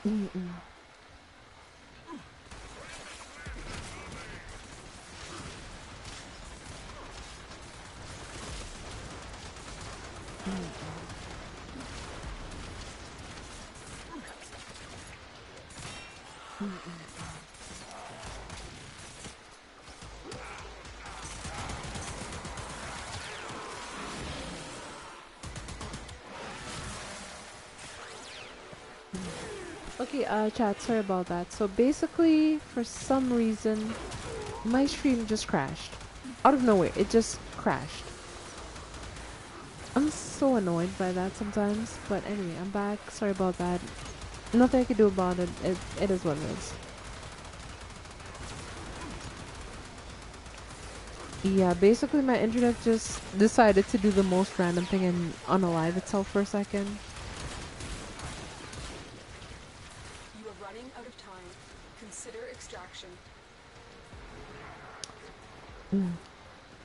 Mm-mm. Okay, chat, sorry about that. So basically, for some reason, my stream just crashed. Out of nowhere, it just crashed. I'm so annoyed by that sometimes, but anyway, I'm back. Sorry about that. Nothing I can do about it. It is what it is. Yeah, basically my internet just decided to do the most random thing and unalive itself for a second. You are running out of time. Consider extraction.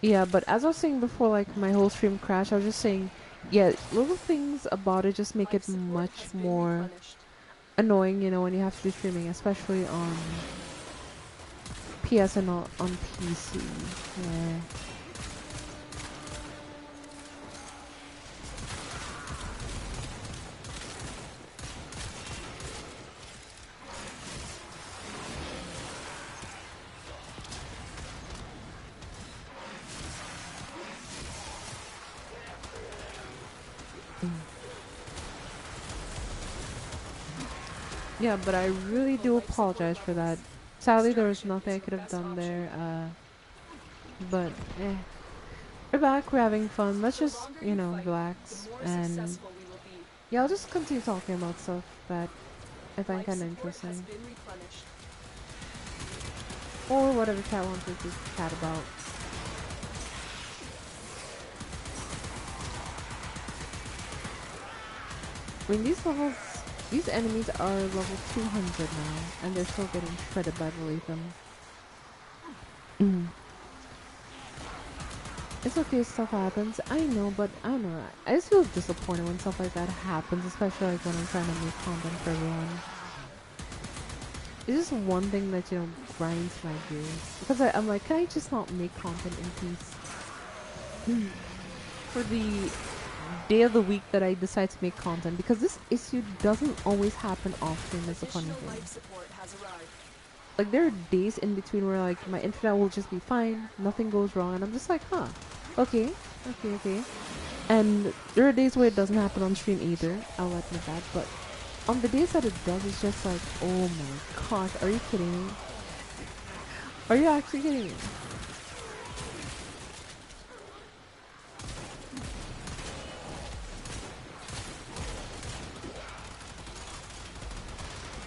Yeah, but as I was saying before, like my whole stream crashed, I was just saying, yeah, little things about it just make Life it support much has been more replenished. annoying, you know, when you have to do streaming, especially on PS and on PC. Yeah. Yeah, but I really do apologize for that. Sadly, there was nothing I could have done there. But we're back. We're having fun. Let's just, you know, relax and yeah, I'll just continue talking about stuff that I find kind of interesting or whatever chat wants me to chat about. I mean, these enemies are level 200 now, and they're still getting shredded by the Latham. It's okay, stuff happens. I know, but I don't know. I just feel disappointed when stuff like that happens, especially like when I'm trying to make content for everyone. It's just one thing that, you know, grinds my gears. Because I'm like, can I just not make content in peace? For the day of the week that I decide to make content. Because this issue doesn't always happen often, is the funny thing. Like, there are days in between where, like, my internet will just be fine, nothing goes wrong, and I'm just like, huh, okay, okay. And there are days where it doesn't happen on stream either, I'll admit that, but on the days that it does, it's just like, oh my gosh, are you kidding me? Are you actually kidding me?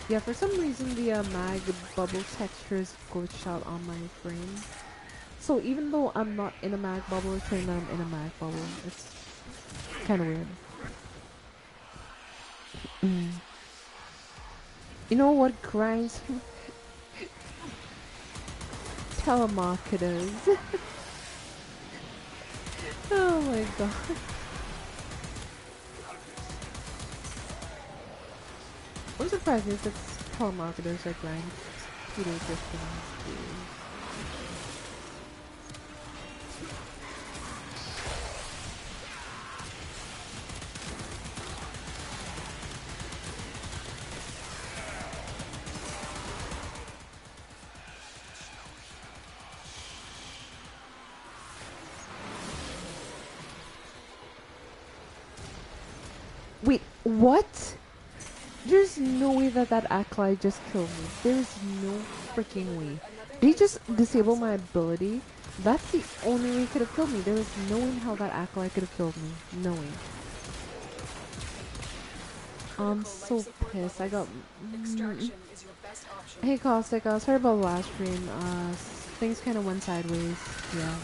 Yeah, for some reason the mag bubble textures glitched out on my frame. So even though I'm not in a mag bubble, it's saying that I'm in a mag bubble. It's kind of weird. You know what grinds? Telemarketers. Oh my god. I'm surprised if it's telemarketers that grind Peter Griffin's. Wait, what? There's no way that acolyte just killed me. There's no freaking way. They just disable my ability. That's the only way he could have killed me. There was no way in hell that acolyte could have killed me. No way. I'm so pissed. I got. Hey Caustic, sorry about last stream. Things kind of went sideways. Yeah.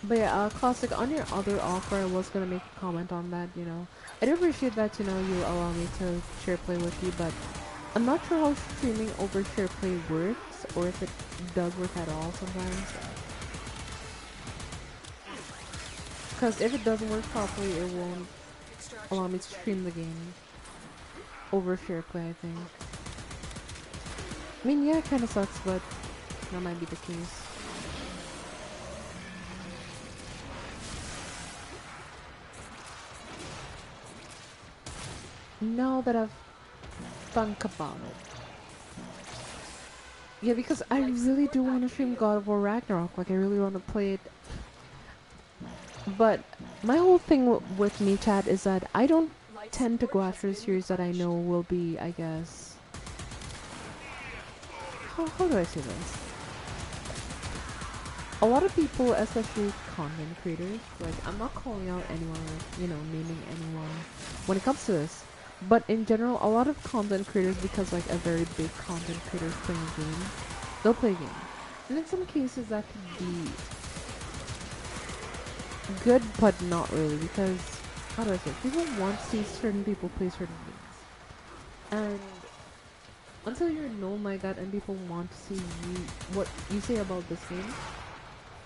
But yeah, Caustic, on your other offer, I was gonna make a comment on that, you know. I do appreciate that, you know, you allow me to share play with you, but I'm not sure how streaming over share play works, or if it does work at all sometimes. Because if it doesn't work properly, it won't Extraction allow me to is ready. stream the game over share play, I think. I mean, yeah, it kind of sucks, but that might be the case. Now that I've thunk about it. Yeah, because I really do want to stream God of War Ragnarok. Like, I really want to play it. But my whole thing with me, chat, is that I don't tend to go after a series that I know will be, I guess... How do I say this? A lot of people, especially content creators, like, I'm not calling out anyone or, you know, naming anyone when it comes to this. But in general, a lot of content creators, because, like, a very big content creator is playing a game, they'll play a game. And in some cases, that could be good, but not really, because, how do I say it? People want to see certain people play certain games. And until you're known like that and people want to see you, what you say about this game,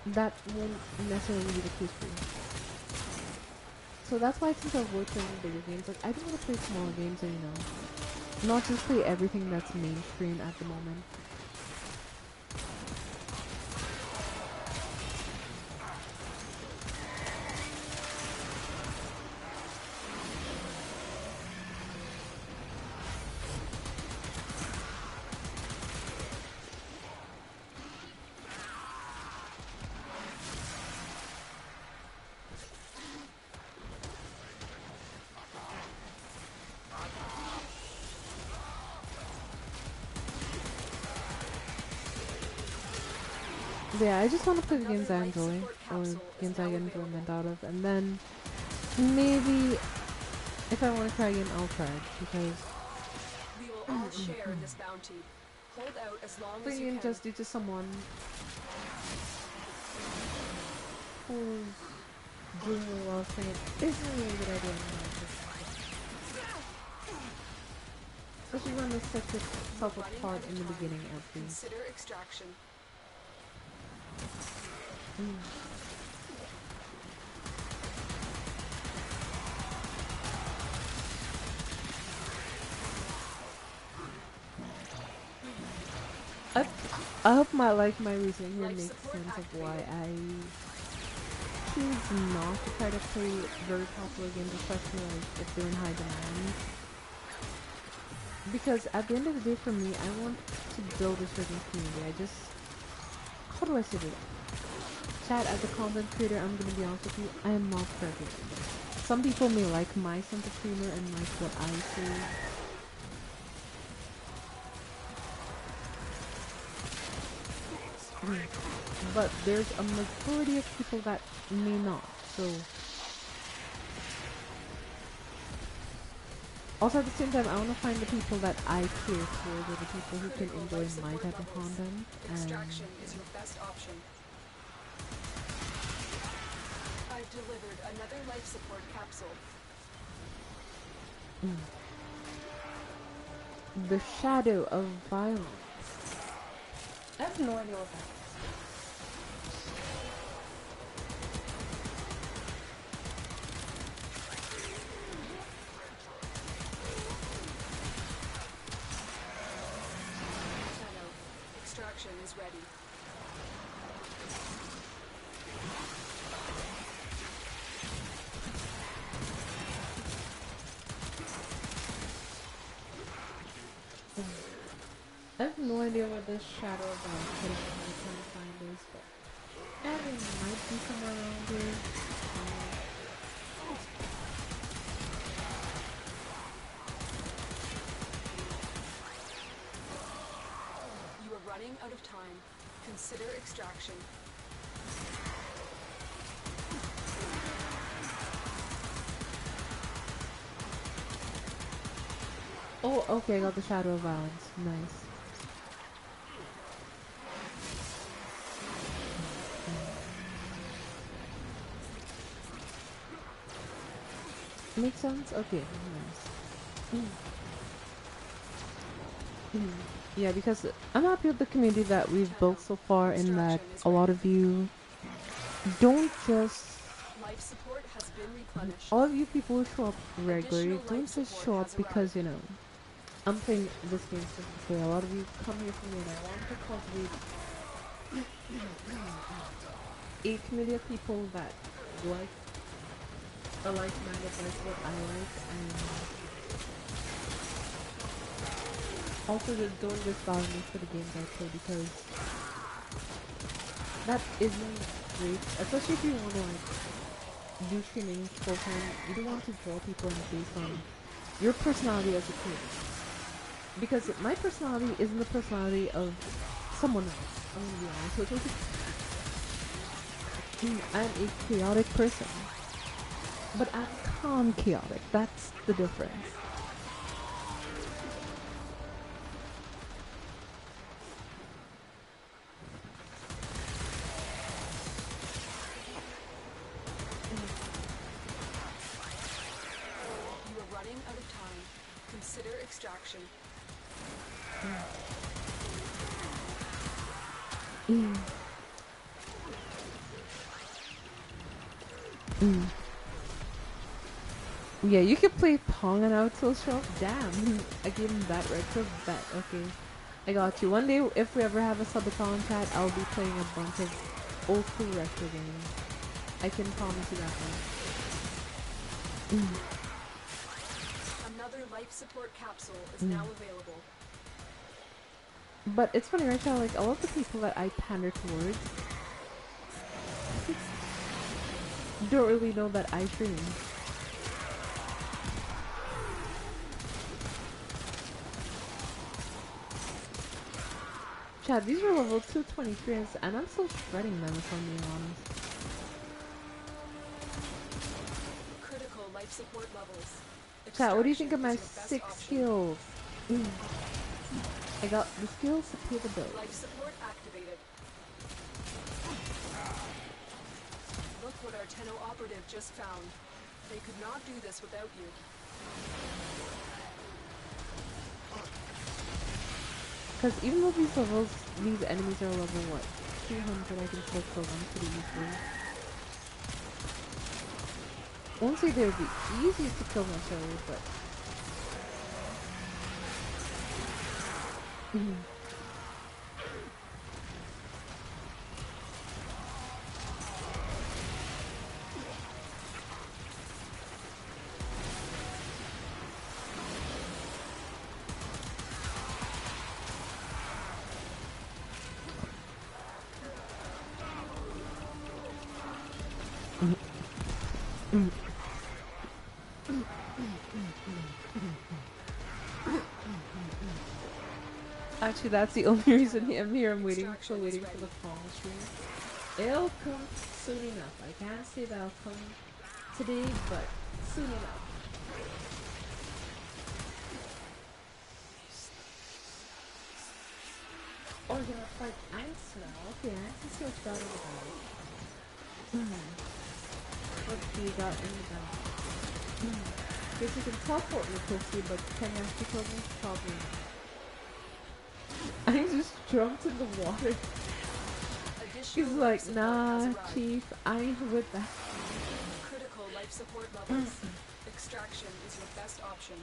that won't necessarily be the case for you. So that's why since I avoid playing bigger games, like I don't want to play smaller games and, you know, not just play everything that's mainstream at the moment. But yeah, I just want to play the games I enjoy, or games I get enjoyment out of, and then maybe if I want to try again, I'll try it, because We will all share in this bounty. Hold out as long as playing you in can. just due to someone who's doing really well playing it isn't really a good idea anymore. Especially when it sets itself apart in the beginning at least. Consider extraction. I hope my reasoning here makes sense of why I choose not to try to play very popular games, especially like if they're in high demand. Because at the end of the day, for me, I want to build a certain community. I just, how do I say this? Chat, as a content creator, I'm gonna be honest with you, I am not for everything. Some people may like my sense of humor and like what I say. But there's a majority of people that may not, so... Also at the same time, I want to find the people that I care for, the people who can enjoy my type of content, and... Extraction is your best option. I've delivered another life support capsule. The shadow of violence. I have no idea what that is. Extraction is ready. I have no idea what this shadow of violence is. I'm trying to find this, but it might be somewhere around here. You are running out of time. Consider extraction. Oh, okay, I got the shadow of violence. Nice. Makes sense? Okay, nice. Yeah, because I'm happy with the community that we've built so far, in that a lot of you don't just been replenished. all of you people who show up regularly, Additional don't life just support show up has because, arrived. you know, I'm playing this game specifically. A lot of you come here for me and I want to cultivate a community of people that like a like-minded like what I like, and also just don't just follow me for the games I play, because that isn't great, especially if you want to like do streaming full time. You don't want to draw people in based on your personality as a creator, because my personality isn't the personality of someone else. I'm gonna be honest with you. I'm a chaotic person, but I'm calm chaotic. That's the difference. You are running out of time. Consider extraction. Mm. Mm. Yeah, you can play Pong and I would still show up. Damn, I gave him that retro bet. Okay, I got you. One day, if we ever have a subathon chat, I'll be playing a bunch of old school retro games. I can promise you that one. Another life support capsule is now available. But it's funny, right, Shao? Like, a lot of the people that I pander towards don't really know that I stream. Chad, these are level 223 and I'm still shredding them, if I'm being honest. Critical life support levels. Chad, what do you think Extraction of my is your best 6 option. skills? I got the skills to pay the bills. Life support activated. Look what our Tenno operative just found. They could not do this without you. Because even though these levels, these enemies are level what? 200, I can still kill them pretty easily. I won't say they're the easiest to kill necessarily, but... Actually, that's the only reason I'm here. I'm waiting, still waiting for the fall stream. It'll come soon enough. I can't say that I'll come today, but soon enough. Oh, you're gonna fight Ants now? Okay, Ants is so bad in the bag. What do you got in the bag? Guess you can teleport me, Christy, but can you actually kill me? Probably not. I just jumped in the water. He's like, nah, Chief, I ain't with that. Critical life support levels. Extraction is your best option.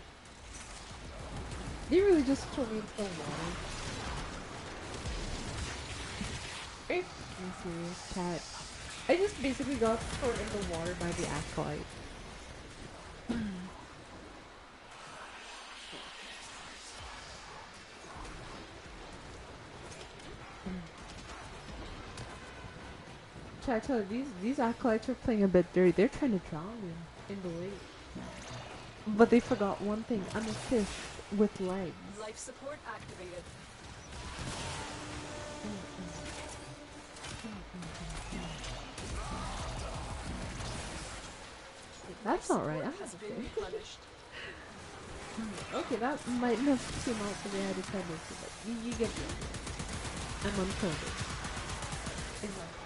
You really just threw me into the water. Are you fucking serious, chat? I just basically got thrown in the water by the acolyte. Chat, I tell you, these acolytes are playing a bit dirty. They're trying to drown me in the lake. But they forgot one thing. I'm a fish with legs. Life support activated. That's not right. I'm Has not been okay. replenished. Okay, that might not seem out the way I intended to, but you get the idea. I'm unkillable. Exactly.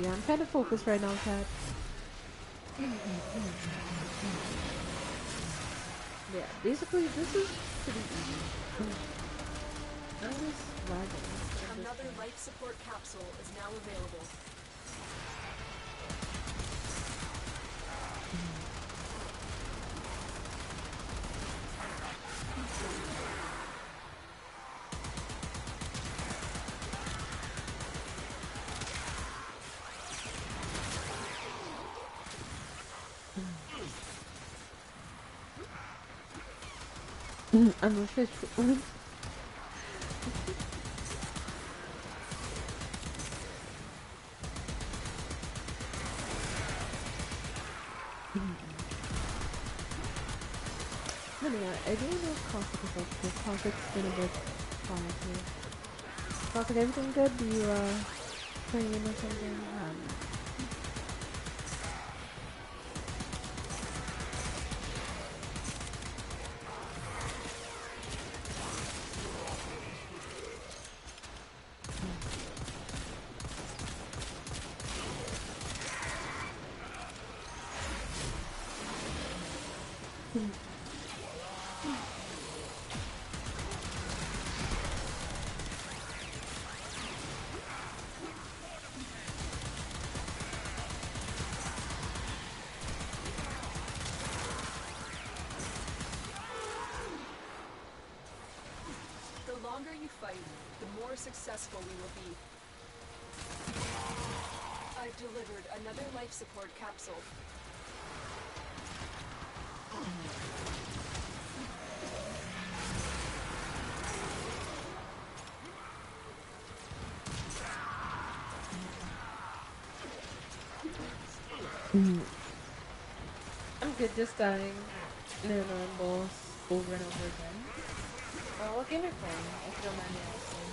Yeah, I'm kind of focused right now, Kat. Yeah, basically this is pretty easy. I'm just lagging. Another life support capsule is now available. I'm a fish. Honey, I do know Caustic is up because Caustic's been a bit quiet here. Caustic, everything good? Do you, playing in or something? The longer you fight, the more successful we will be. I've delivered another life support capsule. I'm good just dying. No, boss over and over again. What game are you playing? If you don't mind me asking.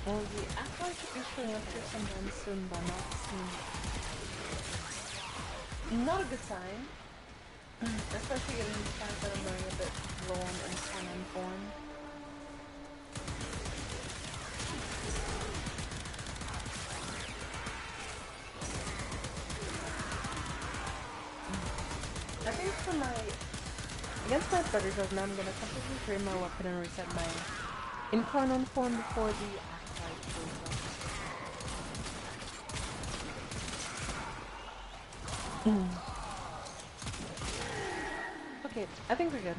Well, the Aqua should be showing up here sometime soon, but not soon. Not a good sign. Especially given the fact that I'm running a bit low on income and form. I think for against my better judgment, I'm gonna completely trade my weapon and reset my incarnate form before the Acolyte shows up. Okay, I think we're good.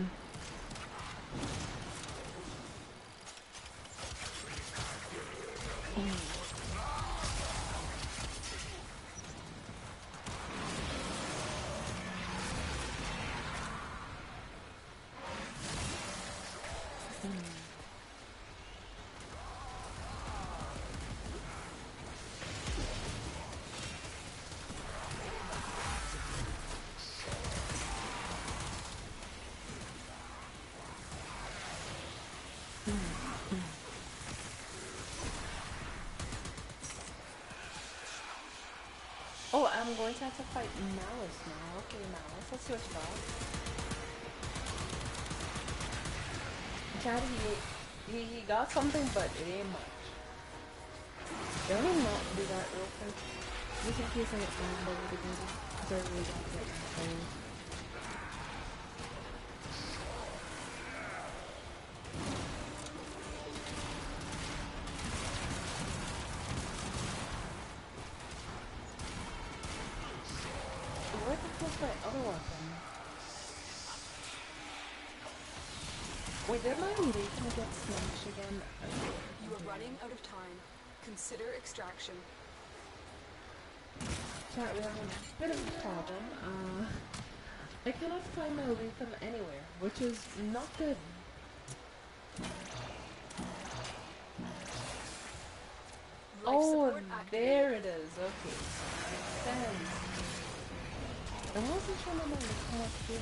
Oh, I'm going to have to fight Malice now. Okay, Malice, let's see what you got. Chad, he got something, but it ain't much. Let me not do that real quick. Just in case I get mad over the game. Because I really don't get my players. Where the fuck's my other weapon? Wait, did my Lathan get smashed again? You are running out of time. Consider extraction. Chat, we have a bit of a problem. I cannot find my Lathan anywhere, which is not good. Life Oh, support activated. there it is. Okay. Makes sense. I wasn't sure my Lathan was here.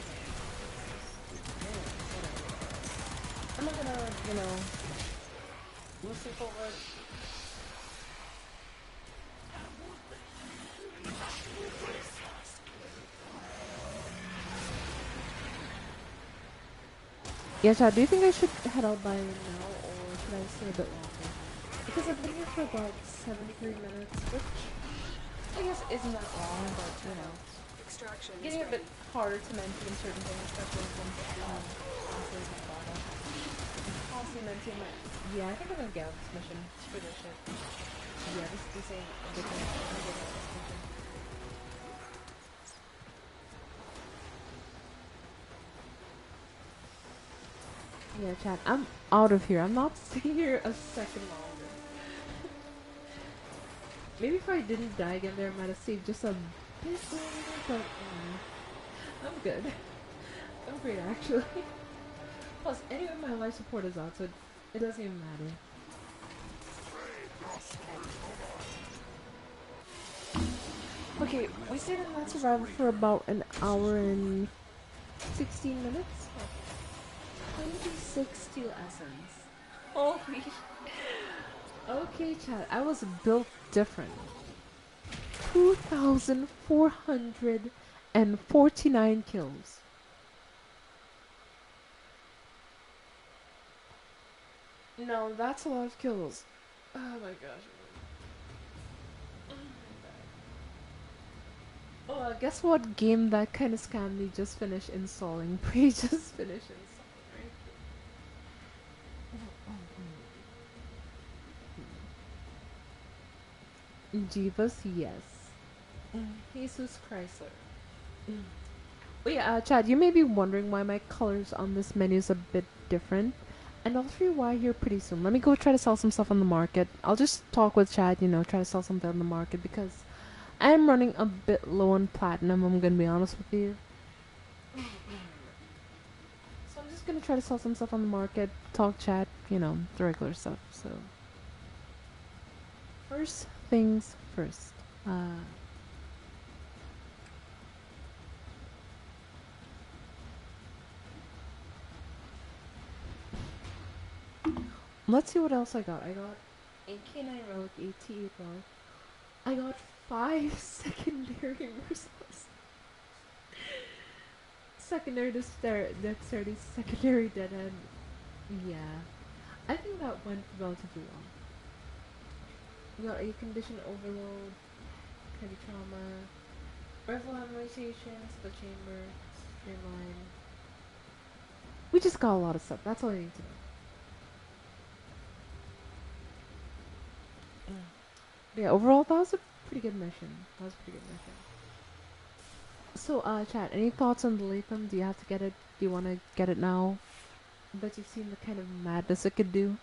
I'm not gonna, listen forward. Yeah, Chad, do you think I should head out by now, or should I stay a bit longer? Because I've been here for about 73 minutes, which I guess isn't that long, but, Extraction is getting a ready. bit harder to maintain certain things, especially when it comes to constantly my data. Constantly maintain my... Yeah, I think I'm gonna get out of this mission. Screw this shit. Yeah, this ain't a good thing. I'm gonna get out of this mission. Yeah, Chad, I'm out of here. I'm not staying here a second longer. Maybe if I didn't die again there, I might have saved just a bit longer, but I'm good. I'm great, actually. Plus, anyway, my life support is out, so it doesn't even matter. Okay, we stayed in that survival for about an hour and 16 minutes. 26 steel essence. Holy. Okay, chat. I was built different. 2,449 kills. No, that's a lot of kills. Oh my gosh. Oh, guess what game that kind of scammed me just finished installing? Pre just finished installing, right? Jeebus, yes. Jesus Chrysler. But yeah, Chad, you may be wondering why my colors on this menu is a bit different. And I'll show you why here pretty soon. Let me go try to sell some stuff on the market. I'll just talk with Chad, try to sell something on the market because I'm running a bit low on platinum, I'm gonna be honest with you. So I'm just gonna try to sell some stuff on the market, talk chat, the regular stuff. So first things first. Let's see what else I got. I got a K9 relic, a T8 relic. I got 5 secondary merciless. Secondary dexterity, secondary deadhead. Yeah. I think that went relatively well. We got a condition overload, heavy trauma, rifle amortization, split chamber, streamline. We just got a lot of stuff. That's all I need to know. But yeah, overall, that was a pretty good mission. So, chat, any thoughts on the Latham? Do you have to get it? Do you want to get it now? Bet you've seen the kind of madness it could do.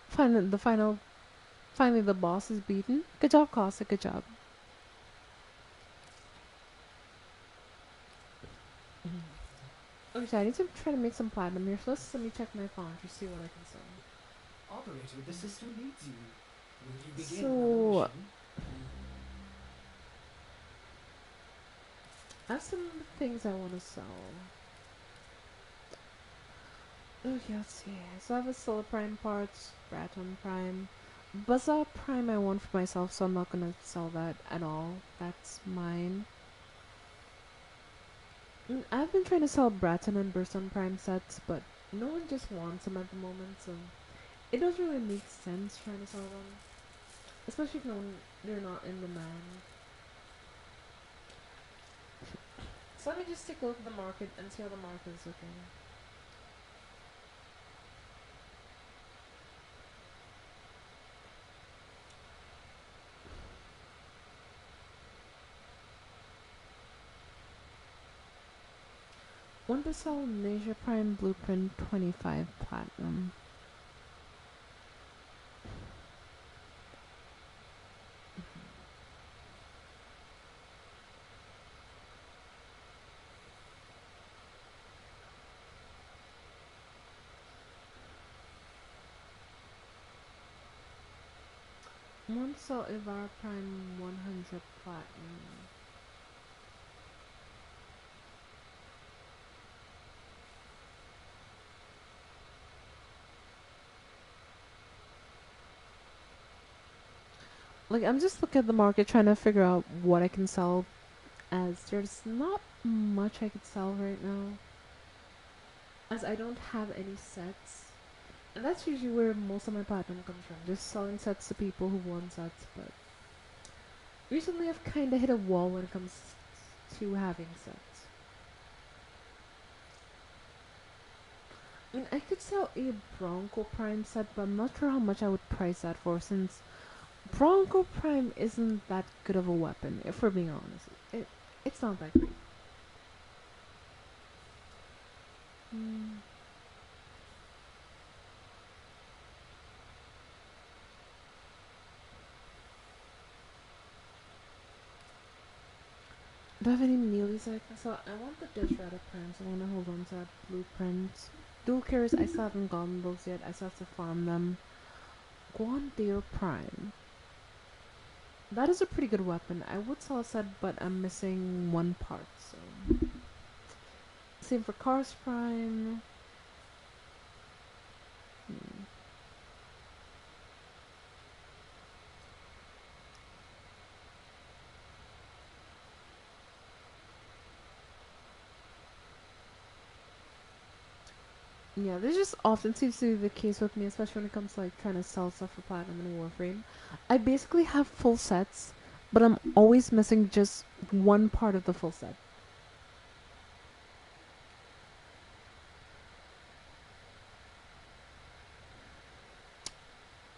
Finally, the boss is beaten. Good job, Costa. Good job. Okay, I need to try to make some platinum here. So let me check my phone to see what I can sell. Operator, the system needs you. Will you begin So, another mission? I have some things I want to sell. Okay, let's see. So I have a Solar Prime parts, Braton Prime. Bazaar Prime I want for myself, so I'm not gonna sell that at all. That's mine. I've been trying to sell Braton and Burston Prime sets, but no one just wants them at the moment, so it doesn't really make sense trying to sell them. Especially if they're not in demand. So let me just take a look at the market and see how the market is looking. One to sell Ninja Prime Blueprint 25 Platinum. One to sell Ivar Prime 100 Platinum. Like, I'm just looking at the market trying to figure out what I can sell, as there's not much I could sell right now, as I don't have any sets. And that's usually where most of my platinum comes from, just selling sets to people who want sets. But recently I've kind of hit a wall when it comes to having sets. I mean, I could sell a Bronco Prime set, but I'm not sure how much I would price that for, since Bronco Prime isn't that good of a weapon, if we're being honest. It's not that great. Mm. Do I have any mealies I can sell? I want the Desrata Primes. I want to hold on to that blueprint. Dual carriers, I still haven't gotten those yet. I still have to farm them. Guandale Prime. That is a pretty good weapon. I would sell a set, but I'm missing one part, so. Same for Cars Prime. Hmm. Yeah, this just often seems to be the case with me, especially when it comes to like trying to sell stuff for platinum in Warframe. I basically have full sets, but I'm always missing just one part of the full set.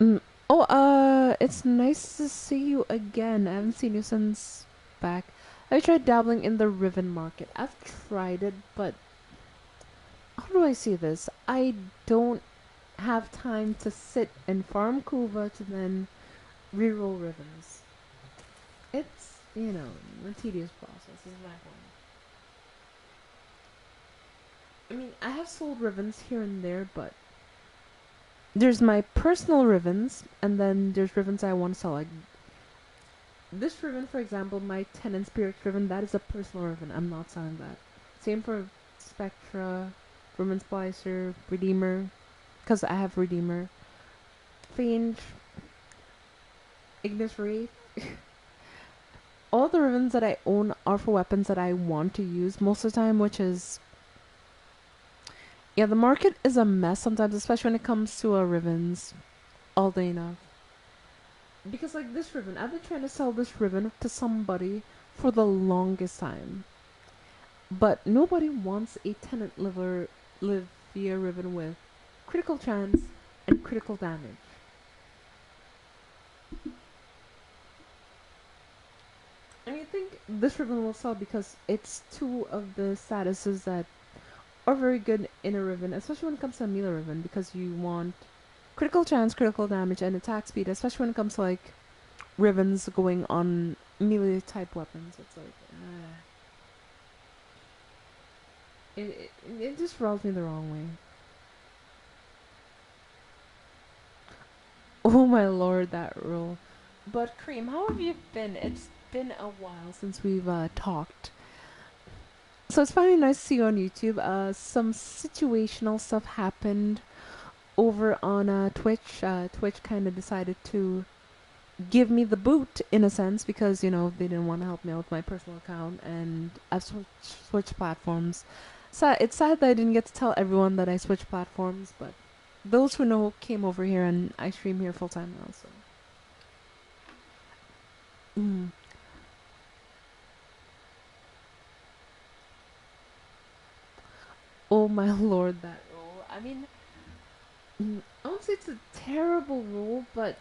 Mm. Oh, it's nice to see you again. I haven't seen you since back. I tried dabbling in the Riven market. I've tried it, but how do I say this? I don't have time to sit and farm Kuva to then reroll Rivens. It's, a tedious process, is my point. I mean, I have sold Rivens here and there, but there's my personal Rivens, and then there's Rivens I want to sell. Like, this Riven, for example, my Tenant Spirit Riven, that is a personal Riven. I'm not selling that. Same for Spectra, Riven Splicer, Redeemer, because I have Redeemer. Fiend, Ignis Wraith. All the Rivens that I own are for weapons that I want to use most of the time, which is. Yeah, the market is a mess sometimes, especially when it comes to Rivens. All day enough. Because, like, this Riven, I've been trying to sell this Riven to somebody for the longest time. But nobody wants a Tenant Livia Riven with critical chance and critical damage. And I think this Riven will sell because it's two of the statuses that are very good in a Riven, especially when it comes to a melee Riven, because you want critical chance, critical damage, and attack speed, especially when it comes to like Rivens going on melee type weapons. It's like, it just rubs me the wrong way. Oh my lord, that rule. But Cream, how have you been? It's been a while since we've talked. So it's finally nice to see you on YouTube. Some situational stuff happened over on Twitch. Twitch kind of decided to give me the boot in a sense because they didn't want to help me out with my personal account, and I've switched platforms. So it's sad that I didn't get to tell everyone that I switched platforms, but those who know came over here and I stream here full time now. So. Mm. Oh my lord, that rule. I mean, I won't say it's a terrible rule, but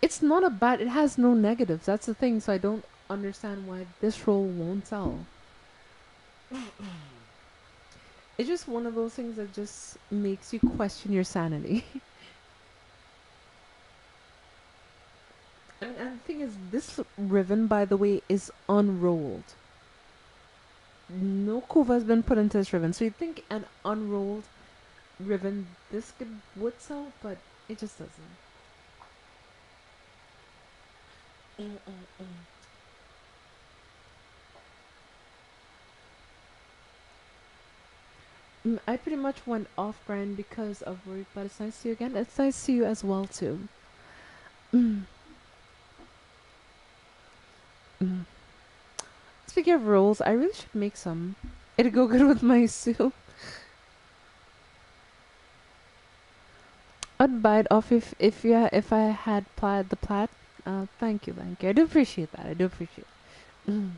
it's not a bad. It has no negatives. That's the thing. So I don't understand why this role won't sell. It's just one of those things that just makes you question your sanity. And the thing is, this ribbon, by the way, is unrolled. No kuva has been put into this ribbon, so you'd think an unrolled ribbon this could would sell, but it just doesn't. I pretty much went off grind because of work, but it's nice to see you again. It's nice to see you as well too. Mm, mm. Speaking of rolls, I really should make some. It'd go good with my soup. I'd buy it off if I had plaid the plat. Thank you, thank you. I do appreciate that. I do appreciate. It. Mm.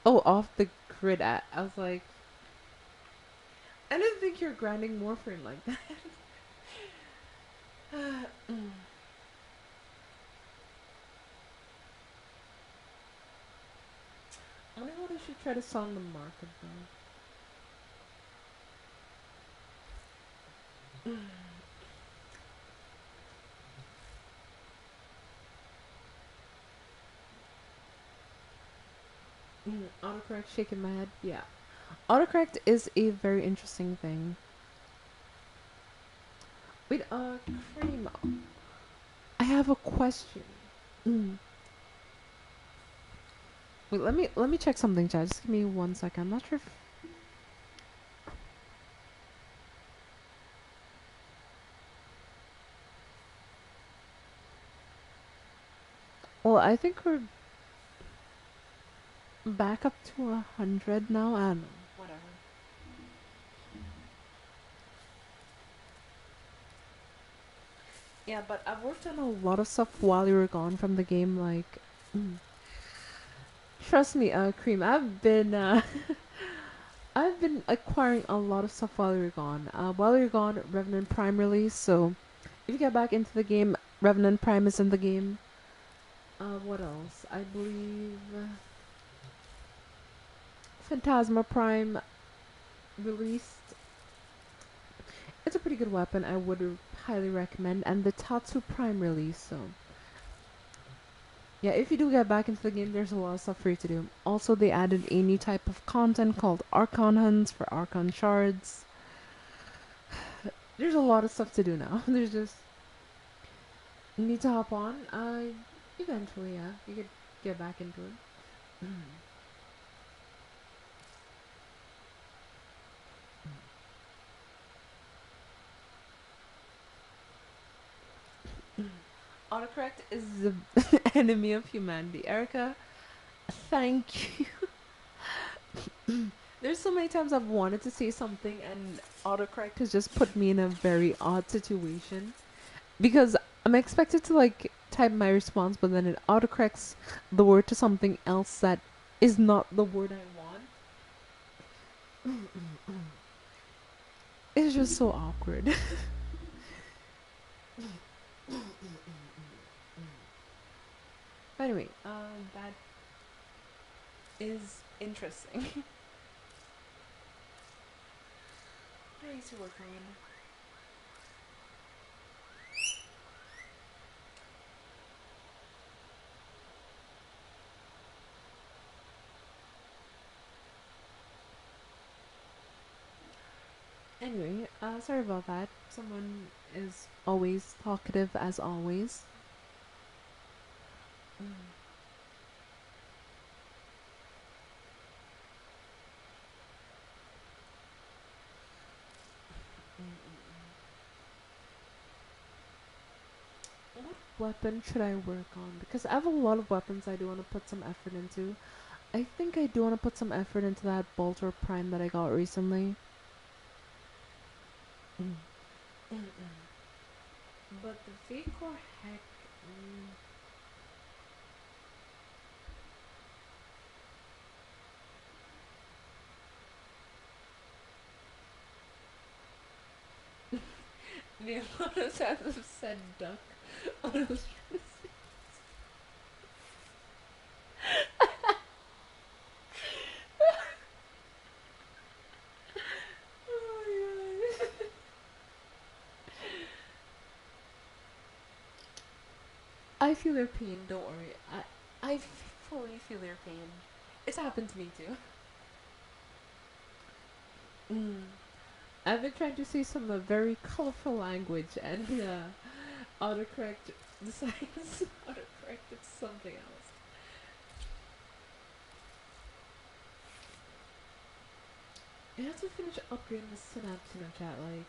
Oh, off the grid. I was like, I didn't think you're grinding Warframe like that. Mm. I wonder what I should try to sell in the market though. Autocorrect shaking my head. Yeah. Autocorrect is a very interesting thing. Wait, Cream, I have a question. Mm. Wait, let me check something, chat. Just give me 1 second. I'm not sure if. Well, I think we're back up to 100 now. I don't know. Whatever. Yeah, but I've worked on a lot of stuff while you were gone from the game. Like, mm. Trust me, Cream. I've been acquiring a lot of stuff while you're gone. While you're gone, Revenant Prime release. So if you get back into the game, Revenant Prime is in the game. What else? I believe Phantasma Prime released. It's a pretty good weapon. I would highly recommend. And the Tatsu Prime release. So yeah, if you do get back into the game, there's a lot of stuff for you to do. Also, they added a new type of content called Archon Hunts for Archon Shards. There's a lot of stuff to do now. There's just need to hop on. Eventually, yeah, you could get back into it. Autocorrect is the enemy of humanity. Erica, thank you. There's so many times I've wanted to say something and autocorrect has just put me in a very odd situation because I'm expected to like type my response, but then it autocorrects the word to something else that is not the word I want. It's just so awkward. But anyway, that is interesting. I used to work on. Anyway, sorry about that. Someone is always talkative as always. Mm. What weapon should I work on? Because I have a lot of weapons I do want to put some effort into. I think I do want to put some effort into that Bolter Prime that I got recently. Mm. But the Vapor heck. The amount of times I've said duck on a Oh my god. I feel their pain, don't worry. I fully feel their pain. It's happened to me too. Mm. I've been trying to say some very colorful language and autocorrect decides autocorrect it to something else. You have to finish upgrading the synapse in a chat. Like,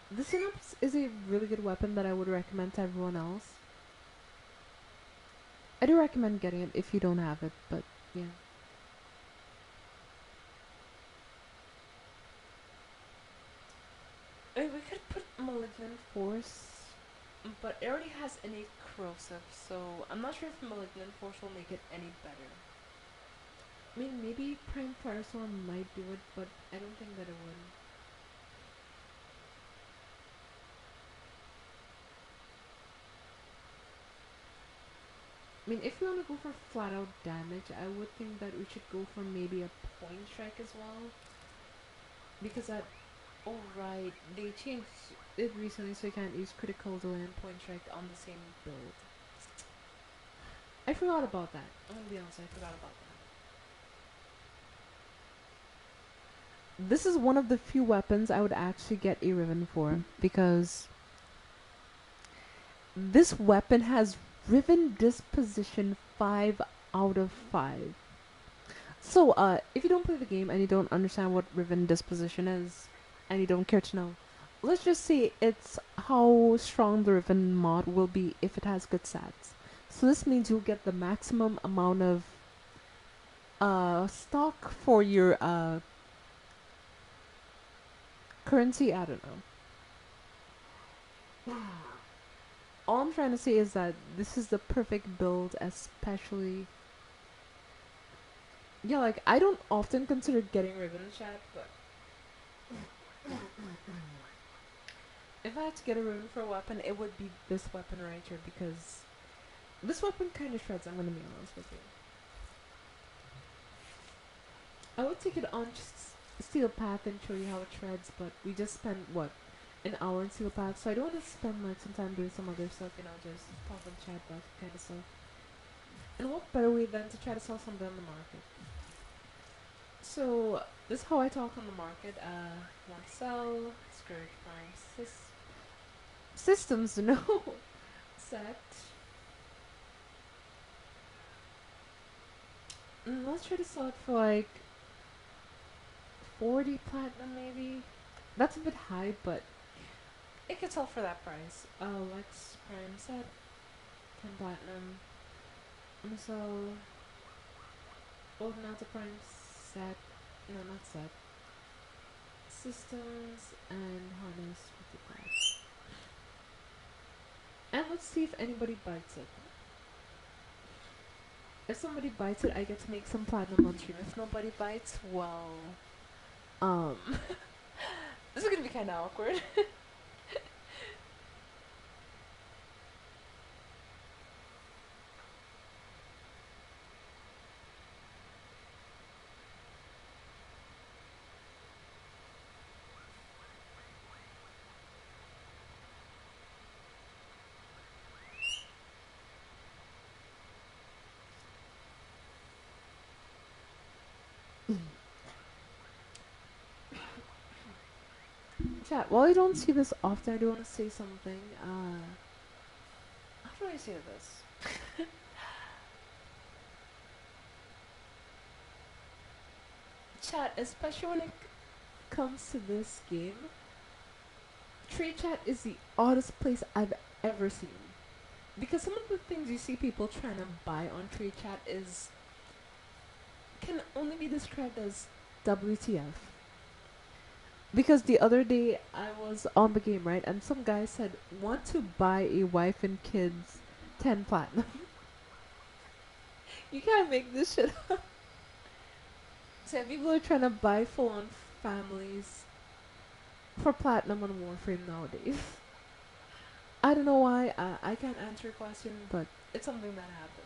the synapse is a really good weapon that I would recommend to everyone else. I do recommend getting it if you don't have it, but yeah. I mean, we could put Malignant Force, but it already has innate corrosive, so I'm not sure if Malignant Force will make it any better. I mean, maybe Prime Firestorm might do it, but I don't think that it would. I mean, if you want to go for flat out damage, I would think that we should go for maybe a point strike as well. Because that. Oh, right. They changed it recently so you can't use critical delay and point strike on the same build. I forgot about that. I'm gonna be honest, I forgot about that. This is one of the few weapons I would actually get a Riven for. Because this weapon has Riven Disposition 5 out of 5. So, if you don't play the game and you don't understand what Riven Disposition is, and you don't care to know, let's just say it's how strong the Riven mod will be if it has good stats. So this means you'll get the maximum amount of stock for your currency. I don't know. All I'm trying to say is that this is the perfect build, especially. Yeah, like, I don't often consider getting Riven chat, but if I had to get a Riven for a weapon, it would be this weapon right here, because this weapon kind of shreds, I'm gonna be honest with you. I would take it on just Steel Path and show you how it shreds, but we just spent, what, an hour in Steel Path, so I don't want to spend like some time doing some other stuff, just talk and chat about kind of stuff. And what better way than to try to sell something on the market? So, this is how I talk on the market. Want to sell, Scourge Prime Systems, no. Set. Let's try to sell it for like 40 platinum maybe. That's a bit high, but it could sell for that price. Lex Prime set, 10 platinum. I'm gonna sell Old Prime set. No, not set. Systems and harness 55. And let's see if anybody bites it. If somebody bites it, I get to make some platinum on stream. If nobody bites, well, this is gonna be kind of awkward. Chat, while I don't see this often, I do want to say something. How do I say this? Chat, especially when it comes to this game, trade chat is the oddest place I've ever seen. Because some of the things you see people trying to buy on trade chat can only be described as WTF. Because the other day I was on the game, right, and some guy said, want to buy a wife and kids 10 platinum. You can't make this shit up. So yeah, people are trying to buy full on families. for platinum on Warframe nowadays. I don't know why. I can't answer your question, but it's something that happens.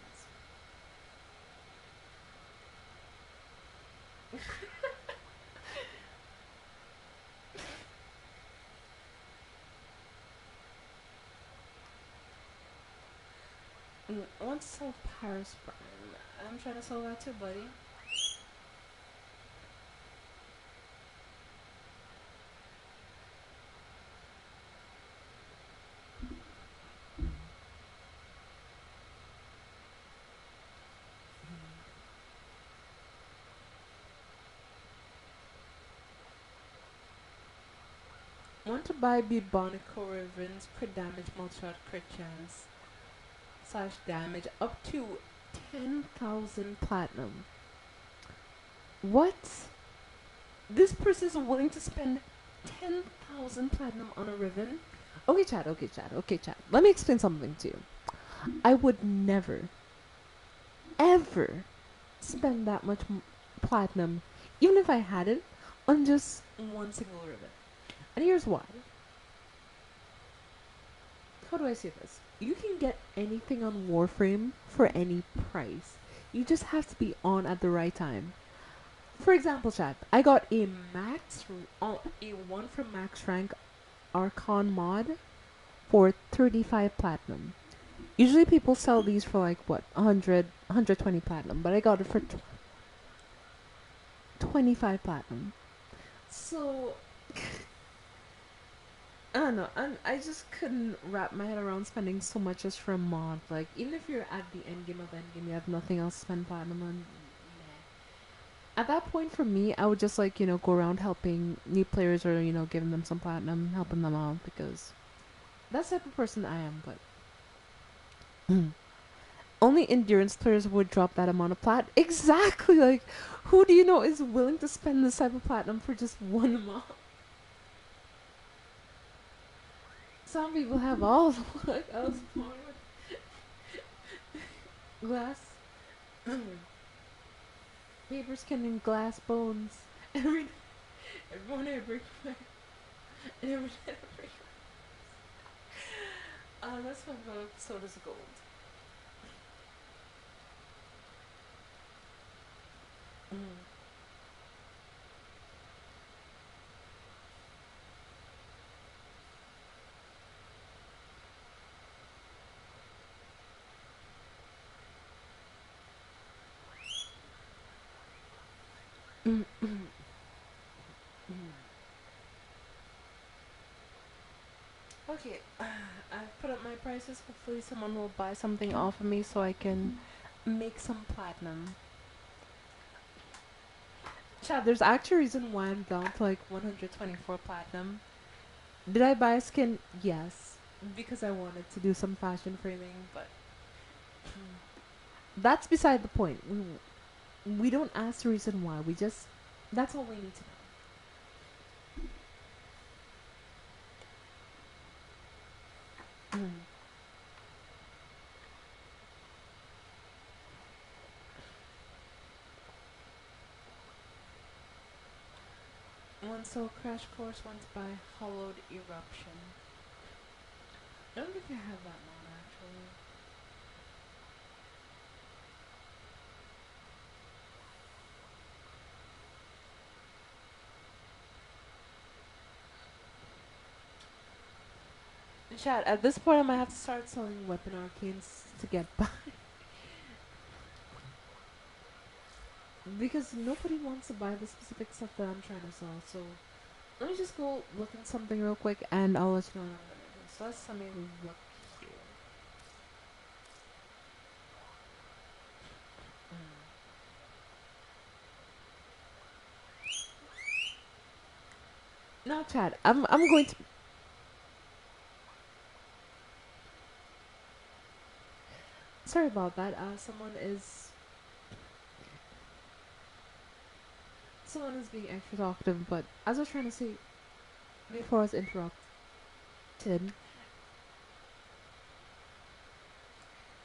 I want to sell Paris Prime. I'm trying to sell that too, buddy. Want to buy Bibonico Ravens, crit damage, multi-shot, crit chance, slash damage, up to 10,000 platinum. What? This person is willing to spend 10,000 platinum on a Riven? Okay, chat, okay, chat, okay, chat. Let me explain something to you. I would never, ever spend that much platinum, even if I had it, on just one single Riven. And here's why. How do I say this? You can get anything on Warframe for any price. You just have to be on at the right time. For example, chat, I got a a 1 from max rank Archon mod for 35 platinum. Usually people sell these for like what, 100, 120 platinum, but I got it for 25 platinum. So I don't know. I just couldn't wrap my head around spending so much just for a mod. Like, even if you're at the end game of endgame, you have nothing else to spend platinum on. At that point, for me, I would just like go around helping new players or giving them some platinum, helping them out because that's the type of person I am. But only endurance players would drop that amount of plat. Exactly. Like, who do you know is willing to spend this type of platinum for just one mod? Some people have all the luck. I was born with glass, paper skin, and glass bones. Everyone I break my, and every time I break that's why my soda's gold. Mm. Mm, mm, mm. Okay, I've put up my prices. Hopefully, someone will buy something off of me so I can make some platinum. Chad, there's actually a reason why I'm down to like 124 platinum. Did I buy a skin? Yes, because I wanted to do some fashion framing, but that's beside the point. We don't ask the reason why. We just that's all we need to know. One soul crash course, one to buy hollowed eruption. I don't think I have that one actually. Chat, at this point I might have to start selling weapon arcanes to get by. Because nobody wants to buy the specific stuff that I'm trying to sell, so let me just go look at something real quick and I'll let you know what I'm gonna do. So let's let me look here. No, Chad, I'm going to. Sorry about that. Someone is being extra talkative, but as I was trying to say before I was interrupted,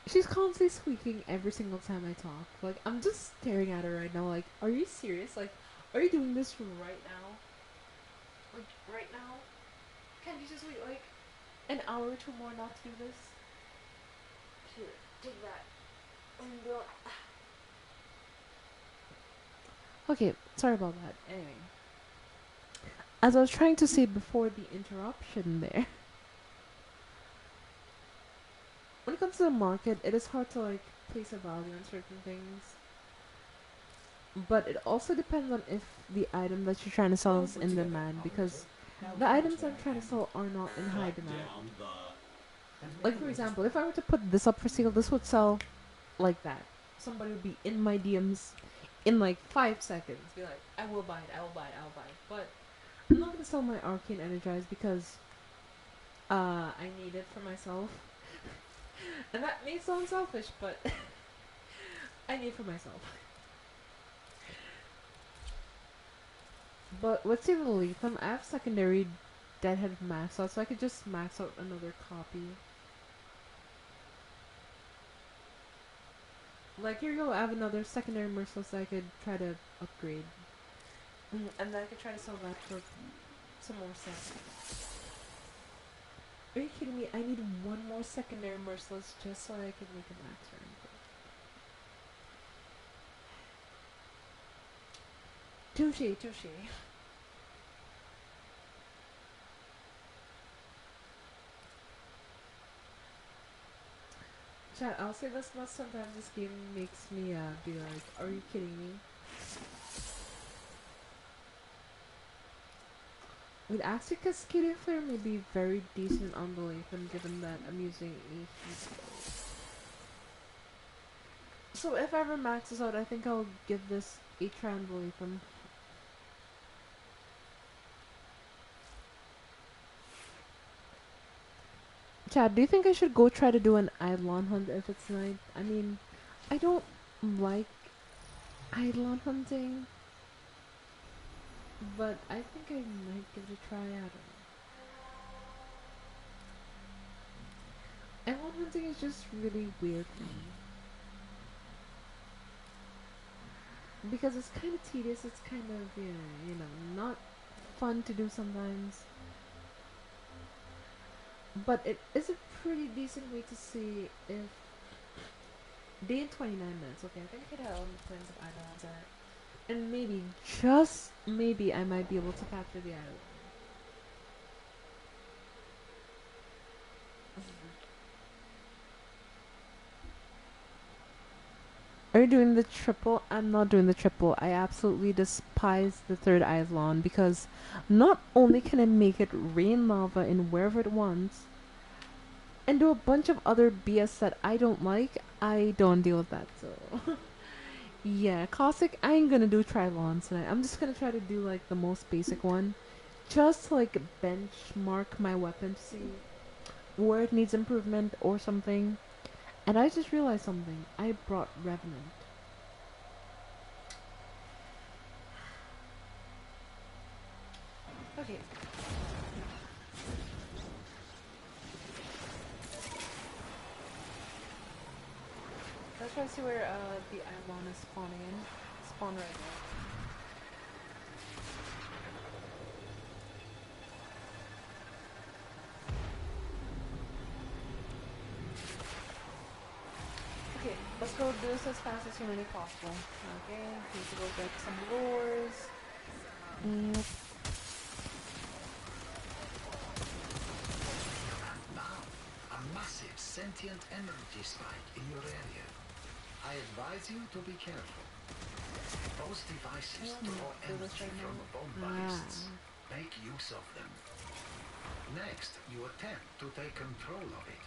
she's constantly squeaking every single time I talk. Like, I'm just staring at her right now. Like, are you serious? Like, are you doing this right now? Like, right now? Can you just wait, like, an hour or two more not to do this? Here, take that. And go. Okay, sorry about that. Anyway. As I was trying to say before the interruption there, when it comes to the market, it is hard to, like, place a value on certain things. But it also depends on if the item that you're trying to sell Well is put in together, demand, because operative. Now the give it items to I'm my trying to sell handler. are not in high demand. And Like, make a for latest example, if I plan. were to put this up for sale, this would sell like that. Somebody would be in my DMs in like 5 seconds. Be like, I will buy it, I will buy it, I will buy it. But I'm not gonna sell my Arcane Energize because I need it for myself. And that may sound selfish, but I need it for myself. But with Save the Latham, I have secondary Deadhead max out, so I could just max out another copy. Like, here you go, I have another secondary Merciless I could try to upgrade. And then I could try to sell that for some more stuff. Are you kidding me? I need one more secondary Merciless just so I can make a max rank. Touche, touche. Chat, I'll say this much, sometimes this game makes me be like, are you kidding me? With Axie Cascading Flare may be very decent on the Lathan given that I'm using a heat. So if ever maxes out, I think I'll give this a try on the Lathan. Chad, do you think I should go try to do an Eidolon hunt if it's night? I mean, I don't like Eidolon hunting, but I think I might give it a try. I don't know. Eidolon hunting is just really weird for me. Because it's kind of tedious, it's kind of, not fun to do sometimes. But it is a pretty decent way to see if day and 29 minutes. Okay, I think I could have all the plans of Eidolons are. And maybe, just maybe, I might be able to capture the Eidolon. Are you doing the triple? I'm not doing the triple. I absolutely despise the third Eidolon because not only can it make it rain lava in wherever it wants, and do a bunch of other BS that I don't like, I don't deal with that, so... Yeah, Caustic, I ain't gonna do Trilons tonight. I'm just gonna try to do, like, the most basic one. Just to, like, benchmark my weapon to see where it needs improvement or something. And I just realized something. I brought Revenant. Okay. Let's try to see where the Eidolon is spawning in. Spawn right there. Okay, let's go do this as fast as humanly possible. Okay, need to go get some lures. Yep. Now, a massive sentient energy spike in your area. I advise you to be careful. Those devices draw energy from bomb ballists. Make use of them. Next, you attempt to take control of it.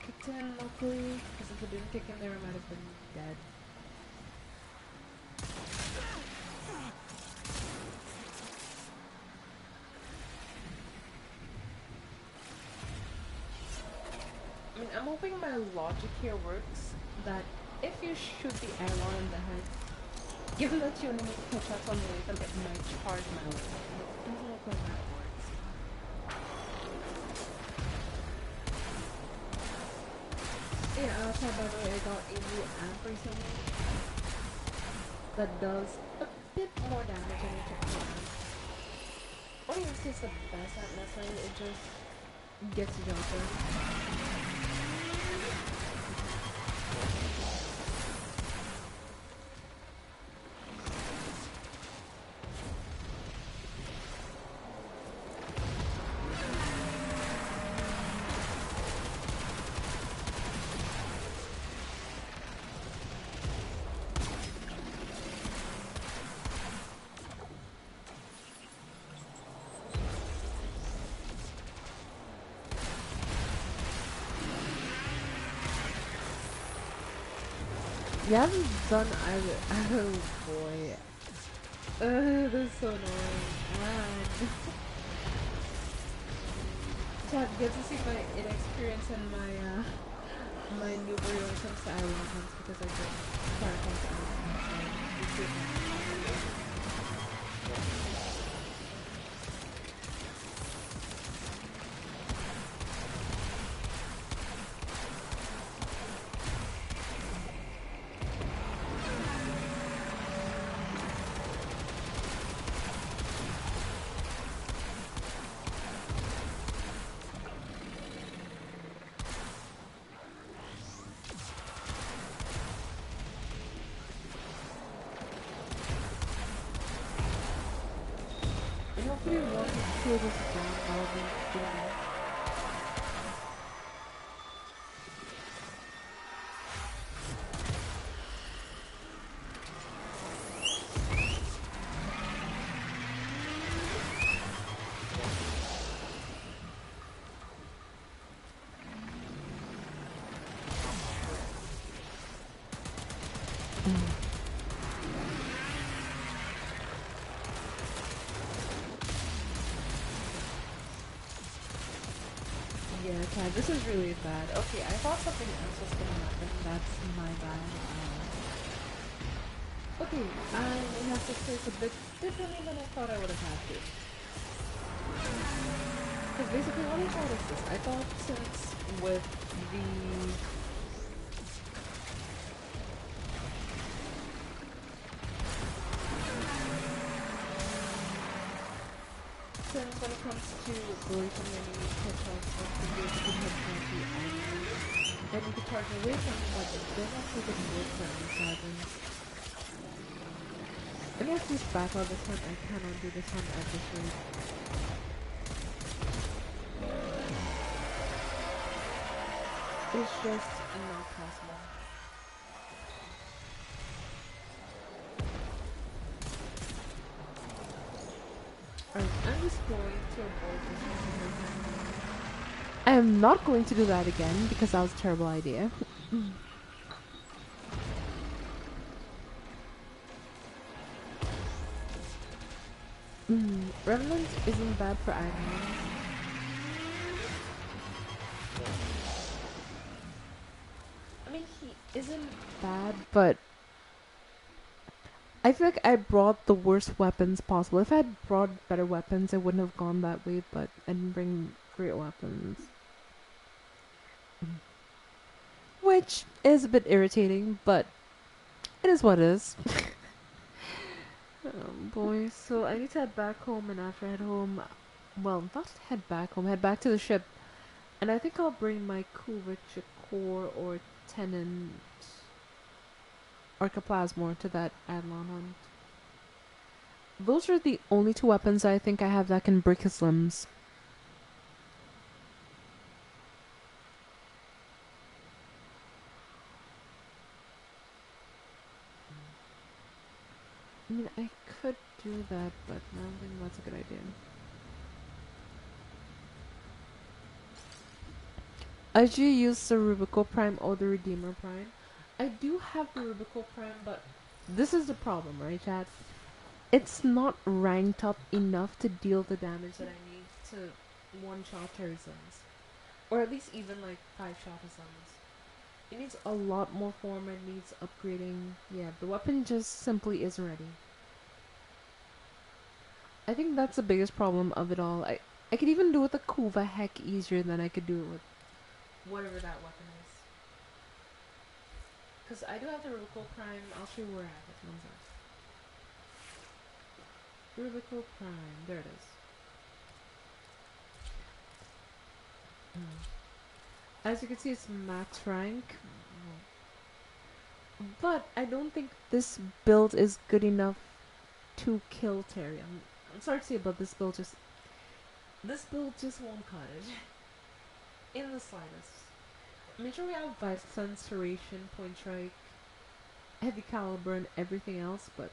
Kicked in, luckily, because if it didn't kick in there, I might have been dead. I mean, I'm hoping my logic here works, that if you shoot the Eidolon in the head, given that you only make headshots on the Lathan, it might charge my weapon. It doesn't look like that works. Yeah, Chad, by the way, I got a new amp recently. that does a bit more damage than your typical amp. I wouldn't even say it's the best amp necessarily, it just gets the job done. You haven't done either. Oh boy. That's so annoying. Man. Chat, get to see my inexperience and my new brain when it comes to island hunts because I just try to come to island hunts. And hopefully once it's killed this down, I'll be doing it. Yeah, Chad, this is really bad. Okay, I thought something else was gonna happen. That's my bad. Okay, I have to place a bit differently than I thought I would have had to. Because basically what I thought is this. I thought since with the... Since when it comes to bully from your enemies, headshots, like the way you can headshot the enemy, then you can charge away from them, but then actually get work for any sergeants. Let me actually back out this one. I cannot do this one at this rate. It's just not possible. Alright, I'm just going to avoid this one. I am not going to do that again because that was a terrible idea. Revenant isn't bad for admins. I mean, he isn't bad, but I feel like I brought the worst weapons possible. If I had brought better weapons, I wouldn't have gone that way, but I didn't bring great weapons. Which is a bit irritating, but it is what it is. Oh boy, so I need to head back home, and after I head home, well, not head back home, head back to the ship, and I think I'll bring my Kuvacha core or Tenant Archiplasmor to that Adlon hunt. Those are the only two weapons I think I have that can break his limbs. I mean, I could do that, but I don't think that's a good idea. I do use the Rubico Prime or the Redeemer Prime. I do have the Rubico Prime, but this is the problem, right, chat? It's not ranked up enough to deal the damage that I need to one-shot Terrazons. Or at least even like 5-shot Terrazons. It needs a lot more form and needs upgrading. Yeah, the weapon just simply isn't ready. I think that's the biggest problem of it all. I could even do it with a Kuva heck easier than I could do it with whatever that weapon is. Because I do have the Rubico Prime. I'll show you where I have it. One sec. Rubico Prime. There it is. As you can see, it's max rank. But I don't think this build is good enough to kill Terry. I'm sorry to say, but this build just won't cut it. In the slightest. I mean, sure we have Vice Censoration, Point Strike, Heavy Caliber, and everything else, but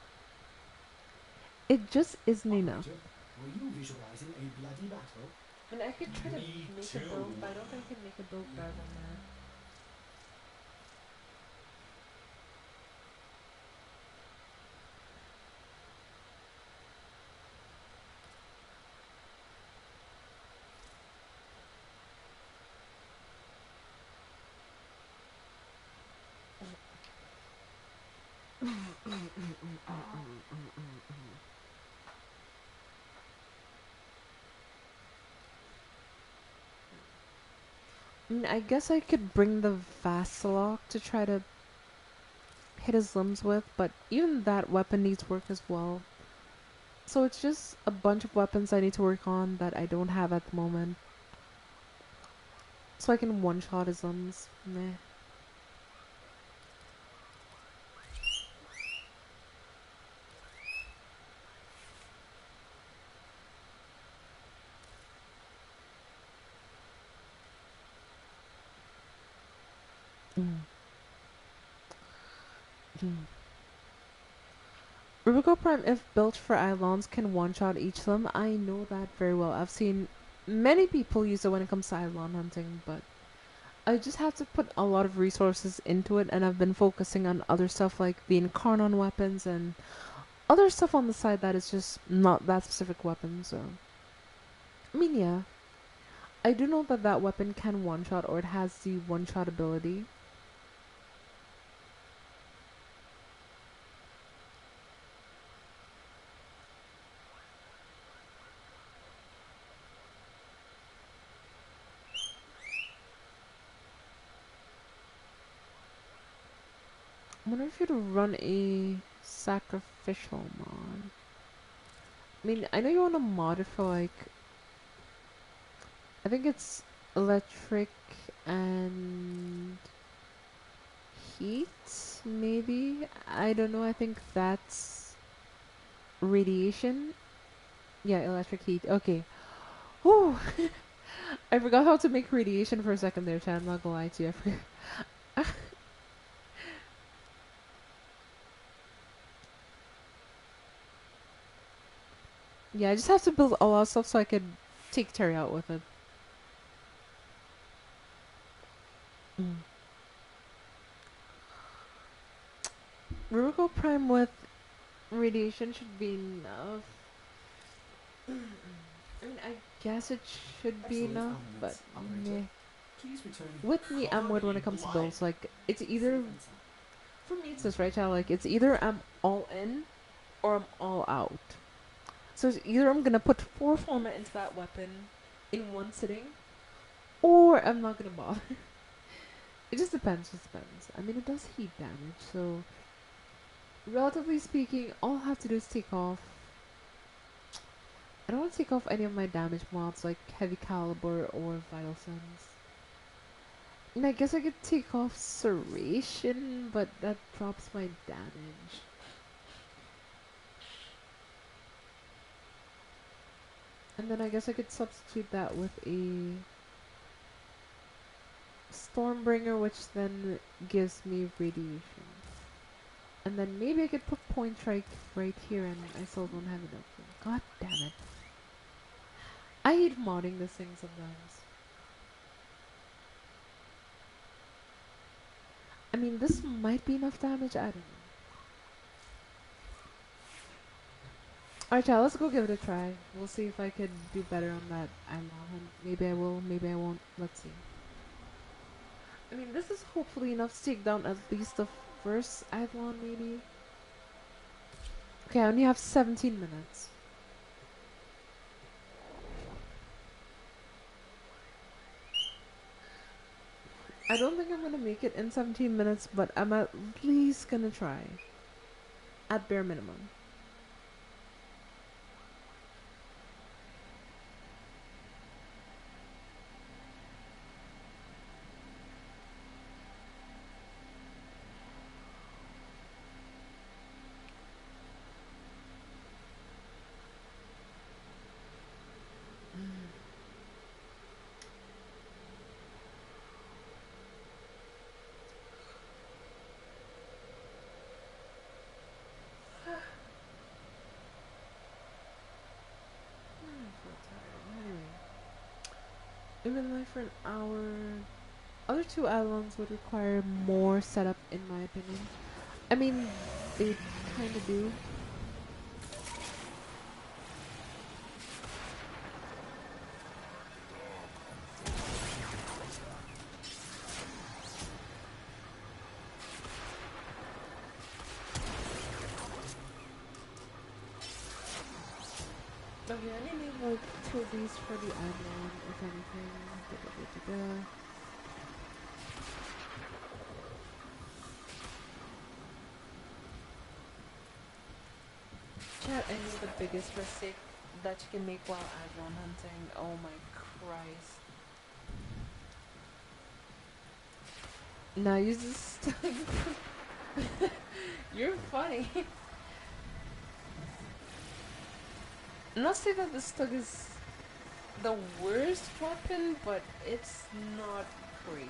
it just isn't enough. Were you visualizing a bloody battle? And I could try to Me make a too. build, but I don't think I can make a build better than that. I mean, I guess I could bring the Vasilok to try to hit his limbs with, but even that weapon needs work as well. So it's just a bunch of weapons I need to work on that I don't have at the moment. So I can one-shot his limbs. Meh. Rubico Prime, if built for Eidolons, can one-shot each of them. I know that very well. I've seen many people use it when it comes to Eidolon hunting, but I just have to put a lot of resources into it, and I've been focusing on other stuff like the Incarnon weapons and other stuff on the side that is just not that specific weapon, so... I mean, yeah. I do know that that weapon can one-shot, or it has the one-shot ability. I wonder if you'd run a sacrificial mod. I mean, I know you want to mod it for like... I think it's electric and heat, maybe? I don't know, I think that's radiation. Yeah, electric heat. Okay. Whew. I forgot how to make radiation for a second there, Chad. I'm not gonna lie to you. I forgot. Yeah, I just have to build a lot of stuff so I could take Terry out with it. Rugal Prime with radiation should be enough. I mean, I guess it should be Excellent enough, but armaments, meh. operator. Please return. With me, I'm weird when it comes to builds. Like, it's either... For me, it's this, right, child? Like, it's either I'm all in, or I'm all out. So it's either I'm gonna put 4 format into that weapon in one sitting, or I'm not gonna bother. It just depends, I mean, it does heat damage, so... Relatively speaking, all I have to do is take off... I don't want to take off any of my damage mods, like Heavy Caliber or Vital Sense. And I guess I could take off Serration, but that drops my damage. And then I guess I could substitute that with a Stormbringer, which then gives me radiation. And then maybe I could put Point Strike right here, and I still don't have enough. God damn it. I hate modding this thing sometimes. I mean, this might be enough damage, I don't know. Alright, child, let's go give it a try. We'll see if I can do better on that Eidolon. Maybe I will, maybe I won't. Let's see. I mean, this is hopefully enough to take down at least the first Eidolon, maybe. Okay, I only have 17 minutes. I don't think I'm gonna make it in 17 minutes, but I'm at least gonna try. At bare minimum. Even like for an hour. Other two islands would require more setup, in my opinion. I mean, they kind of do. But we only need like two of these for the island, if anything. Da-da-da-da-da. Chat, I know the biggest mistake that you can make while aggron hunting. Oh my Christ. Now you just you're funny. Not say that the stug is the worst weapon, but it's not great.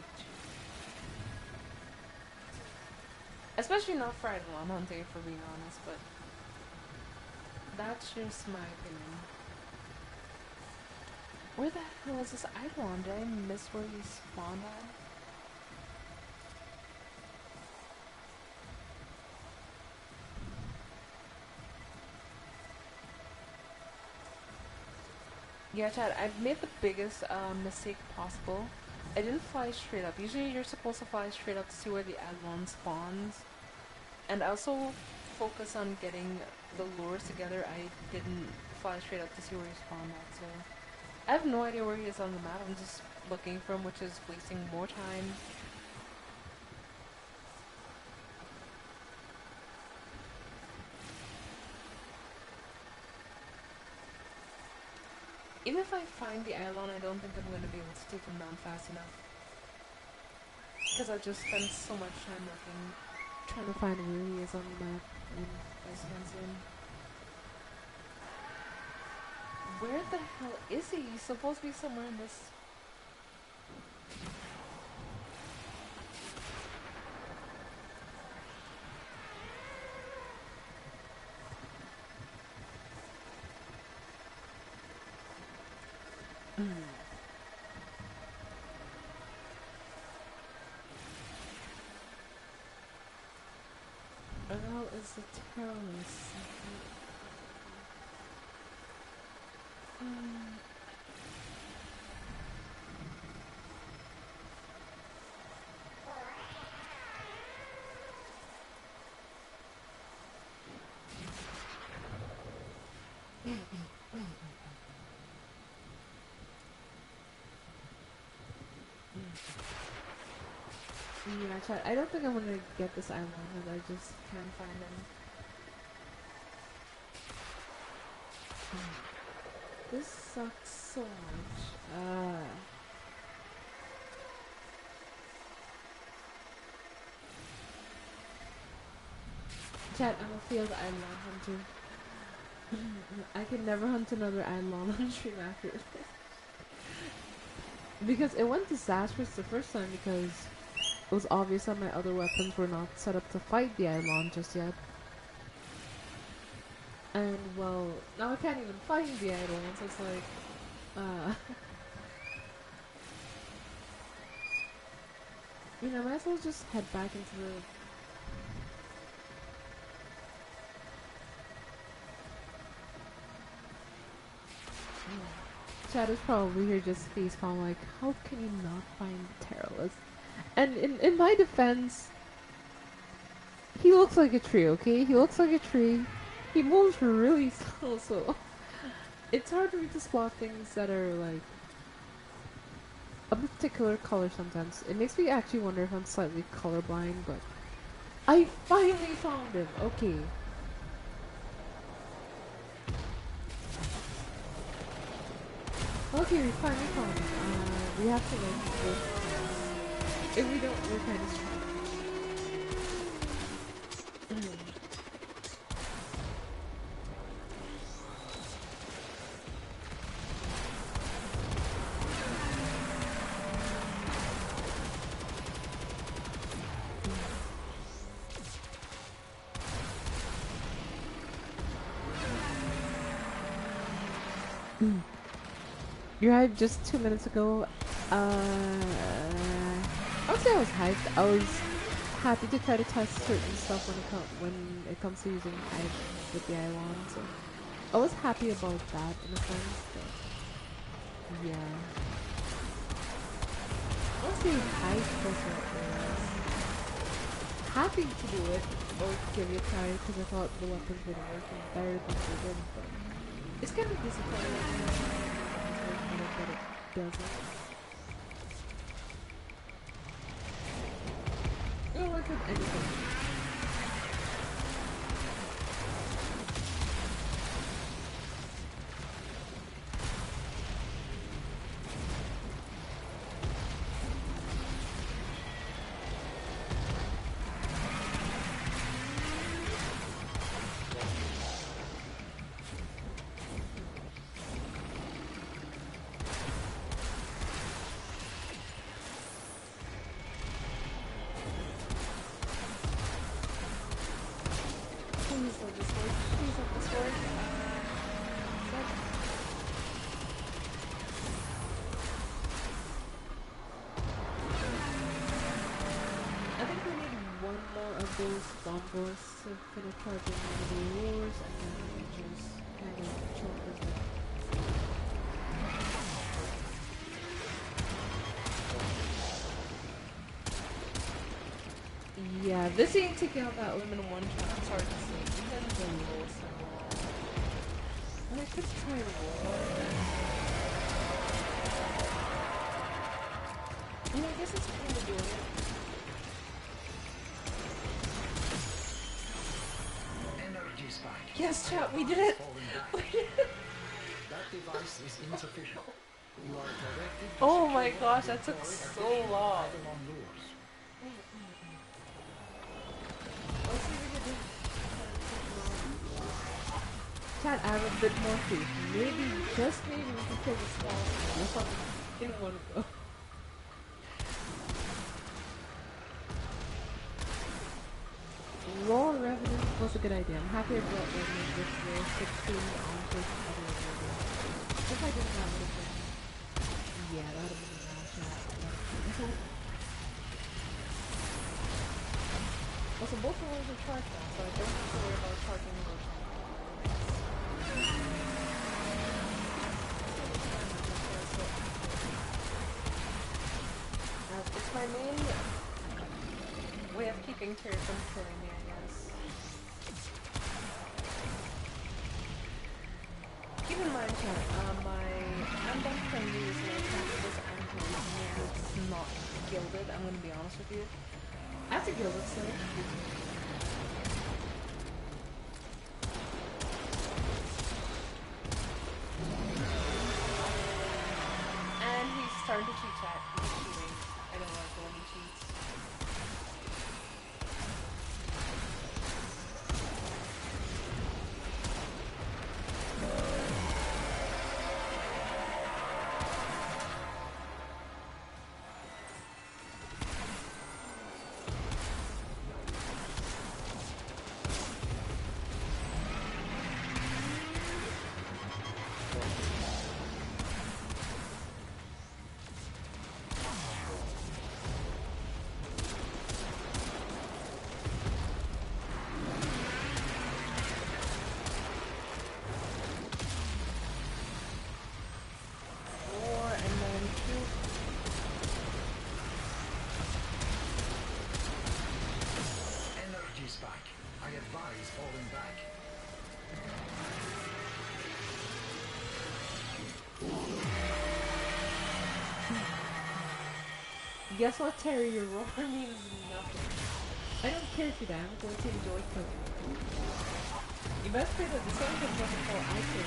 Especially not for Eidolon hunting, for being honest, but that's just my opinion. Where the hell is this Eidolon? Did I miss where he spawned at? Yeah, Chad, I've made the biggest mistake possible. I didn't fly straight up. Usually you're supposed to fly straight up to see where the Eidolon spawns. And I also focus on getting the lures together. I didn't fly straight up to see where he spawned at, so I have no idea where he is on the map. I'm just looking for him, which is wasting more time. Even if I find the Eidolon, I don't think I'm going to be able to take him down fast enough. Because I just spent so much time looking, trying to find where he is on the map, and I just can't see him. Where the hell is he? He's supposed to be somewhere in this. Where the hell is the terrorist? Yeah, chat. I don't think I'm gonna get this island because I just can't find him. This sucks so much. Chat, I'm a field Eidolon hunter. I can never hunt another Eidolon on stream after this. Because it went disastrous the first time because it was obvious that my other weapons were not set up to fight the Eidolon just yet. And well, now I can't even fight the Eidolon, so it's like, I mean, I might as well just head back into the... Chad is probably here just facepalm like, how can you not find the Terrorless? And in my defense, he looks like a tree, okay? He looks like a tree. He moves really slow, so it's hard for me to spot things that are like a particular color sometimes. It makes me actually wonder if I'm slightly colorblind, but I finally found him. Okay. Okay, we finally found him. We have to like work. If we don't, we're kind of strong. You arrived just 2 minutes ago. I would say I was hyped. I was happy to try to test certain stuff when it comes to using Hive with the I1. So I was happy about that in a sense. But yeah, I was being hyped for something. Happy to do it or give it a try because I thought the weapons would work better than they did. But it's kind of disappointing that it doesn't. It'll work with anything. Please let this work. Please let this work. I think we need one more of those bombers to finish charging one of the wars and then we can just kind of chill for a bit. Yeah, this ain't taking out that aluminum one shot. I'm sorry to say. Depends on the lowest level. And I could try war. You know, I guess it's kind of doing it. Energy spike. Yes, chat, we did it! We did it! That device is insufficient. You are directed to Oh my secure gosh, the that took deploy so additional long. pylon lures. Let's see if we can do chat, I have a bit more faith. Maybe, just maybe, we can kill the small one in one go. Raw Revenant was a good idea. I'm happy I brought Revenant this year. 16 on first other idea. If I didn't have it, yeah, that would have been a bad shot. Also, both of those are charged now, so I don't have to worry about charging those. It's my main way of keeping Terry from killing me, I guess. Keep in mind, chat, I'm done friendly is when I come to this anti it's not gilded, I'm gonna be honest with you. I have to gild it still. And he's starting to cheat chat. He's cheating. I don't like it when he cheats. Spike. I advise falling back. Guess what, Terry? Your roar means nothing. I don't care if you die, I'm going to enjoy cooking. You best pray that the sun comes up before I kill you.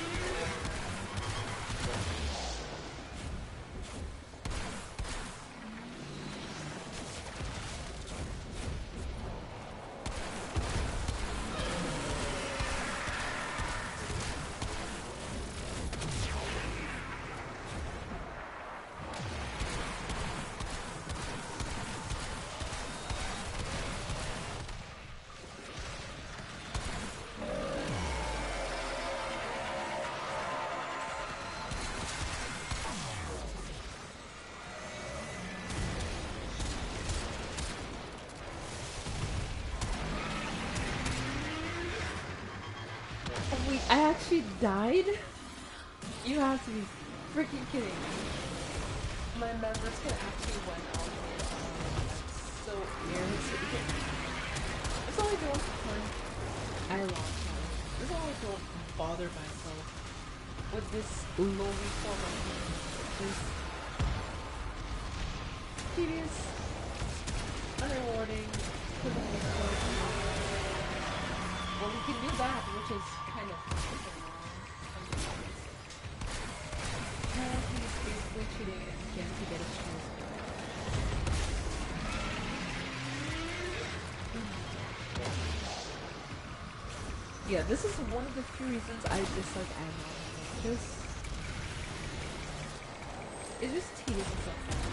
actually died? You have to be freaking kidding me. My members can actually went out here. I'm so irritated. It's only going to fun. I lost time. It's only to bother myself with this lowly form of this tedious, unrewarding, for the most part. Well, we can do that, which is kind of freaking wrong. He's basically cheating again to get his chance. Yeah, this is one of the few reasons I dislike anime. It's just tedious and sometimes.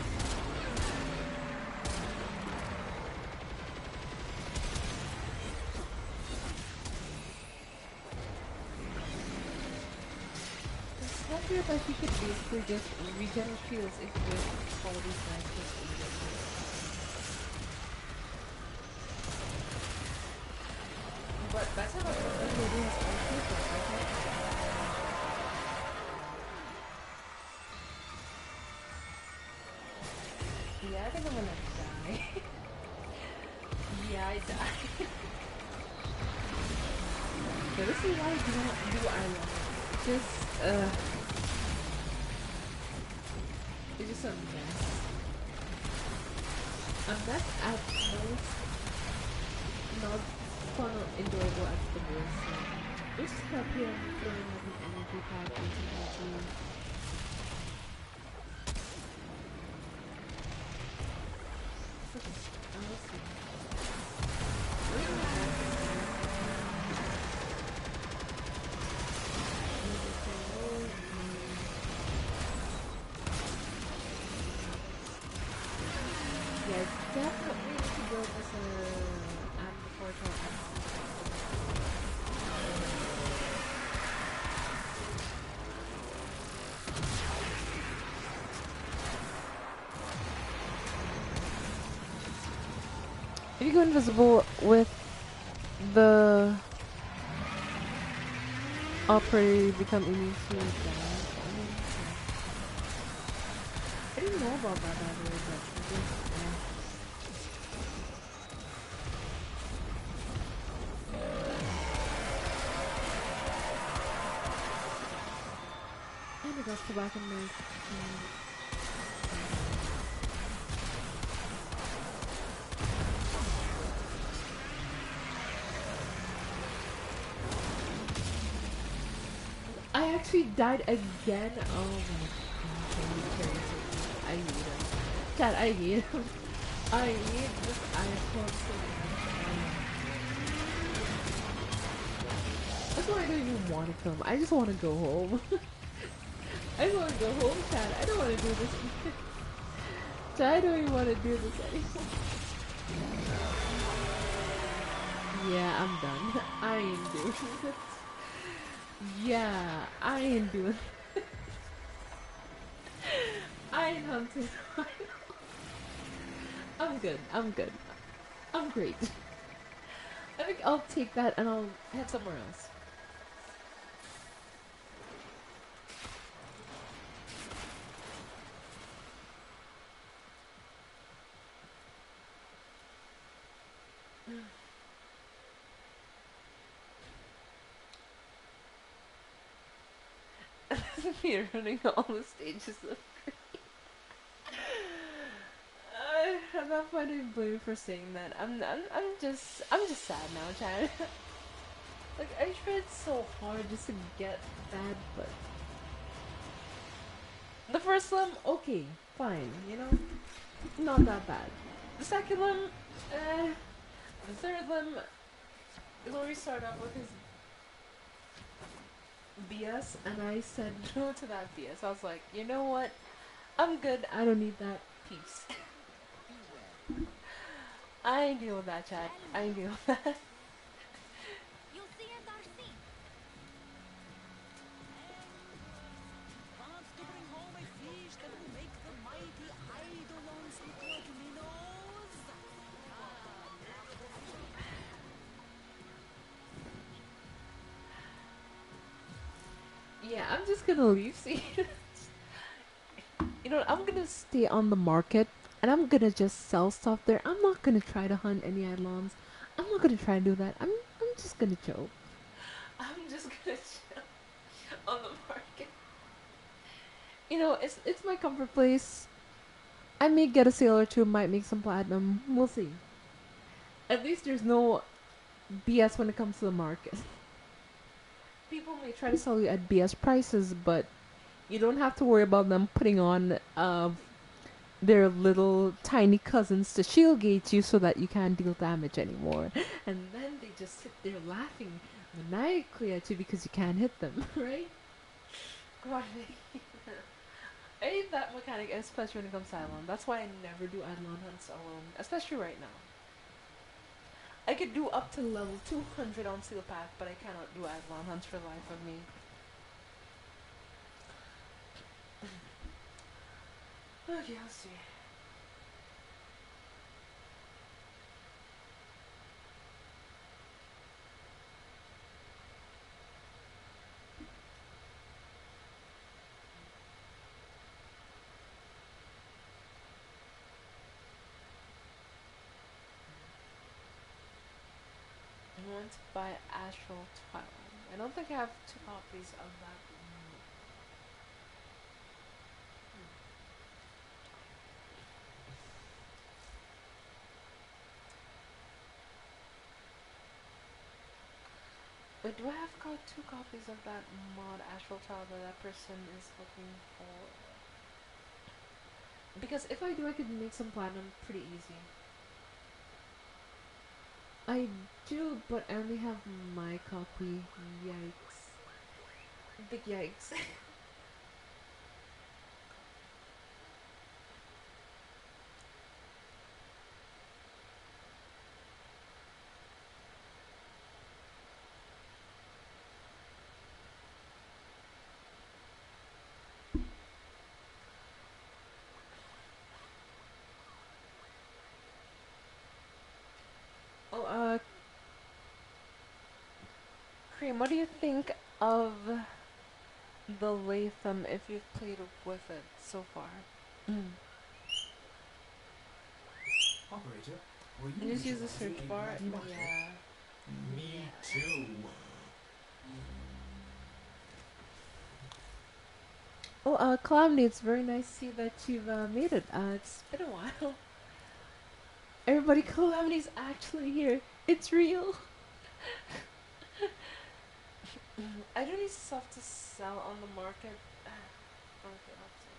It's not weird that he could basically just regenerate shields if with quality scientists. But that's how everybody has all people, okay? Yeah, I think I'm gonna die. Yeah, I died. Yeah, this is why do I love it. It's just a mess. A mess at most, not fun or enjoyable at the worst. So, just happy I'm throwing up an energy pack into my team. Yeah, definitely need to build this portal. If you go invisible with the operator, you become immune to damage. I didn't know about that, by the way, but I just, and I got to back in my I actually died again. Oh my god. I hate him. Chad, I hate him. I hate this icon so much. That's why I don't even want to come. I just want to go home. I just want to go home, Chad. I don't want to do this. Chad, I don't even want to do this anymore. Yeah, I'm done. I ain't doing this. Yeah, I ain't doing this. I ain't hunting. I'm good. I'm good. I'm great. I think I'll take that and I'll head somewhere else. Me running all the stages of I'm not finding blame for saying that. I'm just sad now, Chad. Like I tried so hard just to get that, but the first one, okay, fine, you know, not that bad. The second one, the third one is where we start off with his BS, and I said no to that BS. I was like, you know what? I'm good. I don't need that. Peace. I ain't deal with that, Chad. I ain't deal with that. just gonna leave. See, I'm gonna stay on the market and I'm gonna just sell stuff there. I'm not gonna try to hunt any Eidolons. I'm not gonna try to do that. I'm just gonna chill. I'm just gonna chill on the market. It's my comfort place. I may get a sale or two, might make some platinum. We'll see. At least there's no BS when it comes to the market. People may try to sell you at BS prices, but you don't have to worry about them putting on their little tiny cousins to shield gate you so that you can't deal damage anymore. And then they just sit there laughing maniacally at you because you can't hit them, right? God, I hate that mechanic, especially when it comes to Eidolon. That's why I never do Eidolon hunts alone, especially right now. I could do up to level 200 on Seal Path, but I cannot do Eidolon hunts for the life of me. Okay, let's see. I want to buy Astral Twilight. I don't think I have 2 copies of that. Wait, do I have got 2 copies of that mod Astral Twilight that person is looking for? Because if I do, I could make some platinum pretty easy. I do, but I only have my copy. Yikes. Big yikes. Oh, Cream, what do you think of the Latham if you've played with it so far? Mm. Operator, were you You just use the visualizing search a bar? bloody battle? Yeah. Me too. Oh, Calamity, it's very nice to see that you've made it. It's been a while. Everybody, Calamity's actually here. It's real. I do need stuff to sell on the market. Okay, let's see.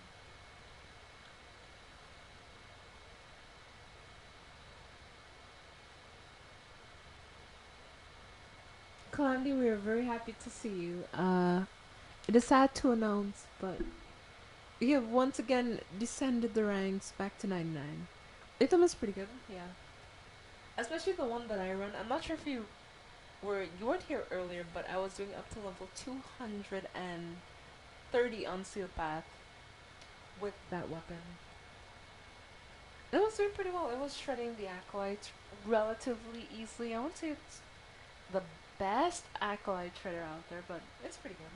Calamity, we are very happy to see you. It is sad to announce, but you have once again descended the ranks back to 99. Item is pretty good, yeah. Especially the one that I run. I'm not sure if you weren't here earlier, but I was doing up to level 230 on Seal Path with that weapon. It was doing pretty well. It was shredding the acolytes relatively easily. I won't say it's the best acolyte shredder out there, but it's pretty good.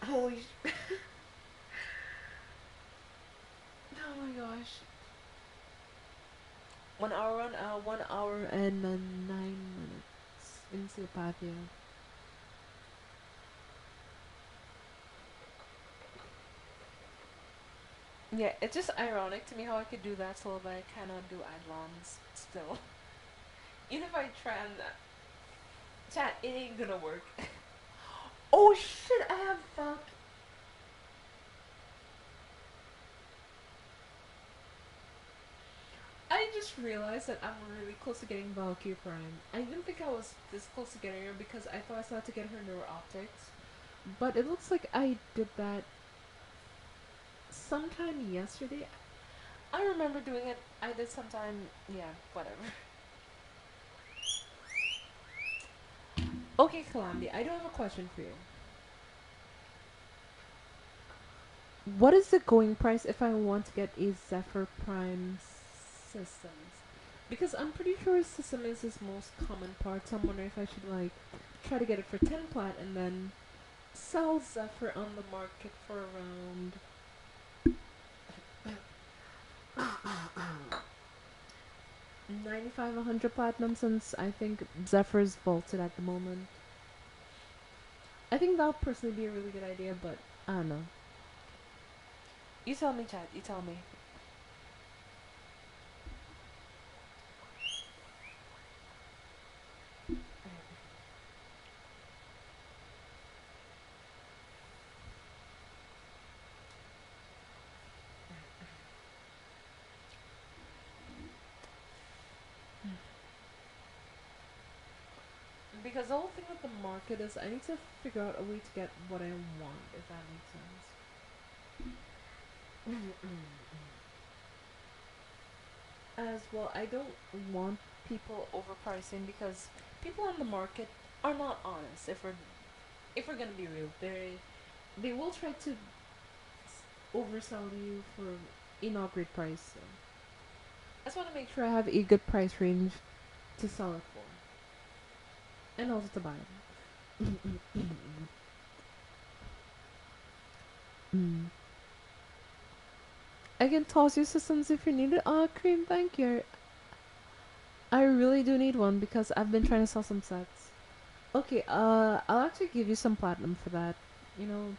Holy oh my gosh. 1 hour on 1 hour and 9 minutes in Silpathia. Yeah, it's just ironic to me how I could do that so that I cannot do Eidolons still. Even if I try and chat, it ain't gonna work. Oh shit, I have fuck. I just realized that I'm really close to getting Valkyrie Prime. I didn't think I was this close to getting her because I thought I still had to get her neuro optics. But it looks like I did that sometime yesterday. I remember doing it. I did sometime, yeah, whatever. Okay, Calamity, I do have a question for you. what is the going price if I want to get a Zephyr Prime systems? Because I'm pretty sure system is his most common part. So I'm wondering if I should like try to get it for 10 plat and then sell Zephyr on the market for around 95, 100 platinum, since I think Zephyr's vaulted at the moment. I think that'll personally be a really good idea, but I don't know. You tell me, Chad. You tell me. Because the whole thing with the market is I need to figure out a way to get what I want, if that makes sense. As well, I don't want people overpricing because people on the market are not honest. If we're gonna be real, they will try to oversell you for inaugurate price. So I just want to make sure I have a good price range to sell it for, and also to buy it. I can toss you systems if you need it. Oh, Cream, thank you. I really do need one because I've been trying to sell some sets. Okay, I'll actually give you some platinum for that. You know,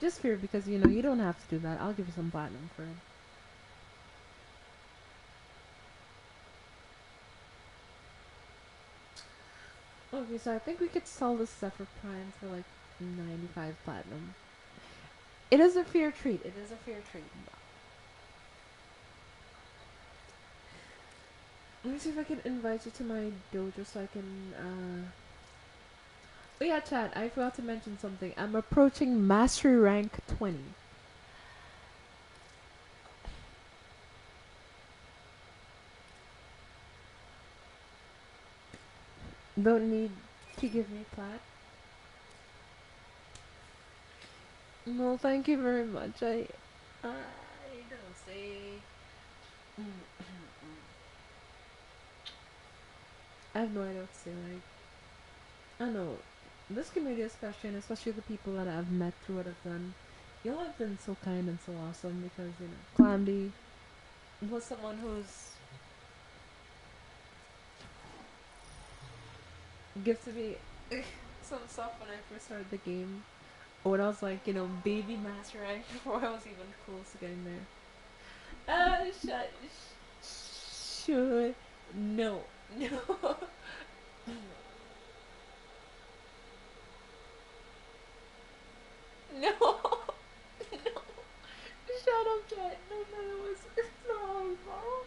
just fear because you know you don't have to do that. I'll give you some platinum for it. Okay, so I think we could sell this Zephyr Prime for like 95 platinum. It is a fair treat. It is a fair treat. Let me see if I can invite you to my dojo so I can, Oh yeah, chat, I forgot to mention something. I'm approaching Mastery Rank 20. Don't need to give me plat. No, thank you very much. I don't say. I have no idea what to say. Like, I don't know. This community, especially, and especially the people that I've met through what I've done, y'all have been so kind and so awesome because, you know, Calamity was someone who's gifted me some stuff when I first started the game. Or when I was like, you know, baby master rank before I was even close to getting there. Should. No. No. No. No. Shut up, Jet. No, no, it's not my fault.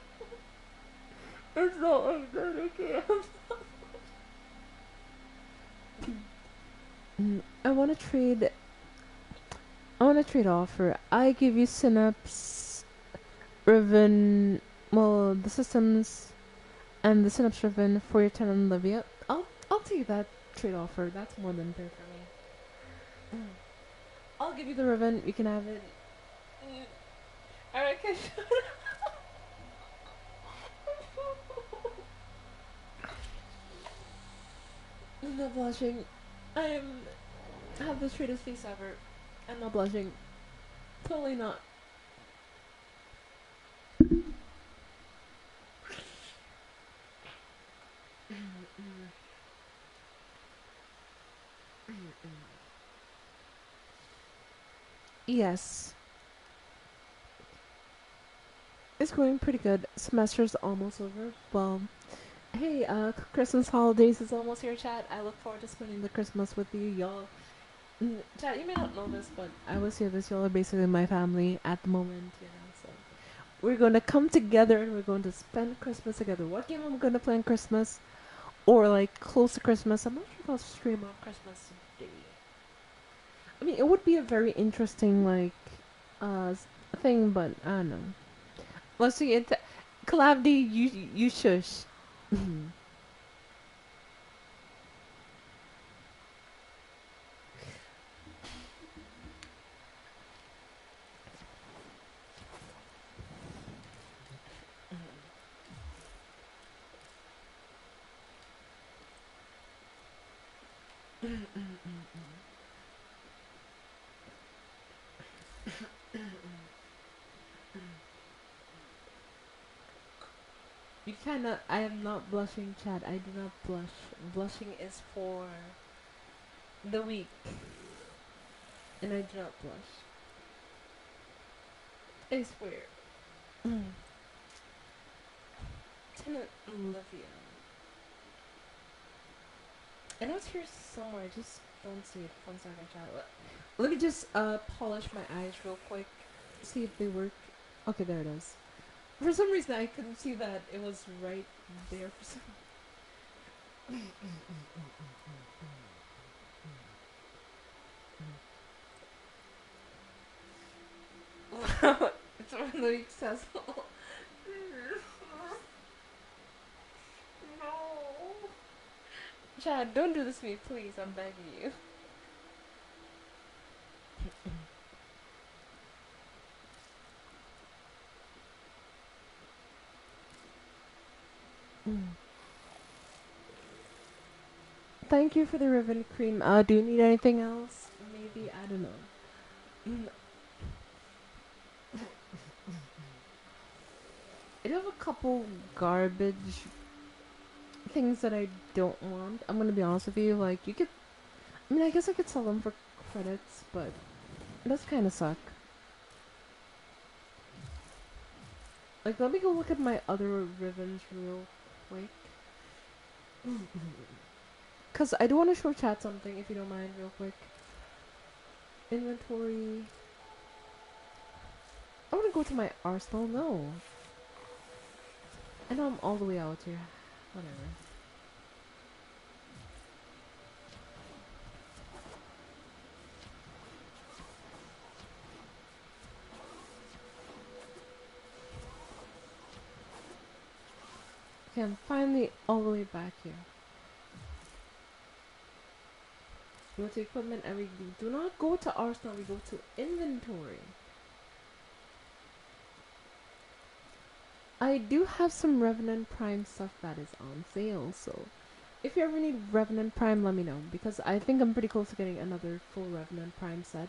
It's not like that, okay? I want to trade. I want to trade offer. I give you Synapse, Riven, well, the systems, and the Synapse Riven for your 10 on Olivia. I'll take that trade offer. That's more than fair for me. I'll give you the Riven. You can have it. Alright, okay. I'm not blushing. I have the straightest face ever. I'm not blushing. Totally not. Yes. It's going pretty good. Semester's almost over. Well, hey, Christmas holidays is almost here, chat. I look forward to spending the Christmas with you, y'all. Chat, you may not know this, but I was here this y'all are basically my family at the moment, you know, so we're gonna come together and we're going to spend Christmas together. What game I'm gonna play on Christmas? Or like close to Christmas. I'm not sure if I'll stream on Christmas Day. I mean, it would be a very interesting thing, but I don't know. Let's see it. Calamity, you shush. You cannot. I am not blushing, Chad. I do not blush. Blushing is for the weak, and I do not blush. I swear. Tenant Olivia. I know it's here somewhere. I just don't see it. 1 second, Chad. Let me just polish my eyes real quick. See if they work. Okay, there it is. For some reason, I couldn't see that it was right there for some. It's really accessible. No. Chad, don't do this to me, please. I'm begging you. Thank you for the ribbon cream. Do you need anything else? Maybe, I don't know. I do have a couple garbage things that I don't want. I'm gonna be honest with you. Like, you could. I mean, I guess I could sell them for credits, but it does kind of suck. Like, let me go look at my other ribbons real quick. Because I do want to show chat something, if you don't mind, real quick. Inventory. I want to go to my arsenal. No. I know I'm all the way out here. Whatever. Okay, I'm finally all the way back here. Go to equipment and we do not go to arsenal, we go to inventory. I do have some Revenant Prime stuff that is on sale, so if you ever need Revenant Prime, let me know, because I think I'm pretty close to getting another full Revenant Prime set.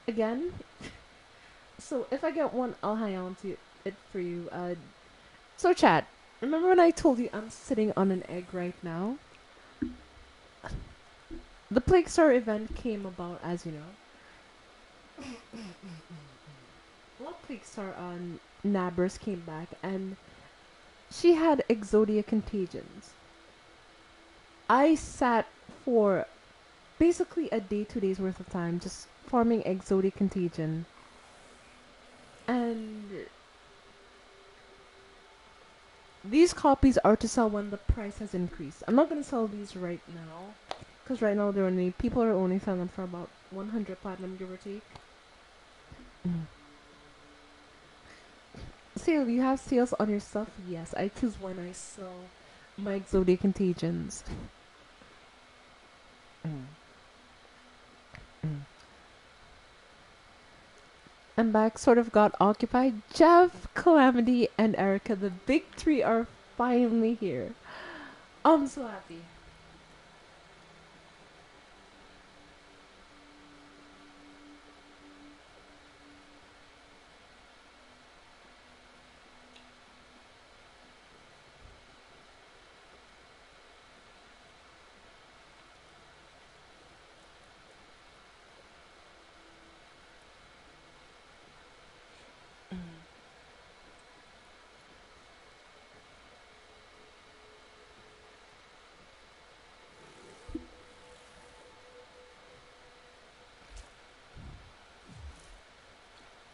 Again, so if I get one, I'll hang on to it for you. So chat, remember when I told you I'm sitting on an egg right now? The Plague Star event came about, as you know. Well, Plague Star on Nabers came back, and she had Exodia Contagions. I sat for basically a day, 2 days worth of time just farming Exodia Contagion. And these copies are to sell when the price has increased. I'm not going to sell these right now, because right now people are only selling them for about 100 platinum, give or take. Sale, you have sales on your stuff? Yes, I choose when I sell my Exodia Contagions. I'm back, sort of got occupied. Jeff, Calamity, and Erica, the big three are finally here. I'm so happy.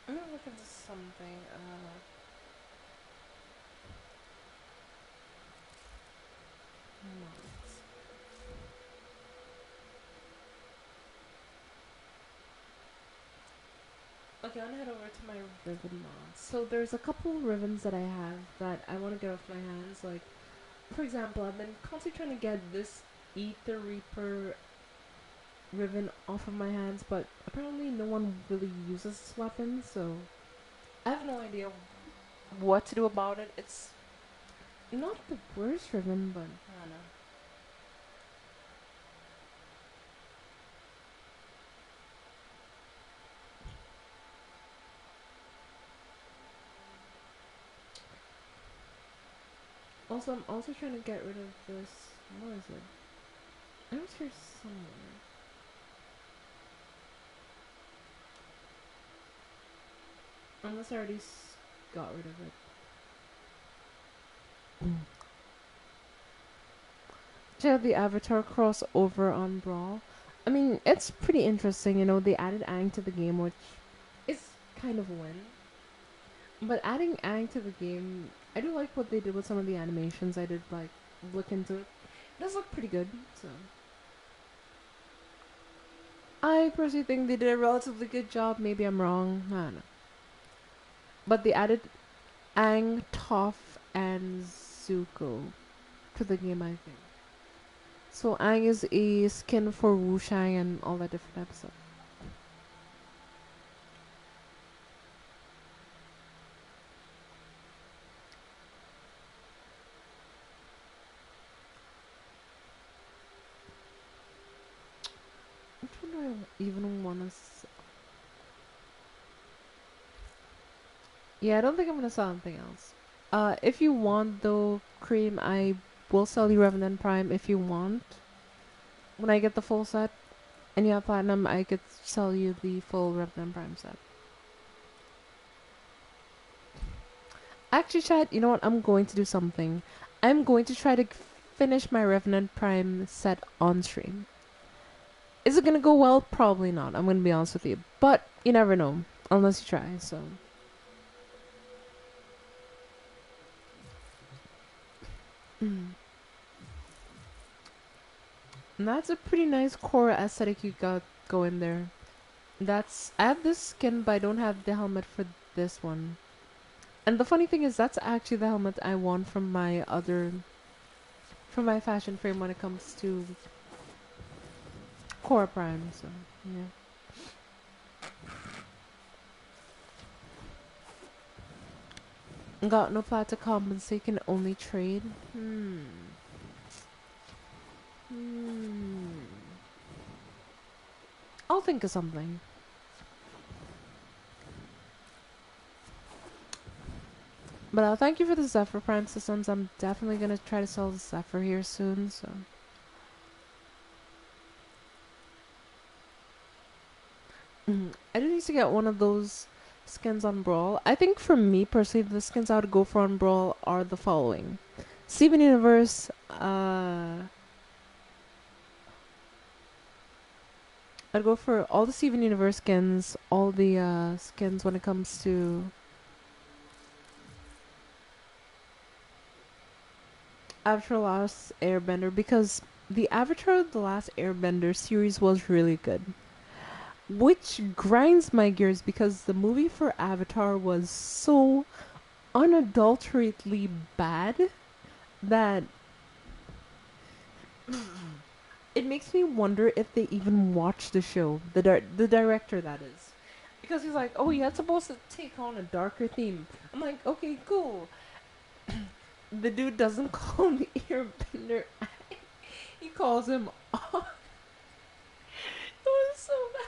I'm gonna look into something. Mods. Okay, I'm gonna head over to my ribbon mods. So there's a couple ribbons that I have that I want to get off my hands. Like, for example, I've been constantly trying to get this Ether Reaper ribbon off of my hands, but apparently no one really uses this weapon, so I have no idea what to do about it. It's not the worst ribbon, but I don't know. Also, I'm also trying to get rid of this. What is it? I was here somewhere. Unless I already got rid of it. Check out the Avatar crossover on Brawl. I mean, it's pretty interesting, you know, they added Aang to the game, which is kind of a win. But adding Aang to the game, I do like what they did with some of the animations. I did, like, look into it. It does look pretty good, so. I personally think they did a relatively good job. Maybe I'm wrong. I don't know. But they added Aang, Toph, and Zuko to the game, I think. So Aang is a skin for Wushang and all that different type of stuff. Which one do I even want to Yeah, I don't think I'm going to sell anything else. If you want, though, Cream, I will sell you Revenant Prime if you want. When I get the full set and you have Platinum, I could sell you the full Revenant Prime set. Actually, Chad, you know what? I'm going to do something. I'm going to try to finish my Revenant Prime set on stream. Is it going to go well? Probably not. I'm going to be honest with you. But you never know. Unless you try, so. And that's a pretty nice core aesthetic you got going there. I have this skin, but I don't have the helmet for this one. And the funny thing is, that's actually the helmet I want from from my fashion frame when it comes to Core Prime, so, yeah. Got no plat to compensate, can only trade. I'll think of something. But thank you for the Zephyr Prime systems. I'm definitely gonna try to sell the Zephyr here soon, so. I do need to get one of those skins on Brawl. I think for me personally, the skins I would go for on Brawl are the following. Steven Universe, I'd go for all the Steven Universe skins, all the skins when it comes to Avatar: The Last Airbender, because the Avatar: The Last Airbender series was really good. Which grinds my gears because the movie for Avatar was so unadulteratedly bad that it makes me wonder if they even watched the show. The director, that is. Because he's like, oh, yeah, it's supposed to take on a darker theme. I'm like, okay, cool. The dude doesn't call him the Airbender. He calls him off. It was so bad.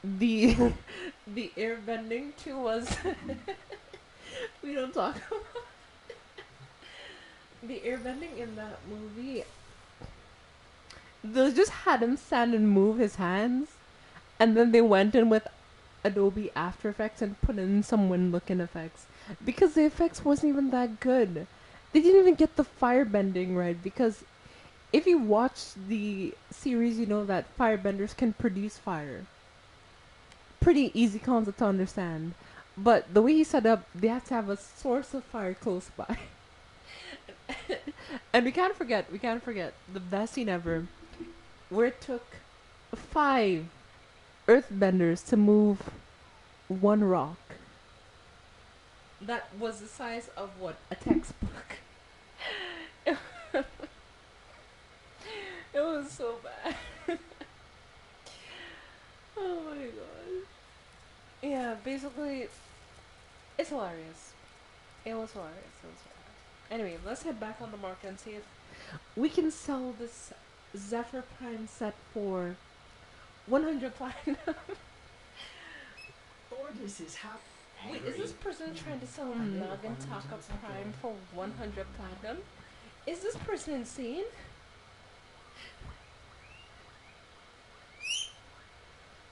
The the airbending too was we don't talk about the airbending in that movie. They just had him stand and move his hands, and then they went in with Adobe After Effects and put in some wind looking effects because the effects wasn't even that good. They didn't even get the firebending right because if you watch the series, you know that firebenders can produce fire. Pretty easy concept to understand. But the way he set up, they have to have a source of fire close by. And we can't forget the best scene ever, where it took 5 earthbenders to move one rock. That was the size of what? A textbook. It was so bad. Oh my god. yeah, basically, it's hilarious. It was hilarious. It was hilarious. Anyway, let's head back on the market and see if we can sell this Zephyr Prime set for 100 platinum. Orders is hap. Wait, is this person trying to sell Nagantaka Prime for 100 platinum? Is this person insane?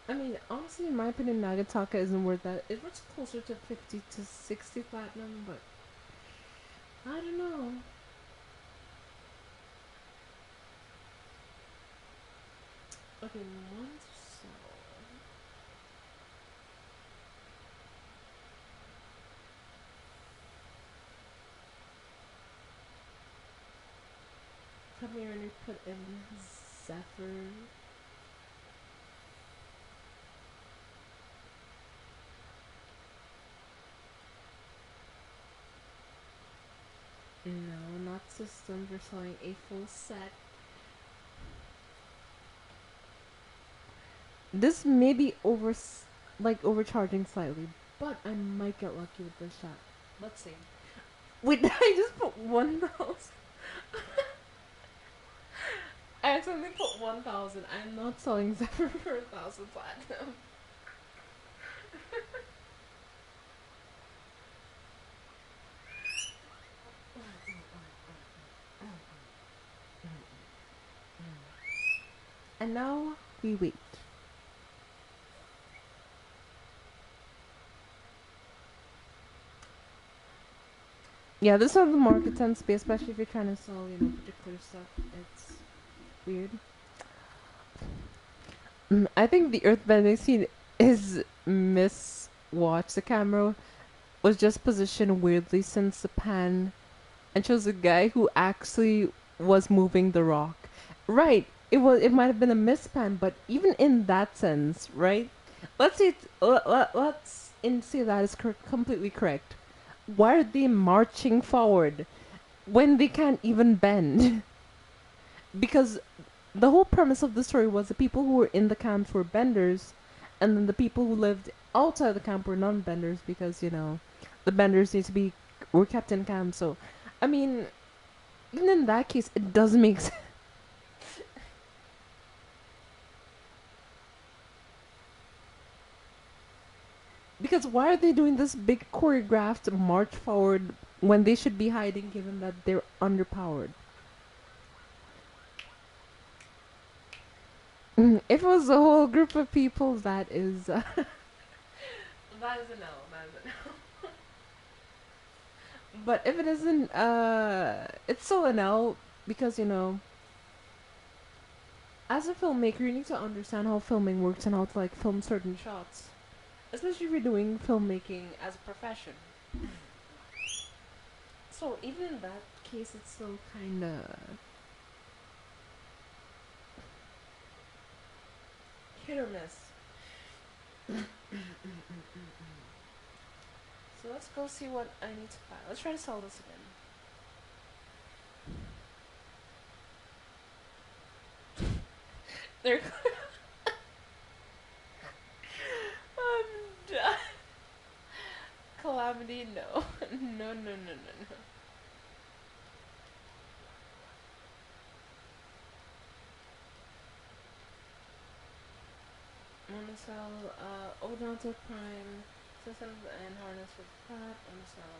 I mean, honestly, in my opinion, Nagataka isn't worth that. It was closer to 50 to 60 platinum, but I don't know. Okay, one so. Come here and put in Zephyr. No, not systems. We're selling a full set. This may be overcharging slightly, but I might get lucky with this shot. Let's see. Wait, I just put 1,000. I accidentally put 1,000. I'm not selling Zephyr for 1,000 platinum. And now we wait. Yeah, this is how the market tends to be, especially if you're trying to sell, particular stuff. It's weird. I think the earthbending scene is miswatched. The camera was just positioned weirdly since the pan and shows a guy who actually was moving the rock. Right. It might have been a mispan, but even in that sense, right? Let's say let's say that is completely correct. Why are they marching forward when they can't even bend? Because the whole premise of the story was the people who were in the camps were benders, and then the people who lived outside the camp were non-benders because the benders were kept in camp. So, I mean, even in that case, it doesn't make sense. Because why are they doing this big choreographed march forward when they should be hiding, given that they're underpowered? If it was a whole group of people, that is that is a no. That is a no. But if it isn't, it's still an L because as a filmmaker, you need to understand how filming works and how to film certain shots, especially if you're doing filmmaking as a profession. So even in that case, it's still kind of hit or miss. So let's go see what I need to buy. Let's try to sell this again. There. I'm done. Calamity, no. No, no, no, no, no. I'm gonna sell Odonto Prime systems and harness with Pratt. I'm gonna sell.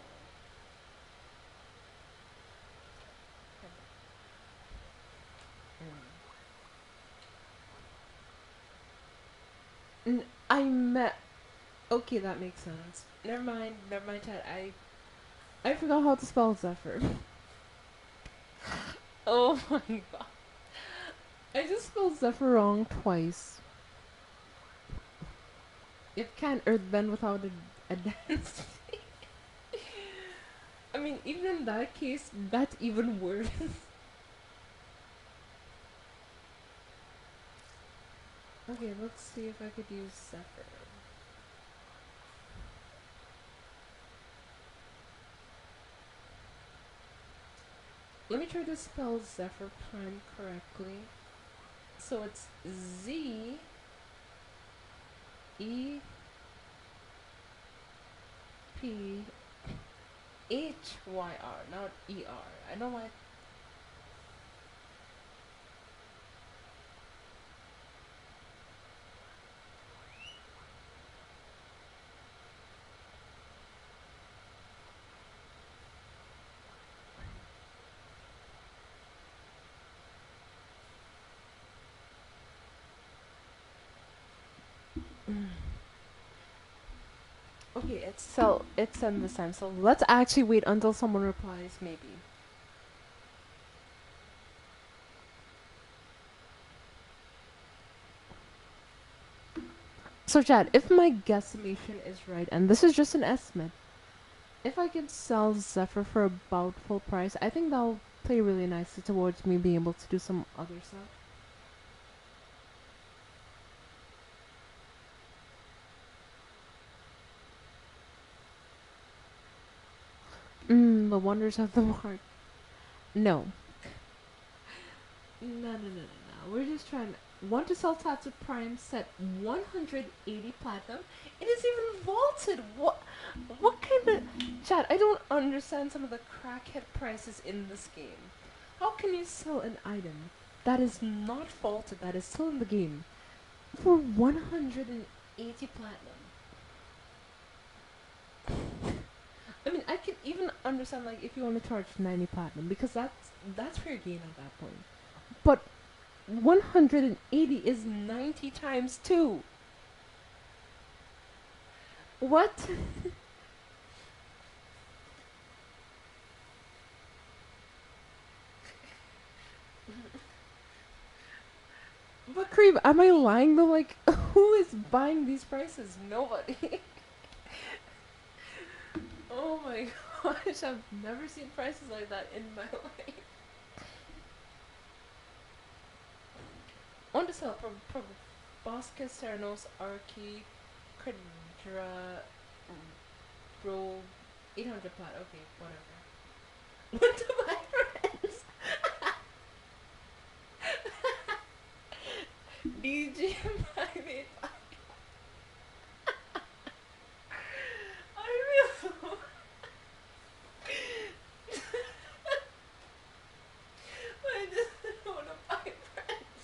I met. Okay, that makes sense. Never mind, chat. I forgot how to spell Zephyr. Oh my god. I just spelled Zephyr wrong twice. It can't earthbend without a dance. I mean, even in that case, that's even worse. Okay, let's see if I could use Zephyr. Let me try to spell Zephyr Prime correctly. So it's Z E HYR, not ER. I know why. Okay, it's sent this time. So let's actually wait until someone replies, maybe. So Chad, if my guesstimation is right, and this is just an estimate, if I can sell Zephyr for about full price, I think that'll play really nicely towards me being able to do some other stuff. The wonders of the mark. No. No. We're just trying to want to sell Tatsu Prime set 180 platinum. It is even vaulted. What kind of chat? I don't understand some of the crackhead prices in this game. How can you sell an item that is not vaulted, that is still in the game, for 180 platinum? I mean, I can even understand like if you want to charge 90 platinum because that's fair gain at that point. But 180 is 90 times 2. What? But Creep, am I lying though? Like, who is buying these prices? Nobody. Oh my gosh, I've never seen prices like that in my life. On the sale from Bosca Sernos Archie Kadra Bro 800 plat. Okay, whatever. What to my friends? DJ 585. I really. I just want to buy friends.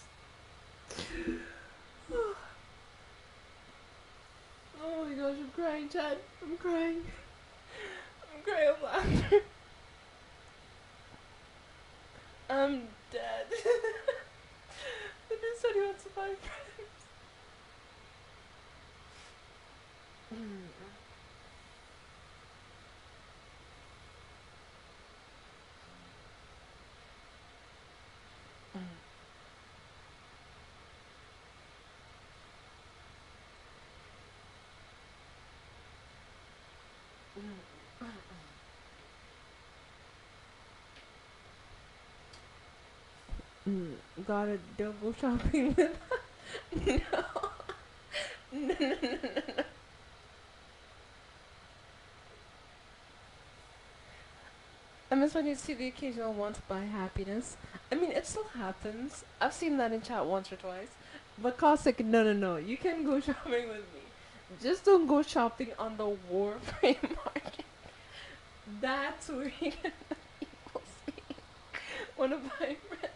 Oh my gosh, I'm crying, Chad. I'm crying. I'm crying of laughter. I'm dead. The dude said he wants to buy friends. Gotta double shopping with. No. No. I miss when you see the occasional want to buy happiness. I mean, it still happens. I've seen that in chat once or twice. But Cossack, no. You can go shopping with me. Just don't go shopping on the Warframe market. That's where you're gonna people see. Wanna buy friends.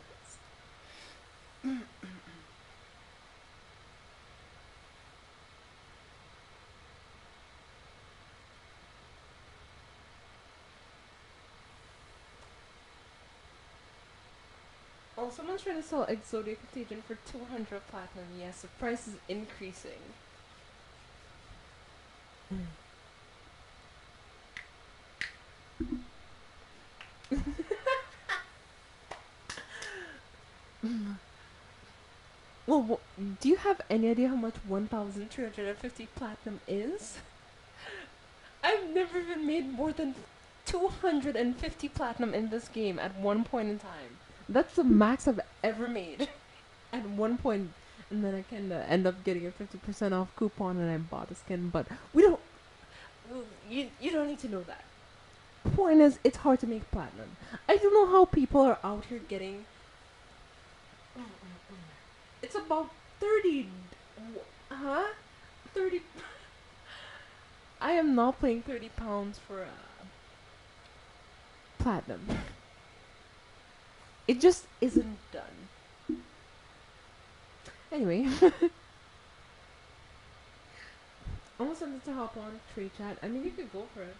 Oh, someone's trying to sell Exodia Contagion for 200 platinum. Yes, the price is increasing. Well, do you have any idea how much 1,350 platinum is? I've never even made more than 250 platinum in this game at one point in time. That's the max I've ever made at one point, and then I kind of end up getting a 50% off coupon and I bought a skin, but we don't. You don't need to know that. Point is, it's hard to make platinum. I don't know how people are out here getting. It's about 30. Huh? 30. I am not paying £30 for platinum. It just isn't done. Anyway, almost wanted to hop on trade chat. I mean, you could go for it.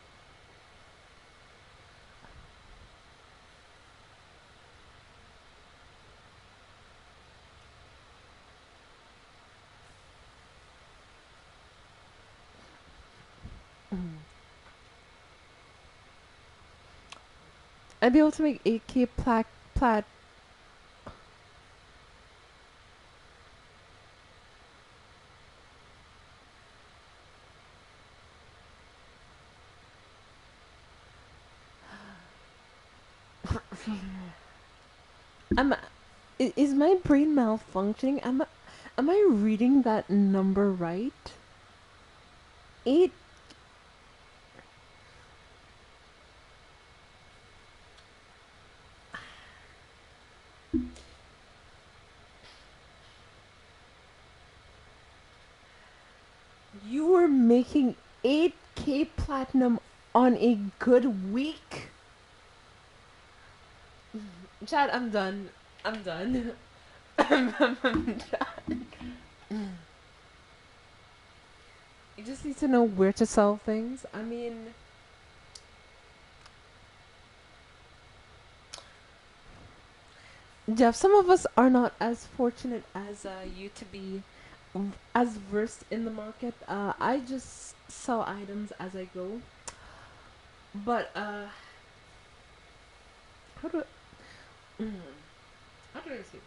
I'd be able to make 8K plat. Am is my brain malfunctioning? Am I reading that number right? 8. You were making 8K platinum on a good week? Chad, I'm done. I'm done. I'm done. You just need to know where to sell things. I mean, Jeff, some of us are not as fortunate as you to be as versed in the market. I just sell items as I go. But how do how do I say this?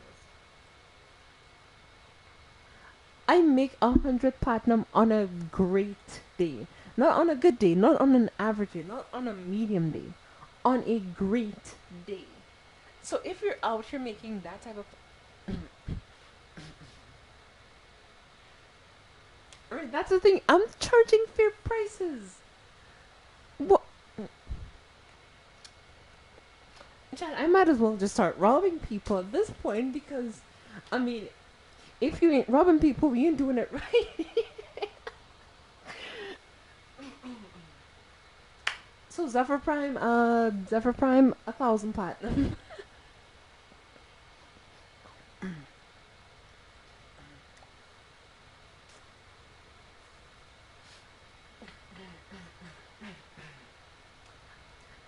I make 100 platinum on a great day, not on a good day, not on an average day, not on a medium day, on a great day. So if you're out here making that type of right, that's the thing. I'm charging fair prices. What? Chad, I might as well just start robbing people at this point because, I mean, if you ain't robbing people, you ain't doing it right. So Zephyr Prime, 1,000 platinum.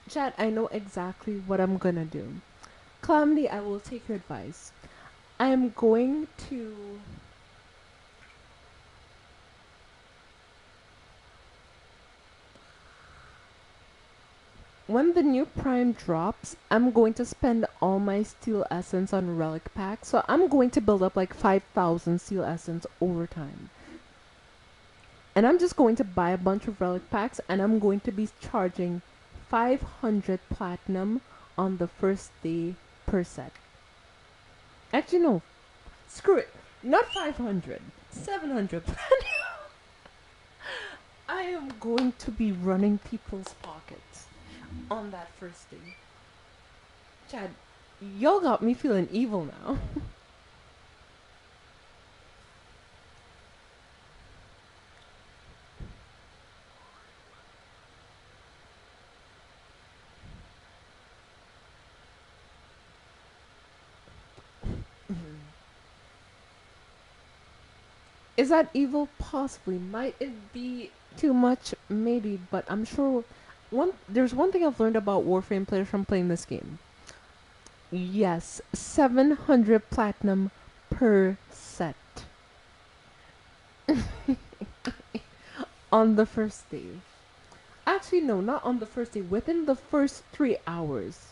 Chad, I know exactly what I'm gonna do. Calamity, I will take your advice. I am going to when the new prime drops, I'm going to spend all my steel essence on relic packs. So I'm going to build up like 5,000 steel essence over time. And I'm just going to buy a bunch of relic packs and I'm going to be charging 500 platinum on the first day per set. Actually, no. Screw it. Not 500. 700 platinum. I am going to be running people's pockets on that first day. Chad, y'all got me feeling evil now. Is that evil? Possibly. Might it be too much? Maybe, but I'm sure there's one thing I've learned about Warframe players from playing this game. Yes, 700 platinum per set. On the first day. Actually, no, not on the first day. Within the first 3 hours.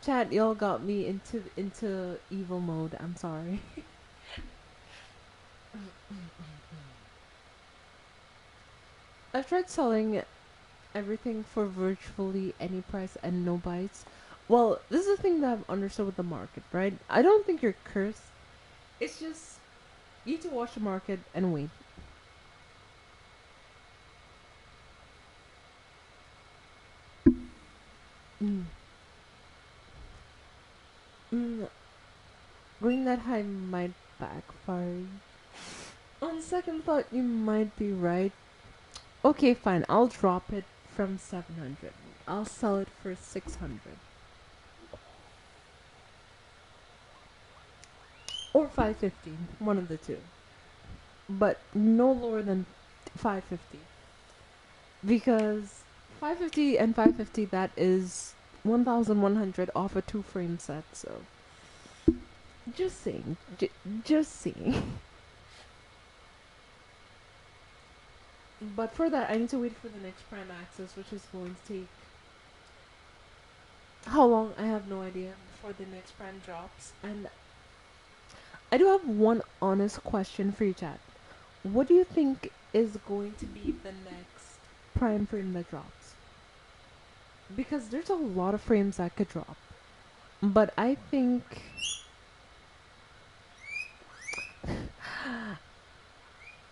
Chat, y'all got me into evil mode. I'm sorry. I've tried selling everything for virtually any price and no bites. Well, this is the thing that I've understood with the market, right? I don't think you're cursed. It's just you need to watch the market and wait. Mm. Mm. Going that high might backfire. On second thought, you might be right. Okay, fine. I'll drop it from 700. I'll sell it for 600 or 550. One of the two, but no lower than 550 because 550 and 550 that is 1,100 off a two frame set. So just saying, just saying. But for that, I need to wait for the next Prime Access, which is going to take how long? I have no idea before the next Prime drops. And I do have one honest question for you, chat. What do you think is going to be the next Prime frame that drops? Because there's a lot of frames that could drop. But I think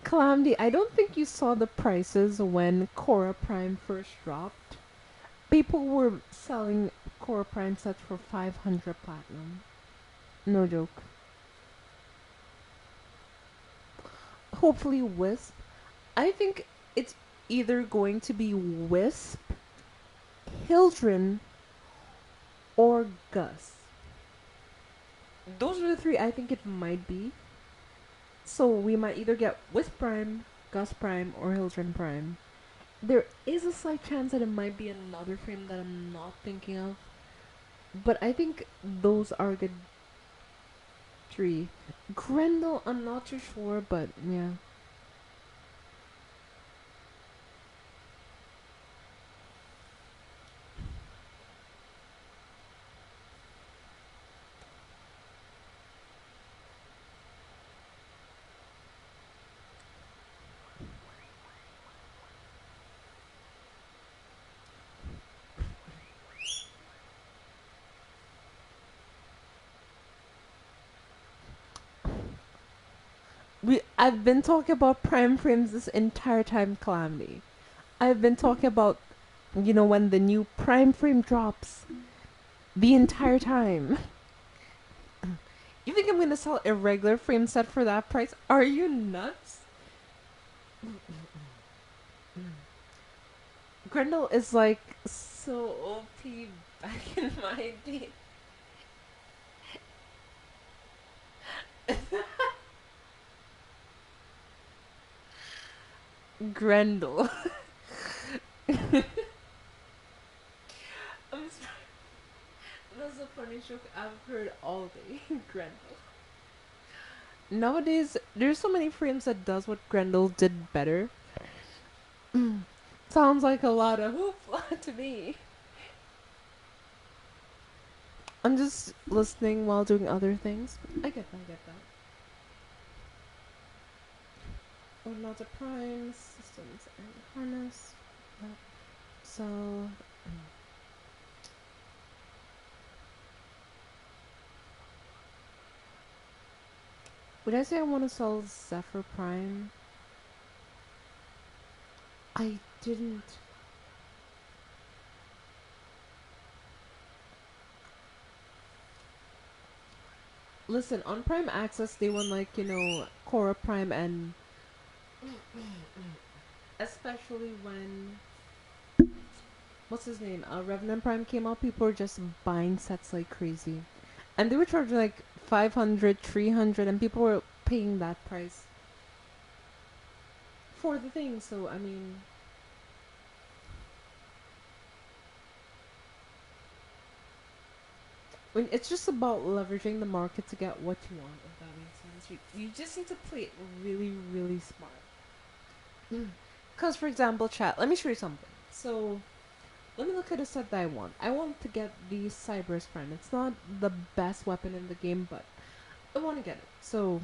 Calamity, I don't think you saw the prices when Cora Prime first dropped. People were selling Core Prime sets for 500 platinum. No joke. Hopefully Wisp. I think it's either going to be Wisp, Hildren, or Gus. Those are the three I think it might be. So we might either get Wisp Prime, Gus Prime, or Hildren Prime. There is a slight chance that it might be another frame that I'm not thinking of. But I think those are good three. Grendel, I'm not too sure, but yeah. I've been talking about prime frames this entire time, Calamity. I've been talking about, when the new prime frame drops the entire time. You think I'm gonna sell a regular frame set for that price? Are you nuts? Grendel is like so OP back in my day. Grendel. I'm sorry. That's a funny joke I've heard all day. Grendel. Nowadays, there's so many frames that does what Grendel did better. Sounds like a lot of hoopla to me. I'm just listening while doing other things. I get that, I get that. Or not the prime systems and harness. Yep. So would I say I want to sell Zephyr Prime? I didn't. Listen, on Prime Access they won Cora Prime and especially when what's his name? Revenant Prime came out, people were just buying sets like crazy. And they were charging like 500, 300, and people were paying that price for the thing. So, it's just about leveraging the market to get what you want, if that makes sense. You just need to play it really, really smart. Because, for example, chat, let me show you something. So, let me look at a set that I want. I want to get the Cyber's Prime. It's not the best weapon in the game, but I want to get it. So,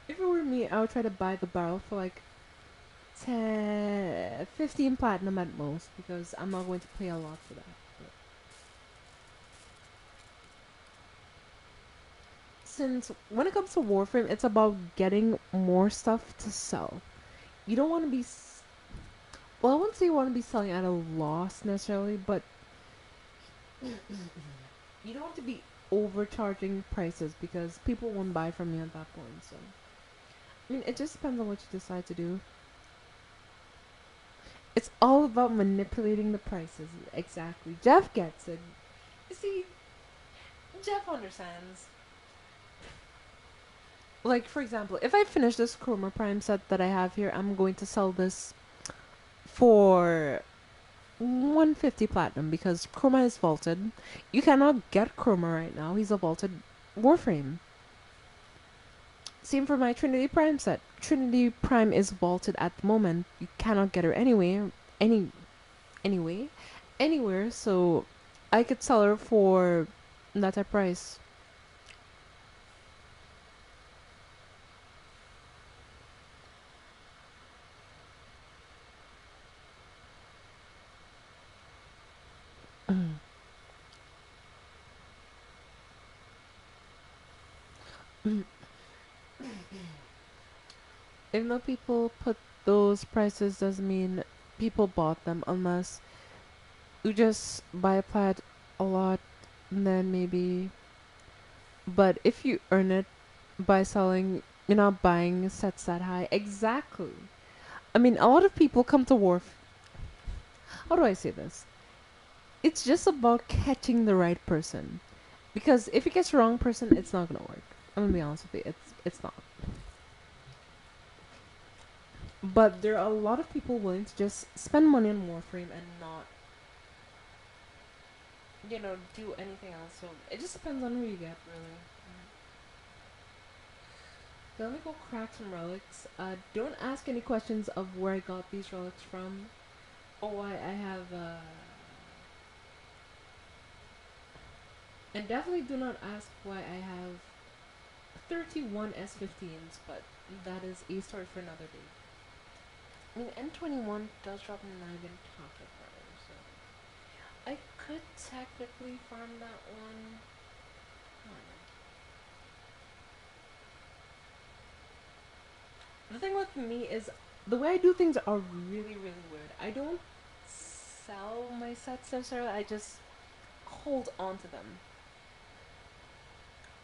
if it were me, I would try to buy the barrel for like 10, 15 platinum at most, because I'm not going to pay a lot for that. But since when it comes to Warframe, it's about getting more stuff to sell. You don't want to be Well, I wouldn't say you want to be selling at a loss necessarily, but you don't want to be overcharging prices because people won't buy from you at that point. So, I mean, it just depends on what you decide to do. It's all about manipulating the prices. Exactly. Jeff gets it. You see, Jeff understands. Like, for example, if I finish this Chroma Prime set that I have here, I'm going to sell this for 150 platinum because Chroma is vaulted. You cannot get Chroma right now. He's a vaulted Warframe. Same for my Trinity Prime set. Trinity Prime is vaulted at the moment. You cannot get her anyway, anywhere. So I could sell her for that type price. Even though people put those prices, doesn't mean people bought them unless you just buy a plat a lot and then maybe. But if you earn it by selling, you're not buying sets that high. Exactly. I mean, a lot of people come to Wharf. How do I say this? It's just about catching the right person. Because if you catch the wrong person, it's not gonna work. I'm gonna be honest with you, it's not. But there are a lot of people willing to just spend money on Warframe and not, do anything else. So it just depends on who you get, really. Let me go crack some relics. Don't ask any questions of where I got these relics from or why I have. And definitely do not ask why I have 31 S15s, but that is a story for another day. I mean, N21 does drop 9 in pocket brother, so I could technically farm that one. The thing with me is the way I do things are really, really weird. I don't sell my sets necessarily, I just hold on to them.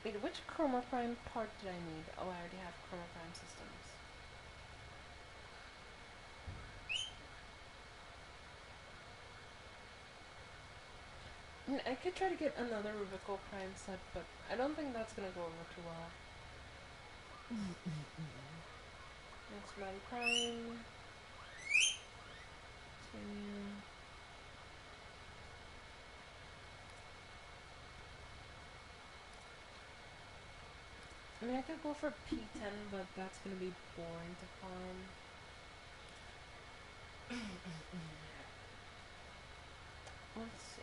Wait, which Chroma Prime part did I need? Oh, I already have Chroma Prime systems. I mean, I could try to get another Rubico Prime set, but I don't think that's gonna go over too well. Next Mighty Prime. Titanium. I mean, I could go for P10, but that's gonna be boring to farm. Let's see.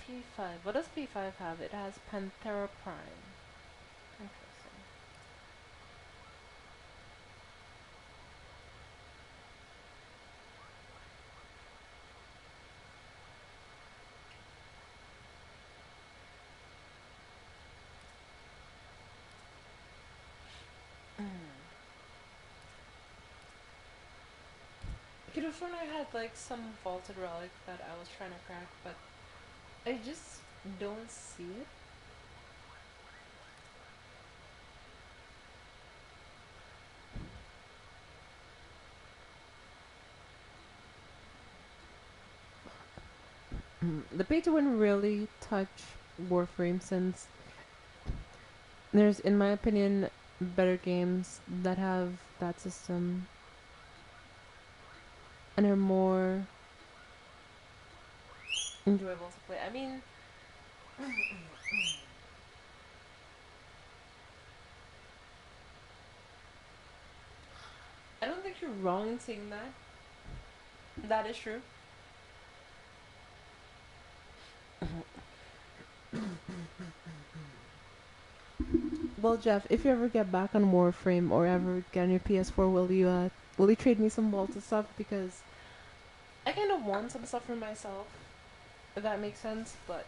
P5. What does P5 have? It has Panthera Prime. Interesting. Could have sworn I had like some vaulted relic that I was trying to crack, but I just don't see it. The pay to win really touch Warframe since there's, in my opinion, better games that have that system and are more enjoyable to play. I mean, I don't think you're wrong in saying that. That is true. Well, Jeff, if you ever get back on Warframe or ever get on your PS4, will you trade me some vaulted stuff? Because I kind of want some stuff for myself, if that makes sense. But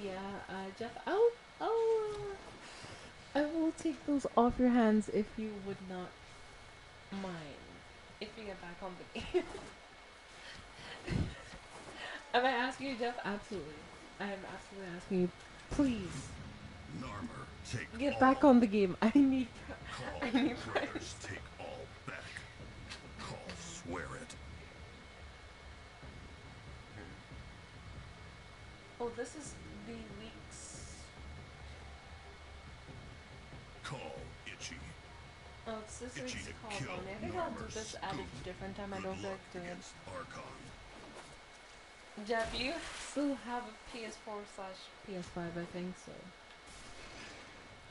yeah, Jeff, I will take those off your hands if you would not mine if you get back on the game. Am I asking you, Jeff? Absolutely. I am absolutely asking you. Please Narmer, take get all. back on the game. I need. Call I need brothers, price. take all back. Call, swear it. Oh, this is the week's. Call, Itchy. Oh, it's this Itchy week's to call kill on. I think I'll do Narmer this at a Scoop. different time. I Good don't feel luck like doing it. against Archon. Jeff, you still have a PS4/PS5, I think so.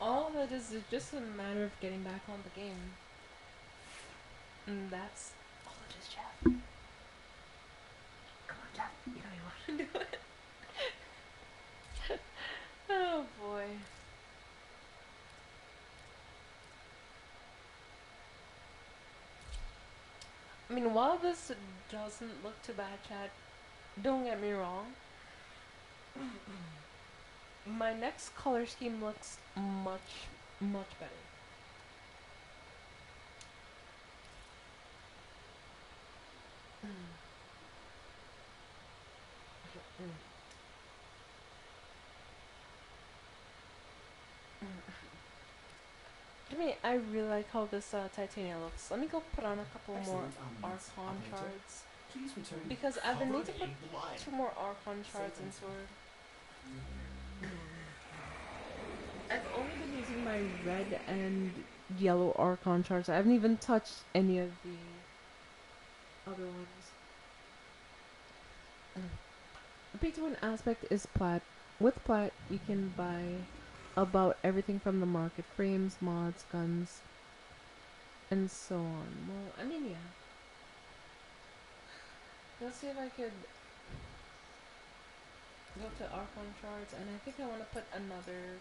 All of it is just a matter of getting back on the game. And that's all it is, Jeff. Come on, Jeff. You know you want to do it. Oh boy. I mean, while this doesn't look too bad, chat, don't get me wrong. My next color scheme looks much, much better. I mean, I really like how this titania looks. Let me go put on a couple more Excellent armaments, Archon operator. shards. Please return. Because I've been needing to put Covered in blood. 2 more Archon shards Satan. into her. I've only been using my red and yellow Archon shards. I haven't even touched any of the other ones. The pay-to-win aspect is plat. With plat, you can buy about everything from the market: frames, mods, guns, and so on. Well, I mean, yeah. Let's see if I could go to Archon shards, and I think I want to put another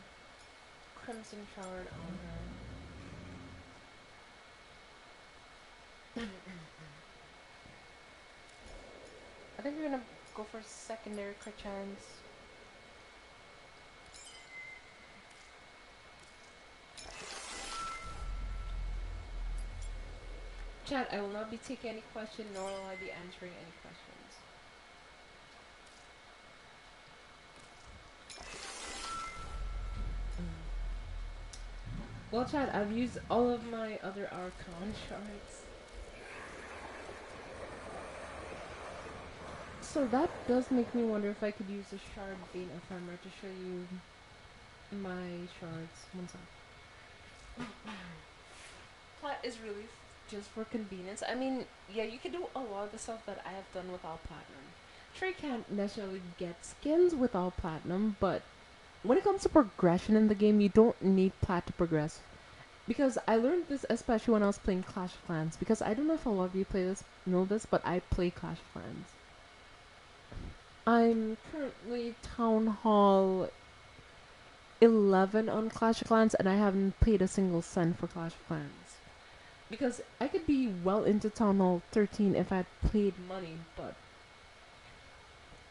Crimson shard on her. I think we're gonna go for secondary crit chance. Chat, I will not be taking any question, nor will I be answering any questions. Well, chat, I've used all of my other Archon shards. So that does make me wonder if I could use a shard Vein Ephemer to show you my shards. One sec. Plat is really just for convenience. I mean, yeah, you can do a lot of the stuff that I have done without platinum. Sure, you can't necessarily get skins without platinum, but when it comes to progression in the game, you don't need plat to progress. Because I learned this especially when I was playing Clash of Clans. Because I don't know if a lot of you know this, but I play Clash of Clans. I'm currently Town Hall 11 on Clash of Clans, and I haven't paid a single cent for Clash of Clans. Because I could be well into Town Hall 13 if I had paid money, but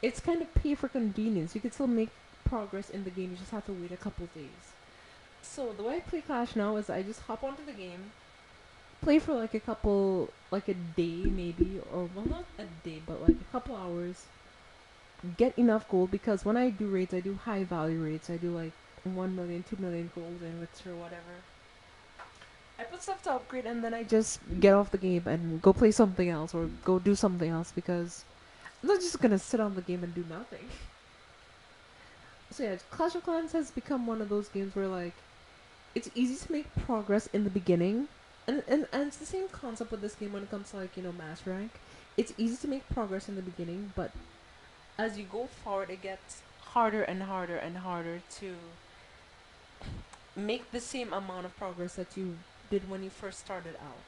it's kind of pay for convenience. You can still make progress in the game, you just have to wait a couple days. So the way I play Clash now is I just hop onto the game, play for like a day maybe, or well, not a day, but like a couple hours, get enough gold, because when I do raids, I do high value raids. I do like 1 million, 2 million gold ingots or whatever. I put stuff to upgrade, and then I just get off the game and go play something else or go do something else, because I'm not just gonna sit on the game and do nothing. So yeah, Clash of Clans has become one of those games where like it's easy to make progress in the beginning, and it's the same concept with this game when it comes to like, you know, mass rank. It's easy to make progress in the beginning, but as you go forward, it gets harder and harder and harder to make the same amount of progress that you did when you first started out.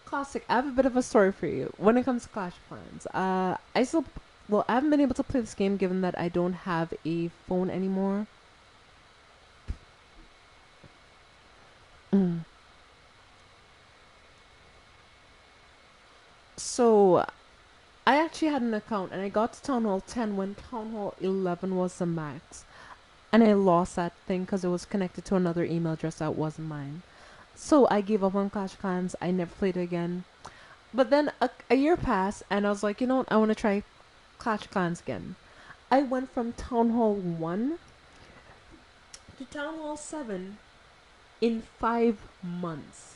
Classic. I have a bit of a story for you when it comes to Clash of Clans. I haven't been able to play this game given that I don't have a phone anymore. So I actually had an account and I got to Town Hall 10 when Town Hall 11 was the max. And I lost that thing because it was connected to another email address that wasn't mine. So I gave up on Clash of Clans. I never played it again. But then a year passed and I was like, you know what? I want to try Clash of Clans again. I went from Town Hall 1 to Town Hall 7 in 5 months.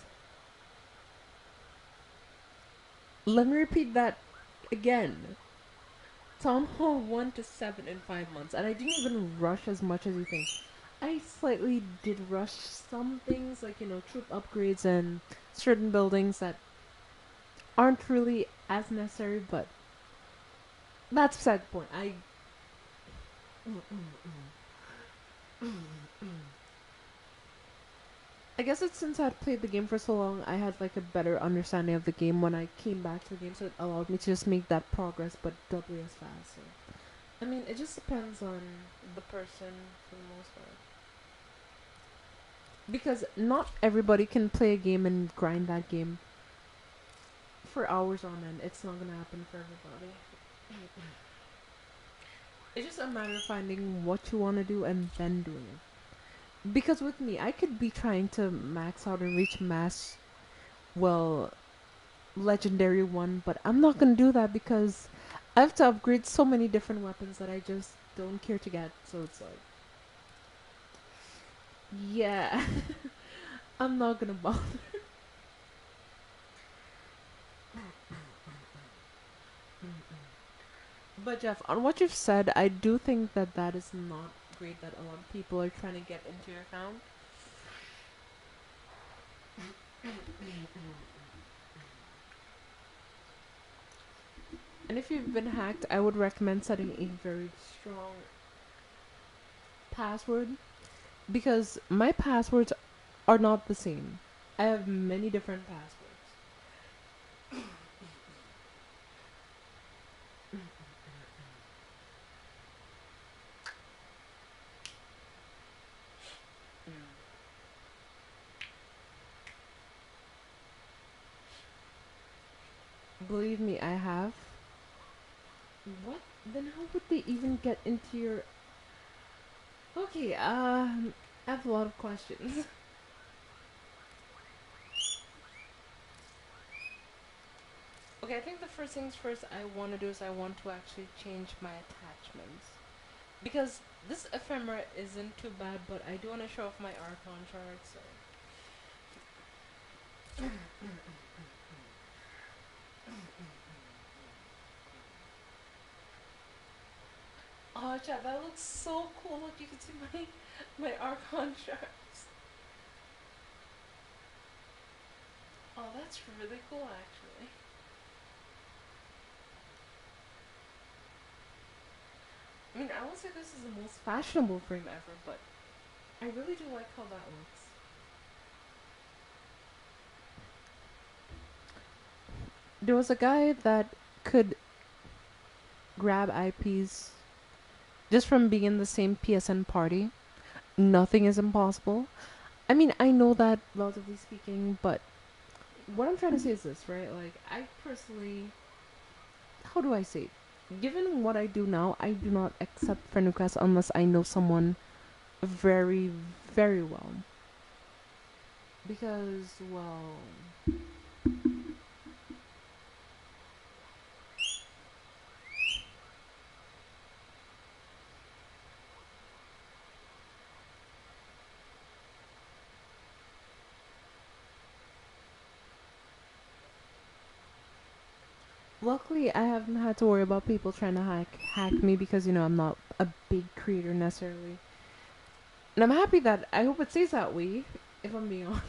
Let me repeat that again. Town Hall 1 to 7 in 5 months. And I didn't even rush as much as you think. I slightly did rush some things, like, troop upgrades and certain buildings that aren't really as necessary, but that's beside the point. I guess it's since I'd played the game for so long, I had like a better understanding of the game when I came back to the game, so it allowed me to just make that progress, but doubly as fast. So, I mean, it just depends on the person for the most part. Because not everybody can play a game and grind that game for hours on end. It's not gonna happen for everybody. It's just a matter of finding what you want to do and then doing it. Because with me, I could be trying to max out and reach well, legendary 1, but I'm not gonna do that because I have to upgrade so many different weapons that I just don't care to get. So it's like, yeah, I'm not gonna bother. But Jeff, on what you've said, I do think that that is not great that a lot of people are trying to get into your account. And if you've been hacked, I would recommend setting a very strong password because my passwords are not the same. I have many different passwords. Believe me, I have. What? Then how would they even get into your... Okay, I have a lot of questions. Okay, I think the first things first I want to do is I want to actually change my attachments. Because this ephemera isn't too bad, but I do want to show off my Archon chart, so... Oh, chat, that looks so cool. Look, you can see my Archon charts. Oh, that's really cool, actually. I mean, I won't say this is the most fashionable frame ever, but I really do like how that looks. There was a guy that could grab IPs just from being in the same PSN party. Nothing is impossible. I mean, I know that, relatively speaking, but what I'm trying to say is this, right? Like, I personally... How do I say it? Given what I do now, I do not accept friend requests unless I know someone very, very well. Because, well... Luckily, I haven't had to worry about people trying to hack me because, I'm not a big creator necessarily. And I'm happy that... I hope it stays that way, if I'm being honest.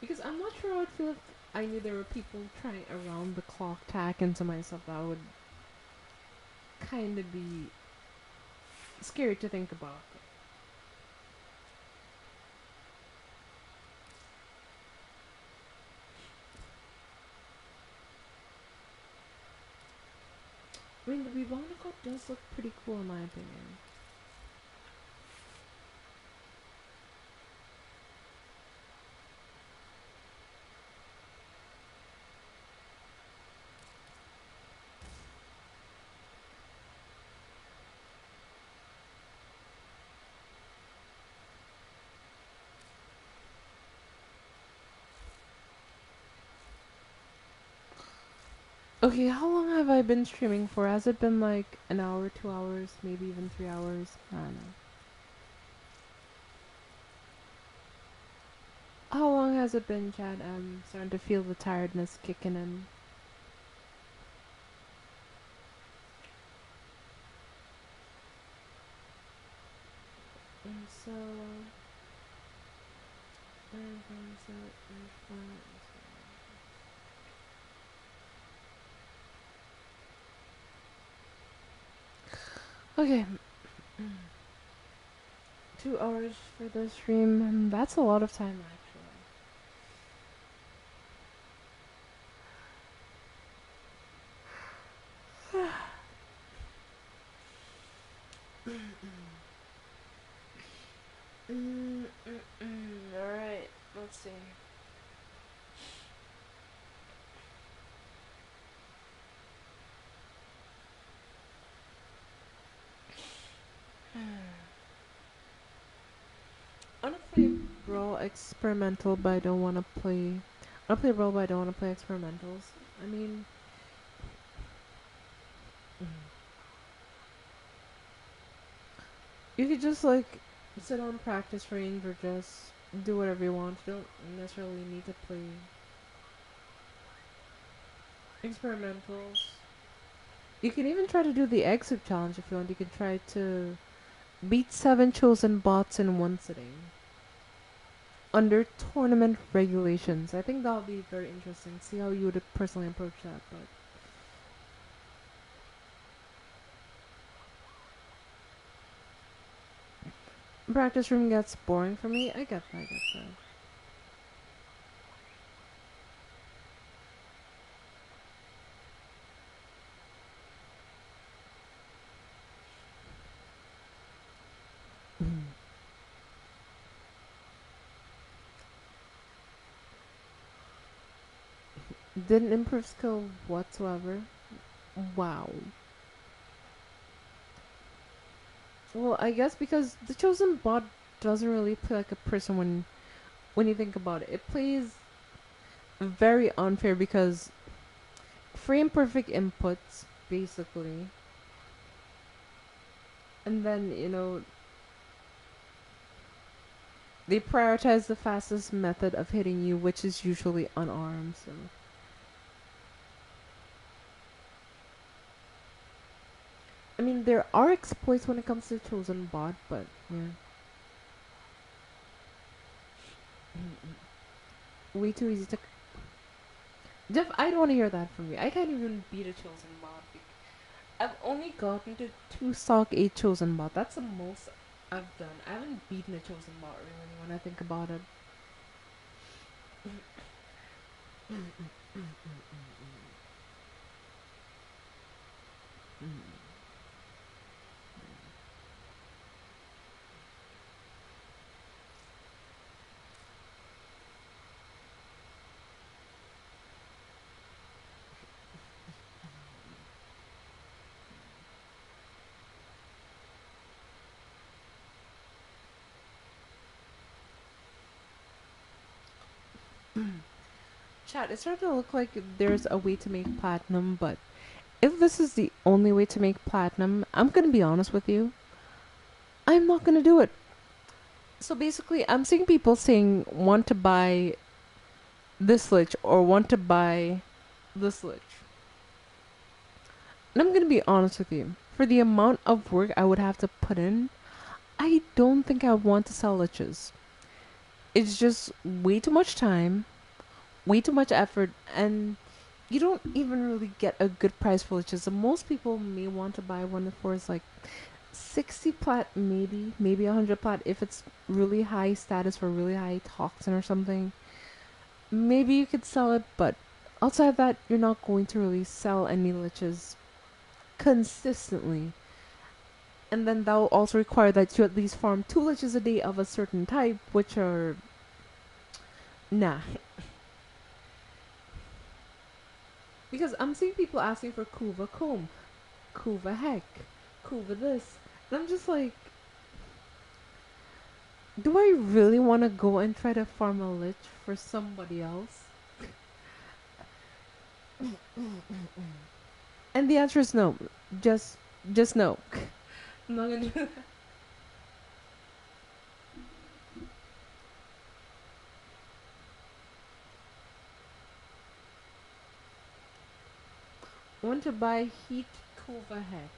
Because I'm not sure how I'd feel if I knew there were people trying around the clock to hack into my stuff. That would kind of be scary to think about. I mean, the Rebonic code does look pretty cool in my opinion. Okay, how long have I been streaming for? Has it been like an hour, 2 hours, maybe even 3 hours? I don't know. How long has it been, Chad? I'm starting to feel the tiredness kicking in. And so, okay, 2 hours for the stream. That's a lot of time, actually. Alright, let's see. I wanna play Brawl Experimental, but I don't wanna play. I wanna play Brawl, but I don't wanna play Experimentals. I mean, you could just like sit on practice range or just do whatever you want. You don't necessarily need to play experimentals. You can even try to do the exit challenge if you want. You can try to beat 7 chosen bots in one sitting under tournament regulations. I think that would be very interesting. See how you would personally approach that, but practice room gets boring for me. I get that. I get that. Didn't improve skill whatsoever. Wow. Well, I guess because the chosen bot doesn't really play like a person when you think about it. It plays very unfair because frame perfect inputs basically, and then they prioritize the fastest method of hitting you, which is usually unarmed. So I mean, there are exploits when it comes to chosen bot, but yeah. Way too easy to. Jeff, I don't want to hear that from you. I can't even beat a chosen bot. I've only gotten to 2 stock 8 chosen bot. That's the most I've done. I haven't beaten a chosen bot really when I think about it. Chat, it's starting to look like there's a way to make platinum, but if this is the only way to make platinum, I'm gonna be honest with you. I'm not gonna do it. So basically, I'm seeing people saying want to buy this lich or want to buy this lich. And I'm gonna be honest with you. For the amount of work I would have to put in, I don't think I want to sell liches. It's just way too much time, way too much effort, and you don't even really get a good price for liches. So most people may want to buy one for is like 60 plat, maybe 100 plat if it's really high status for really high toxin or something. Maybe you could sell it, but outside of that, you're not going to really sell any liches consistently. And then that will also require that you at least farm 2 liches a day of a certain type, which are nah. Because I'm seeing people asking for Kuva Comb, Kuva Heck, Kuva this. And I'm just like, do I really want to go and try to farm a lich for somebody else? And the answer is no. Just, just no. I'm not gonna do that. Want to buy heat Kova heck.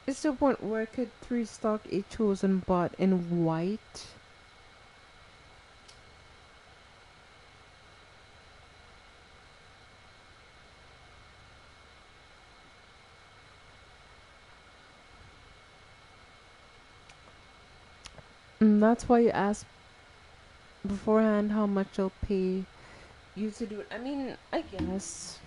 It's the point where I could three stock a chosen bot in white. That's why you asked beforehand how much I'll pay you to do it. I mean, I guess.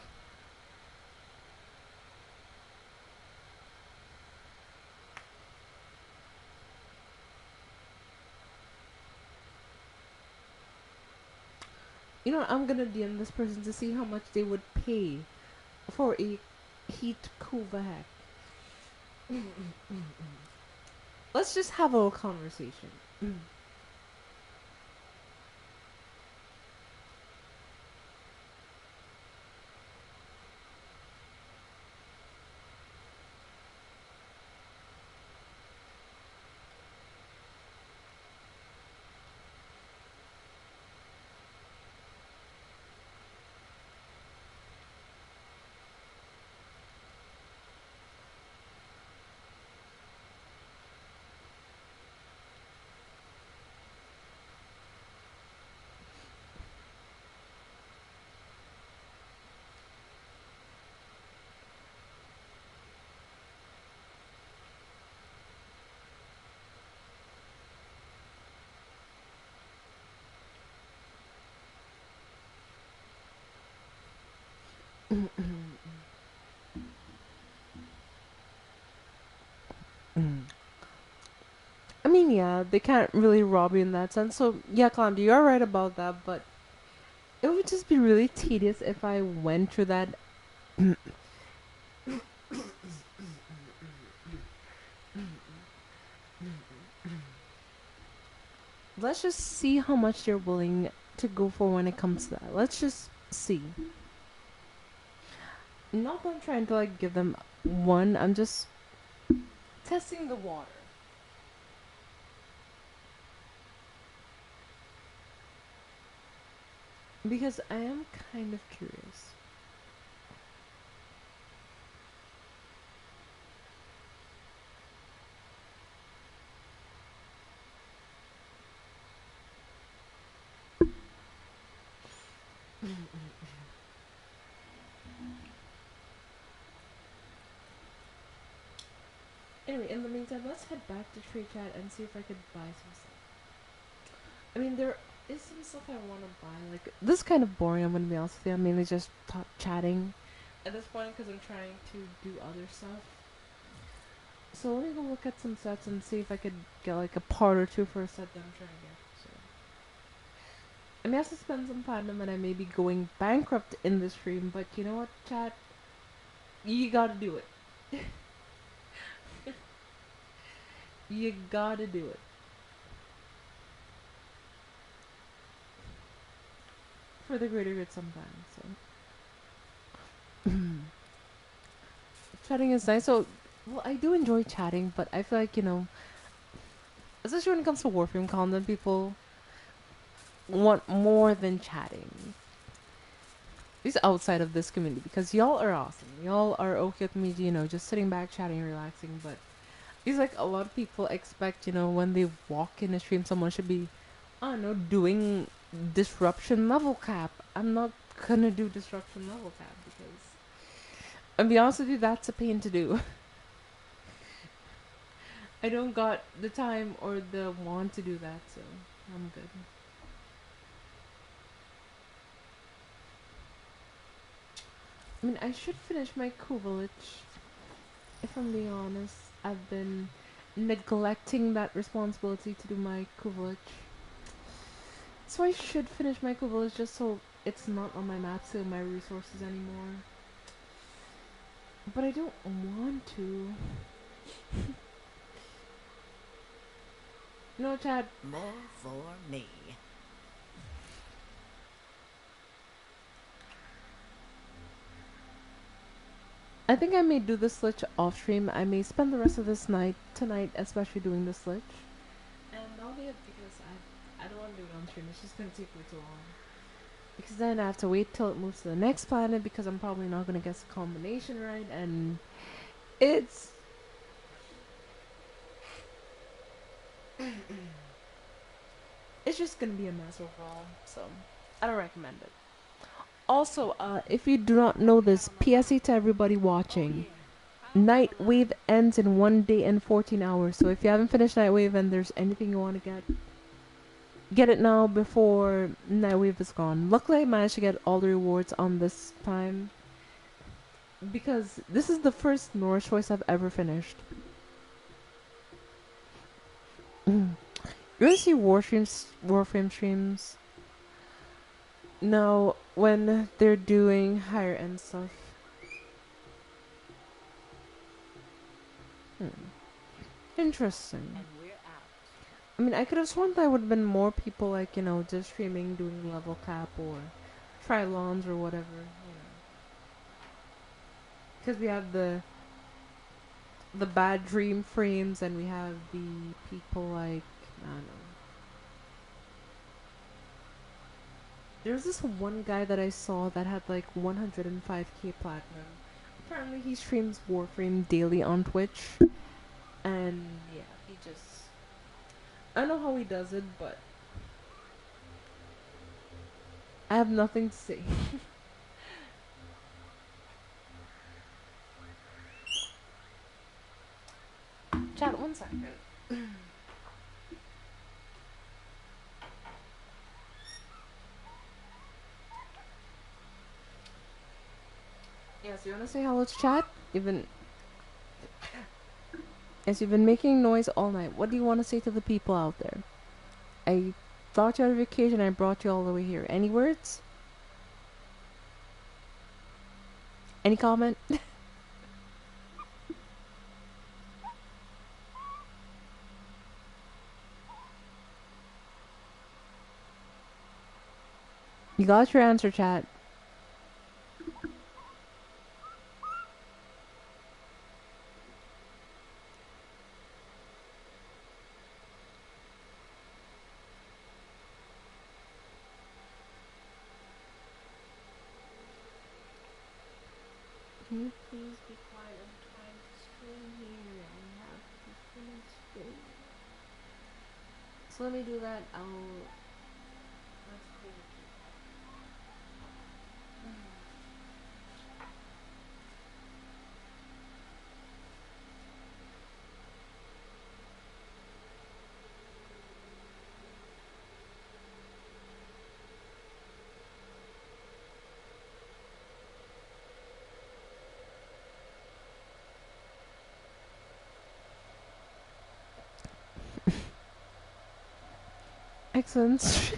You know, I'm gonna DM this person to see how much they would pay for a heat Kuva hack. Let's just have a little conversation. I mean, yeah, they can't really rob you in that sense. So, yeah, Clamdy, you're right about that, but it would just be really tedious if I went through that. Let's just see how much they're willing to go for when it comes to that. Let's just see. Not that I'm trying to like give them one, I'm just testing the water. Because I am kind of curious. Anyway, in the meantime, let's head back to Trade Chat and see if I could buy some stuff. I mean, there is some stuff I want to buy. Like, this is kind of boring, I'm going to be honest with you. I'm mainly just chatting at this point because I'm trying to do other stuff. So let me go look at some sets and see if I could get like a part or two for a set that I'm trying to get. So I may have to spend some platinum and I may be going bankrupt in this stream, but you know what, chat? You gotta do it. You gotta do it. For the greater good sometimes, so. Chatting is nice. So, well, I do enjoy chatting, but I feel like, you know, especially when it comes to Warframe content, people want more than chatting. At least outside of this community, because y'all are awesome. Y'all are okay with me, you know, just sitting back, chatting, relaxing, but it's like a lot of people expect, you know, when they walk in a stream, someone should be, I don't know, doing disruption level cap. I'm not gonna do disruption level cap because, I'll be honest with you, that's a pain to do. I don't got the time or the want to do that, so I'm good. I mean, I should finish my Kubelich. If I'm being honest, I've been neglecting that responsibility to do my Kubelich. So I should finish my Kubelich just so it's not on my map, so my resources anymore. But I don't want to. No, Chad. More for me. I think I may do the Switch off stream. I may spend the rest of this night, tonight, especially doing the Switch. And that'll be it because I don't want to do it on stream. It's just gonna take way too long. Because then I have to wait till it moves to the next planet because I'm probably not gonna guess the combination right, and it's it's just gonna be a mess overall. So I don't recommend it. Also, if you do not know this, PSA to everybody watching. Nightwave ends in 1 day and 14 hours. So if you haven't finished Nightwave and there's anything you want to get it now before Nightwave is gone. Luckily, I managed to get all the rewards on this time because this is the first Norse choice I've ever finished. You wanna see Warframe streams? No, when they're doing higher end stuff. Interesting. And we're out. I mean, I could have sworn there would have been more people, like, just streaming, doing level cap or trilons or whatever. Because we have the bad dream frames and we have the people like, I don't know. There's this one guy that I saw that had like 105k platinum. Apparently he streams Warframe daily on Twitch. And yeah, he just... I don't know how he does it, but I have nothing to say. Chat, 1 second. Yes, you wanna say hello to chat? Yes, you've been making noise all night. What do you want to say to the people out there? I thought you had a vacation. I brought you all the way here. Any words? Any comment? You got your answer, chat. Can you please be quiet? I'm trying to stream here. I have to finish stream. So let me do that. That's cool. Excellent.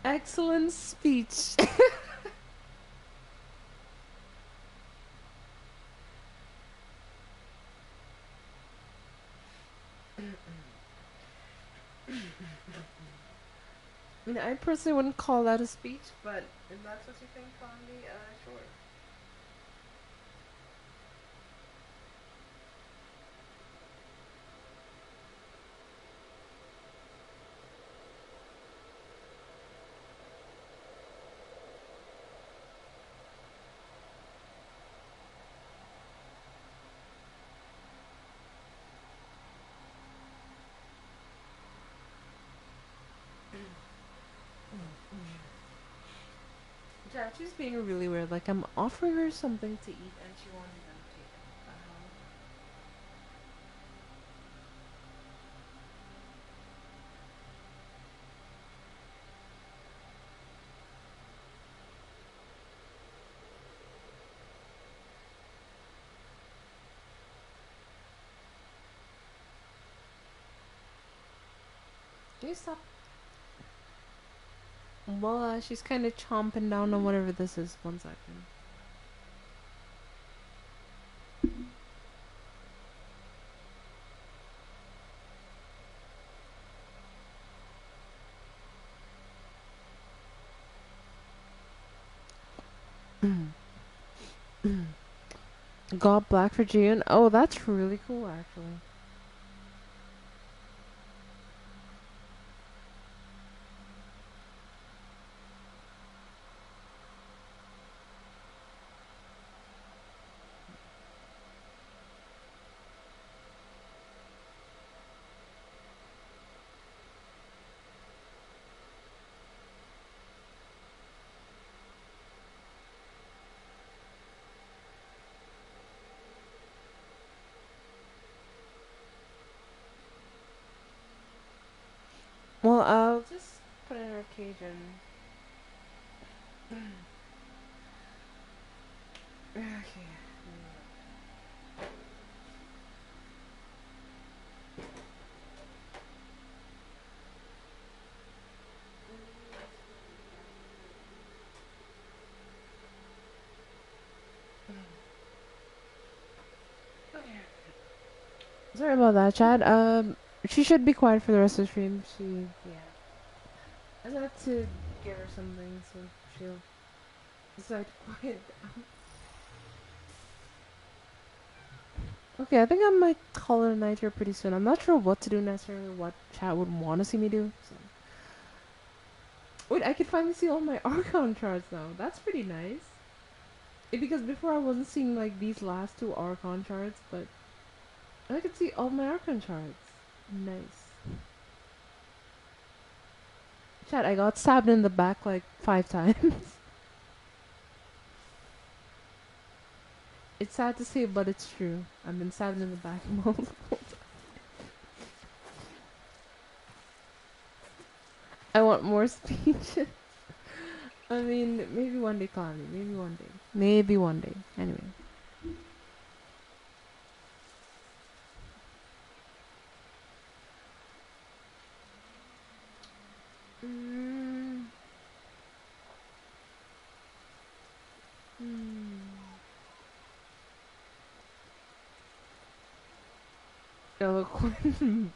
Excellent speech. I mean, I personally wouldn't call that a speech, but if that's what you think, Condi, sure. Yeah, she's being really weird. Like, I'm offering her something to eat and she won't even take it. Can you stop? Well, she's kind of chomping down on whatever this is. 1 second. Got black for June. Oh, that's really cool, actually. Well, I'll just put in her cage and... Okay. Sorry about that, Chad. She should be quiet for the rest of the stream. Yeah. I had to give her something, so she'll decide to quiet down. Okay, I think I might call it a night here pretty soon. I'm not sure what to do necessarily, what chat would want to see me do. So. Wait, I can finally see all my Archon charts now. That's pretty nice. Because before I wasn't seeing like these last 2 Archon charts, but I could see all my Archon charts. Nice. Chat, I got stabbed in the back like 5 times. It's sad to say, but it's true. I've been stabbed in the back multiple times. I want more speeches. I mean, maybe one day, Connie. Maybe one day. Maybe one day. Anyway. Mm. Mm. Eloquent.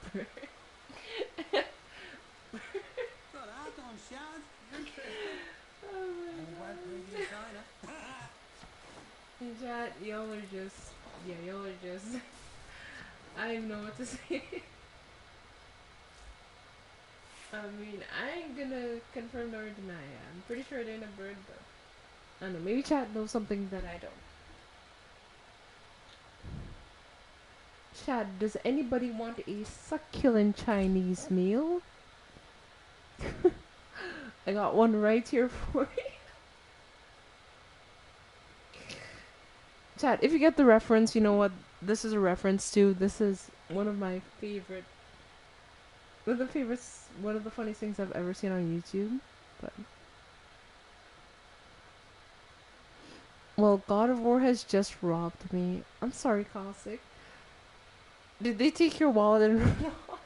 Chat, y'all are just, yeah, y'all are just, I don't know what to say. I mean, I ain't gonna confirm nor deny it. I'm pretty sure it ain't a bird, but I don't know, maybe chat knows something that I don't. Chat, does anybody want a succulent Chinese meal? I got one right here for you. Chat, if you get the reference, you know what this is a reference to. This is one of my favorite, one of the funniest things I've ever seen on YouTube. But well, God of War has just robbed me. I'm sorry, Caustic. Did they take your wallet and run off?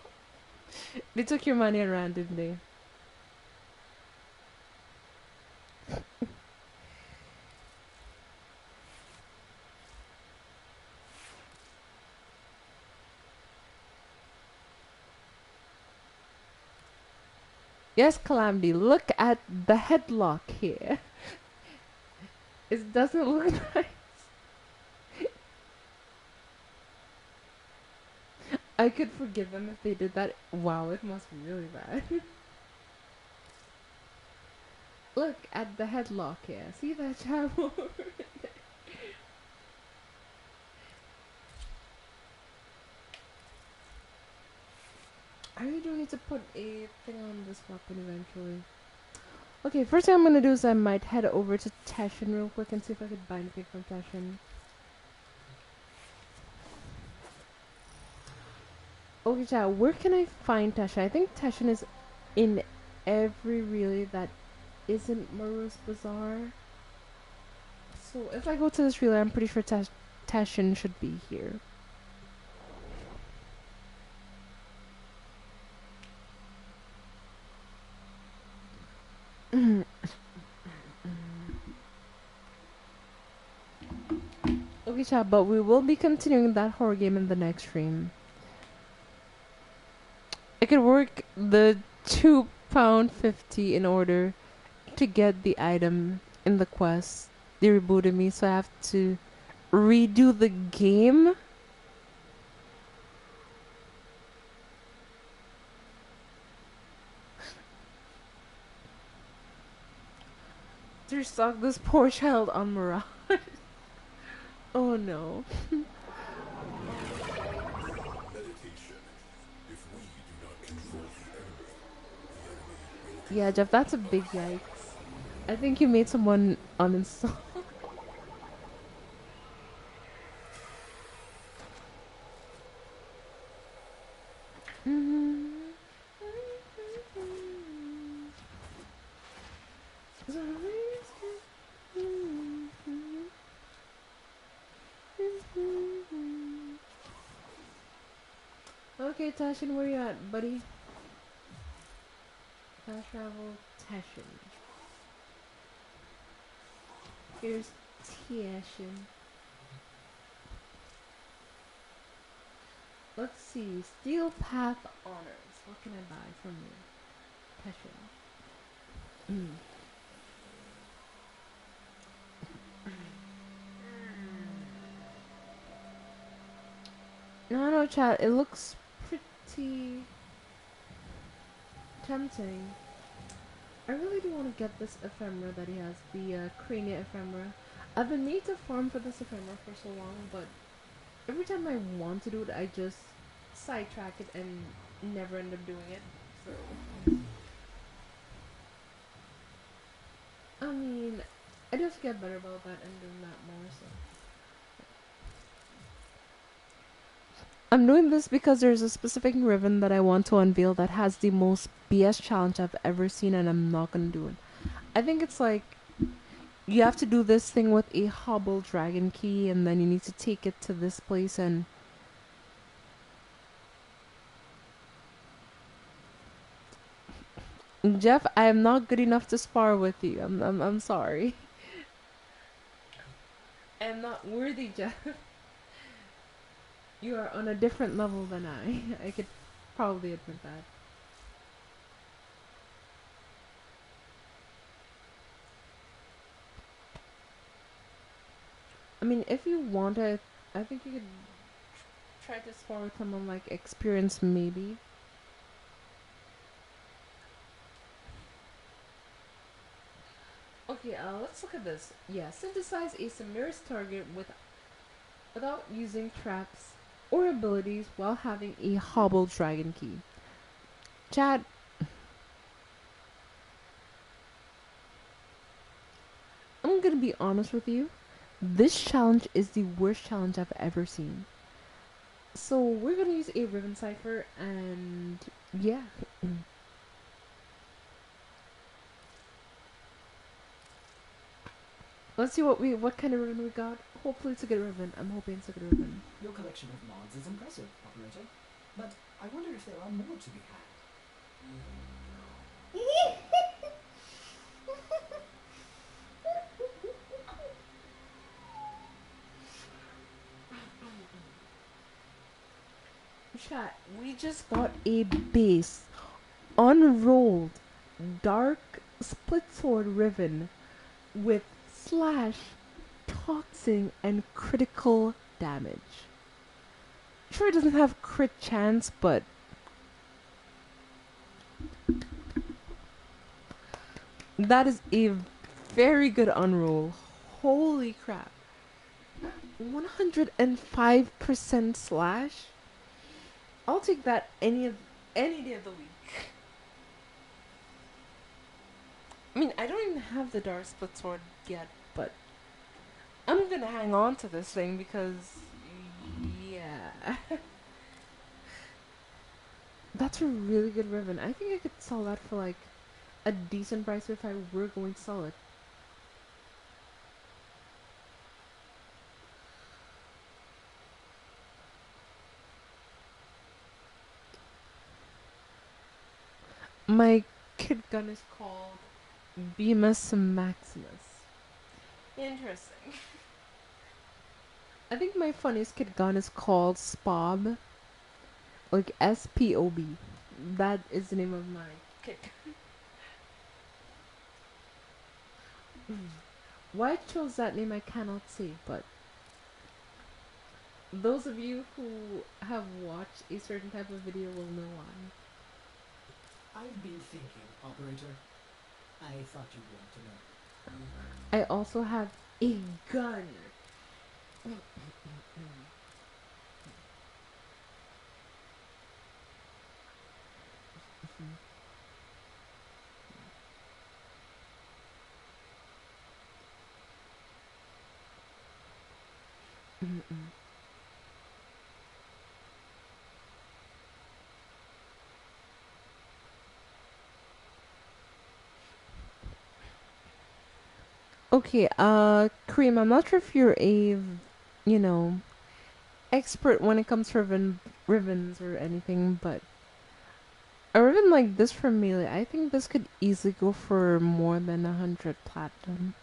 They took your money and ran, didn't they? Yes, Calamity, look at the headlock here. It doesn't look nice. I could forgive them if they did that. Wow, it must be really bad. Look at the headlock here. See that chap over there? I really do need to put a thing on this weapon eventually. Okay, first thing I'm gonna do is I might head over to Teshin real quick and see if I could buy anything from Teshin. Okay, chat, where can I find Teshin? I think Teshin is in every relay that isn't Maru's Bazaar. So if I go to this relay, I'm pretty sure Teshin should be here. Okay, chat, but we will be continuing that horror game in the next stream. I could work the £2.50 in order to get the item in the quest. They rebooted me, so I have to redo the game. To restock this poor child on Mirage. Oh no. Meditation. If we do not control the enemy will. Yeah, Jeff, that's a big yikes. I think you made someone uninstall. Okay, Tashin, where you at, buddy? Fast travel, Tashin. Here's Tashin. Let's see. Steel Path Honors. What can I buy from you? Tashin. No, chat. It looks pretty tempting. I really do want to get this ephemera that he has, the crania ephemera. I've been made to farm for this ephemera for so long, but every time I want to do it, I just sidetrack it and never end up doing it. So, I mean, I just get better about that and doing that more. So, I'm doing this because there's a specific ribbon that I want to unveil that has the most BS challenge I've ever seen, and I'm not gonna do it. I think it's like you have to do this thing with a hobble dragon key, and then you need to take it to this place and. Jeff, I am not good enough to spar with you. I'm sorry. I am not worthy, Jeff. You are on a different level than I. I could probably admit that. I mean, if you want it, I think you could try to spar with someone like experience, maybe. Okay, let's look at this. Yeah, synthesize a Samiris target without using traps or abilities while having a hobble dragon key. Chad, I'm gonna be honest with you. This challenge is the worst challenge I've ever seen. So we're gonna use a ribbon cipher, and yeah. Let's see what kind of ribbon we got. Hopefully it's a good ribbon. I'm hoping it's a good ribbon. Your collection of mods is impressive, operator. But I wonder if there are more to be had. Chat, we just got a base unrolled dark split sword ribbon with slash, toxin, and critical damage. Sure, it doesn't have crit chance, but that is a very good unroll. Holy crap. 105% slash? I'll take that any day of the week. I mean, I don't even have the dark split sword yet, but I'm gonna hang on to this thing because, yeah. That's a really good ribbon. I think I could sell that for like a decent price if I were going to sell it. My kid gun is called Bemis Maximus. Interesting. I think my funniest kid gun is called Spob. Like SPOB. That is the name of my kid. Why I chose that name I cannot say, but those of you who have watched a certain type of video will know why. I've been thinking, operator. I thought you'd want to know. I also have a gun. Okay, Kareem, I'm not sure if you're a, you know, expert when it comes to ribbons or anything, but a ribbon like this for melee, I think this could easily go for more than 100 platinum.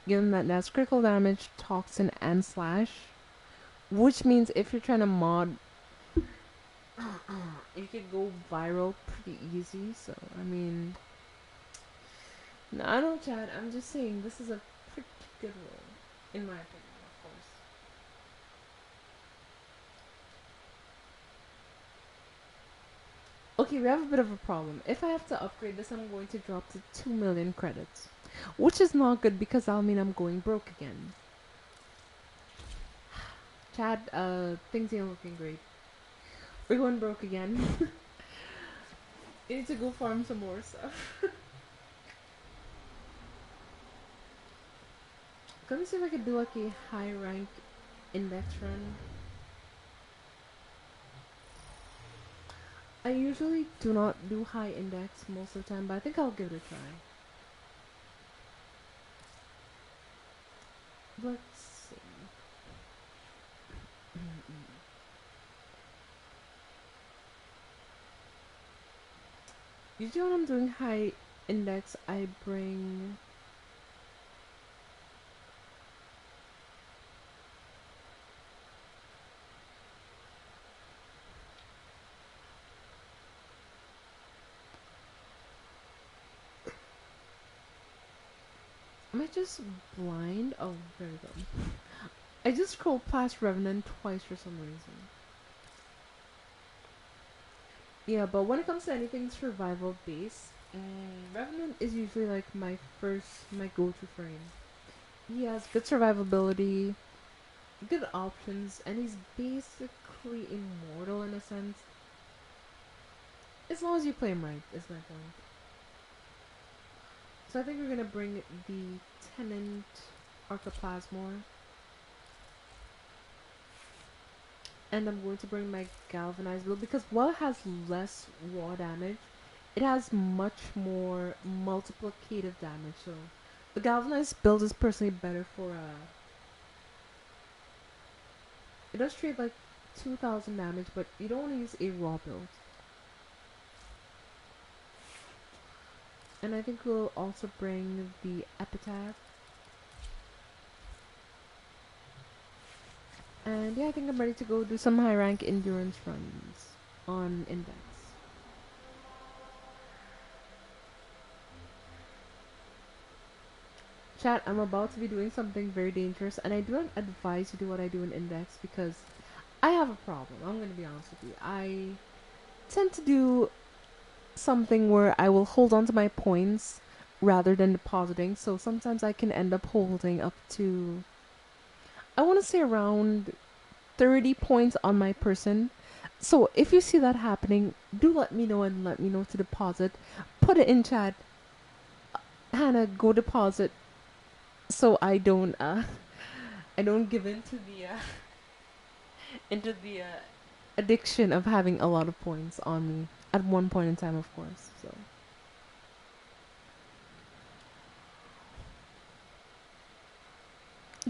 Given that that's critical damage, toxin, and slash, which means if you're trying to mod, you could go viral pretty easy. So I mean, no, I don't chat. I'm just saying this is a pretty good roll, in my opinion, of course. Okay, we have a bit of a problem. If I have to upgrade this, I'm going to drop to 2 million credits, which is not good because that'll mean I'm going broke again. Chad, things ain't looking great. We're going broke again. You need to go farm some more stuff. Let me see if I can do like a high rank index run. I usually do not do high index most of the time, but I think I'll give it a try. Let's see. Usually when I'm doing high index, I bring... Am I just blind? Oh, there we go. I just scrolled past Revenant twice for some reason. Yeah, but when it comes to anything survival based, Revenant is usually like my go-to frame. He has good survivability, good options, and he's basically immortal in a sense. As long as you play him right, is my point. So I think we're gonna bring the Tenant Archoplasmor. And I'm going to bring my Galvanized build because while it has less raw damage, it has much more multiplicative damage. So the Galvanized build is personally better for it does trade like 2000 damage, but you don't want to use a raw build. And I think we'll also bring the Epitaph. And yeah, I think I'm ready to go do some high rank endurance runs on index. Chat, I'm about to be doing something very dangerous, and I do not advise you do what I do in index because I have a problem. I'm gonna be honest with you. I tend to do something where I will hold on to my points rather than depositing, so sometimes I can end up holding up to, I want to say around 30 points on my person. So if you see that happening, do let me know and let me know to deposit. Put it in chat. Hannah, go deposit. So I don't give into the addiction of having a lot of points on me at one point in time, of course. So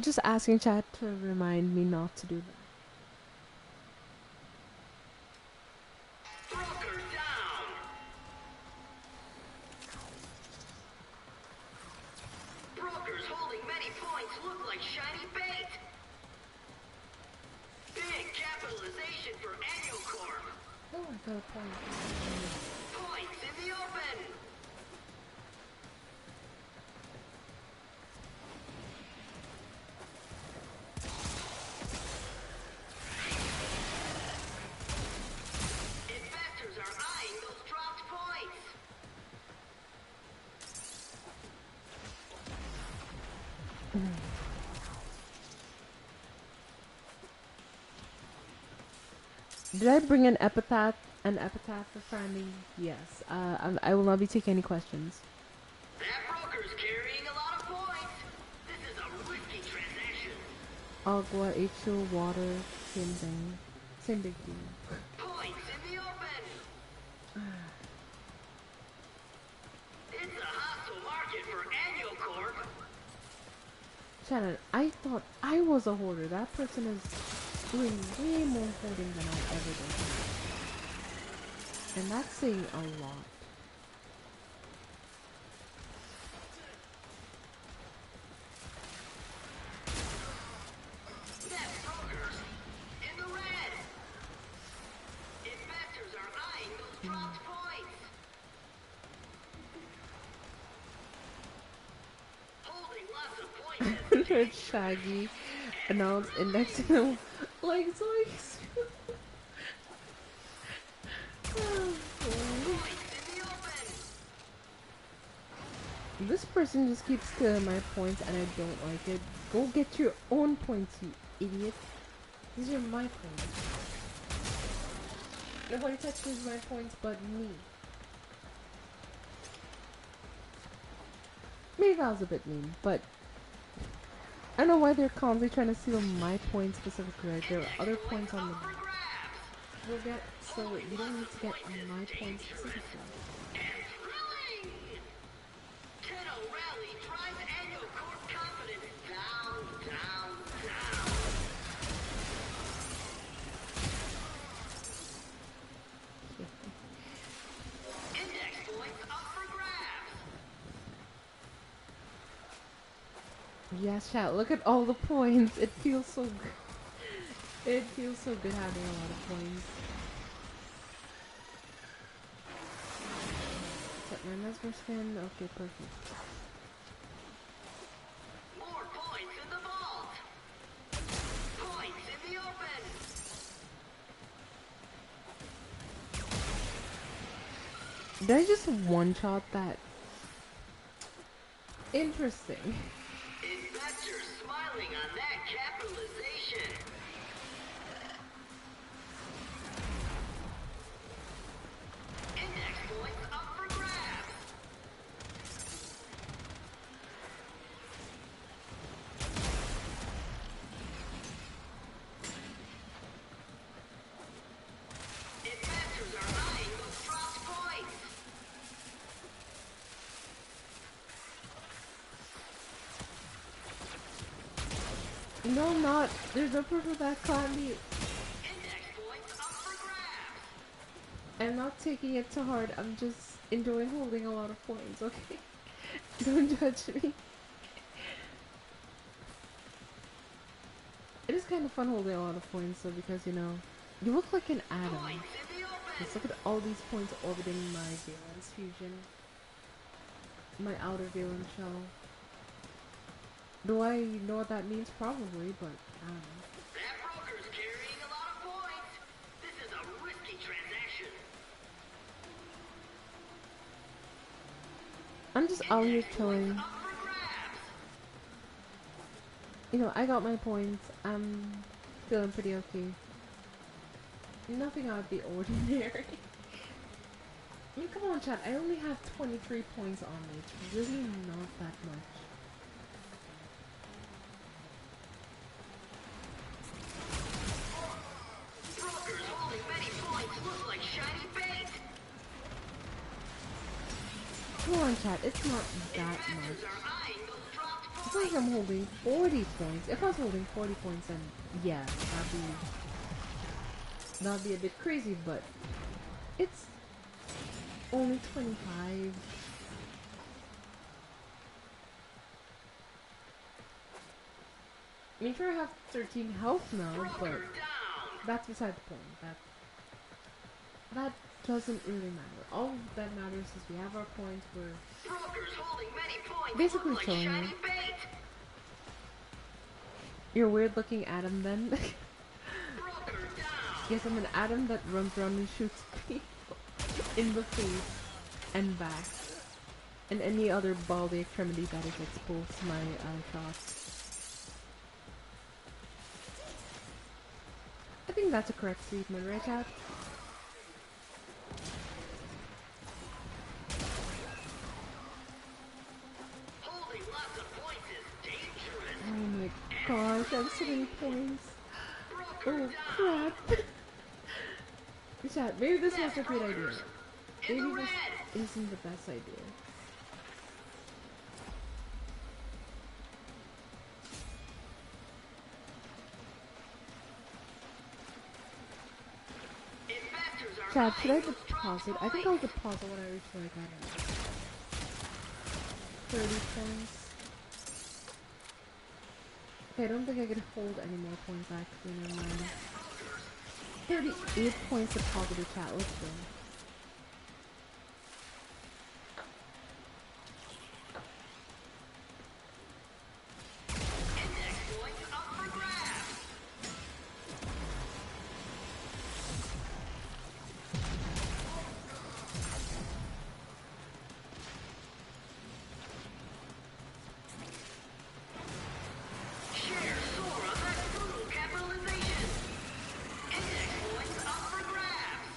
just asking chat to remind me not to do that. Brokers holding many points look like shiny bait. capitalization for Annual Corp. Oh, I got a point. Points in the open. Investors are eyeing those dropped points. Did I bring an epitaph? An epitaph for finding? Yes. I will not be taking any questions. That broker's carrying a lot of points. This is a risky transaction. Agua, H2O, water, same thing. Same big deal. Points in the open. It's a hostile market for Annual Corp. Shannon, I thought I was a hoarder. That person is doing way more hoarding than I ever did. And that's saying a lot. That broker's in the red. Investors are eyeing those dropped points. Holding lots of points. Heard Shaggy announce indexing them like Zoiks. This person just keeps killing my points and I don't like it. Go get your own points, you idiot. These are my points. Nobody touches my points but me. Maybe that was a bit mean, but I don't know why they're constantly trying to steal my points specifically. Like, there are other points on the you'll get, so you don't need to get my points specifically. Yes, chat, look at all the points. It feels so good. It feels so good having a lot of points. Set my mesmer skin. Okay, perfect. More points in the vault. Points in the open. Did I just one-shot that? Interesting. Investors smiling on that capitalization. Index points up for grabs. Investors are eyeing those dropped points. No, I'm not. There's no proof of that, Candy. Index points up for grabs. I'm not taking it to heart. I'm just enjoying holding a lot of points, okay? Don't judge me. It is kind of fun holding a lot of points, though, because, you know, you look like an atom. Points in the open. Just look at all these points orbiting my valence fusion. My outer valence shell. Do I know what that means? Probably, but I don't know. That broker's carrying a lot of points. This is a risky transaction. I'm just out here chilling. Up for grabs. You know, I got my points. I'm feeling pretty okay. Nothing out of the ordinary. I mean, come on, chat. I only have 23 points on me. It's really not that much. Brokers holding many points look like shiny bait. Come on, chat. It's not that much. Investors are eyeing those dropped It's points. like I'm holding 40 points. If I was holding 40 points, then yeah, that'd be a bit crazy, but it's only 25. I mean, sure, I have 13 health now, but Broker down. that's beside the point. That doesn't really matter. All that matters is we have our points. We're Brokers holding many points basically look like showing shiny you. bait. You're a weird looking Adam then. Broker down. Yes, I'm an Adam that runs around and shoots people in the face and back. And any other baldy extremity that is exposed to my shots. I think that's a correct statement, right, chat? Holding lots of points is dangerous. Oh my gosh, I'm sitting points. Broker Oh down. crap. Chat, maybe this was a great idea. Brokers in Maybe the this red. isn't the best idea. Investors are Chat, should I eyeing those drop deposit? I think I'll deposit when I reach like, I don't know, 30 points. Okay, I don't think I can hold any more points actually, never mind. 38 points deposited, chat, let's go. Index points up for grabs. Share Sora, that's brutal capitalization. Index points up for grabs.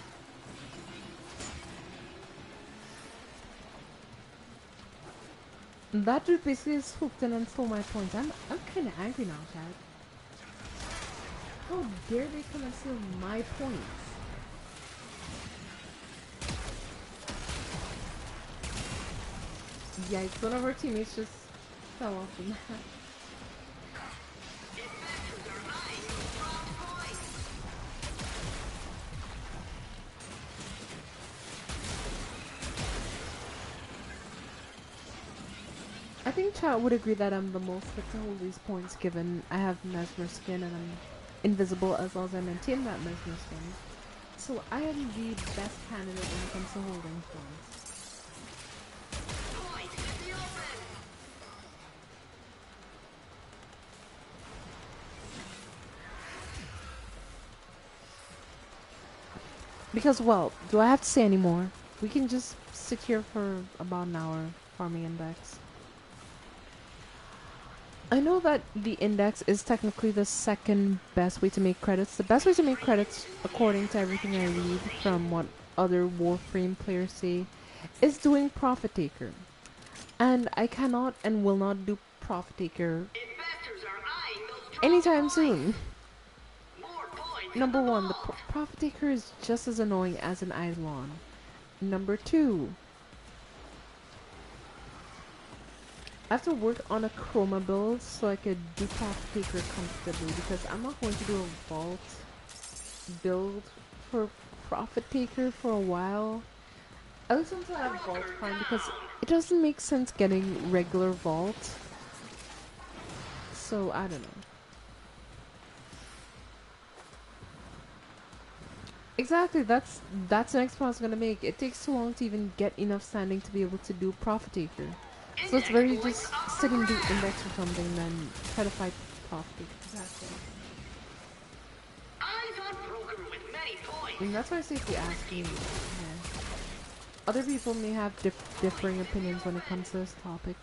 That dude basically swooped in and stole my points. I'm kinda angry now, chat. How dare they come and steal my points? Yikes, one of our teammates just fell off the map. Investors are eyeing those dropped points. I think chat would agree that I'm the most fit to hold these points given I have Mesmer skin and I'm invisible as well as I maintain that Mesmer skin. So I am the best candidate when it comes to holding points. Points in the open. Because, well, do I have to say any more? We can just sit here for about an hour farming index. I know that the index is technically the second best way to make credits. The best way to make credits, according to everything I read from what other Warframe players say, is doing Profit Taker. And I cannot and will not do Profit Taker Investors are eyeing those dropped anytime points. soon. More points Number in the one, the ball. Profit Taker is just as annoying as an Eidolon. Number two, I have to work on a chroma build so I could do Profit Taker comfortably because I'm not going to do a vault build for Profit Taker for a while. At least until I have Vault Prime because it doesn't make sense getting regular Vault. So I don't know. Exactly, that's the next point I was gonna make. It takes too long to even get enough standing to be able to do Profit Taker. So it's very just sit and do index or something, then try to fight Profit Taker. Exactly. Eyes on broker with many points. And that's why I say if you ask me, yeah. Other people may have differing opinions when it comes to this topic.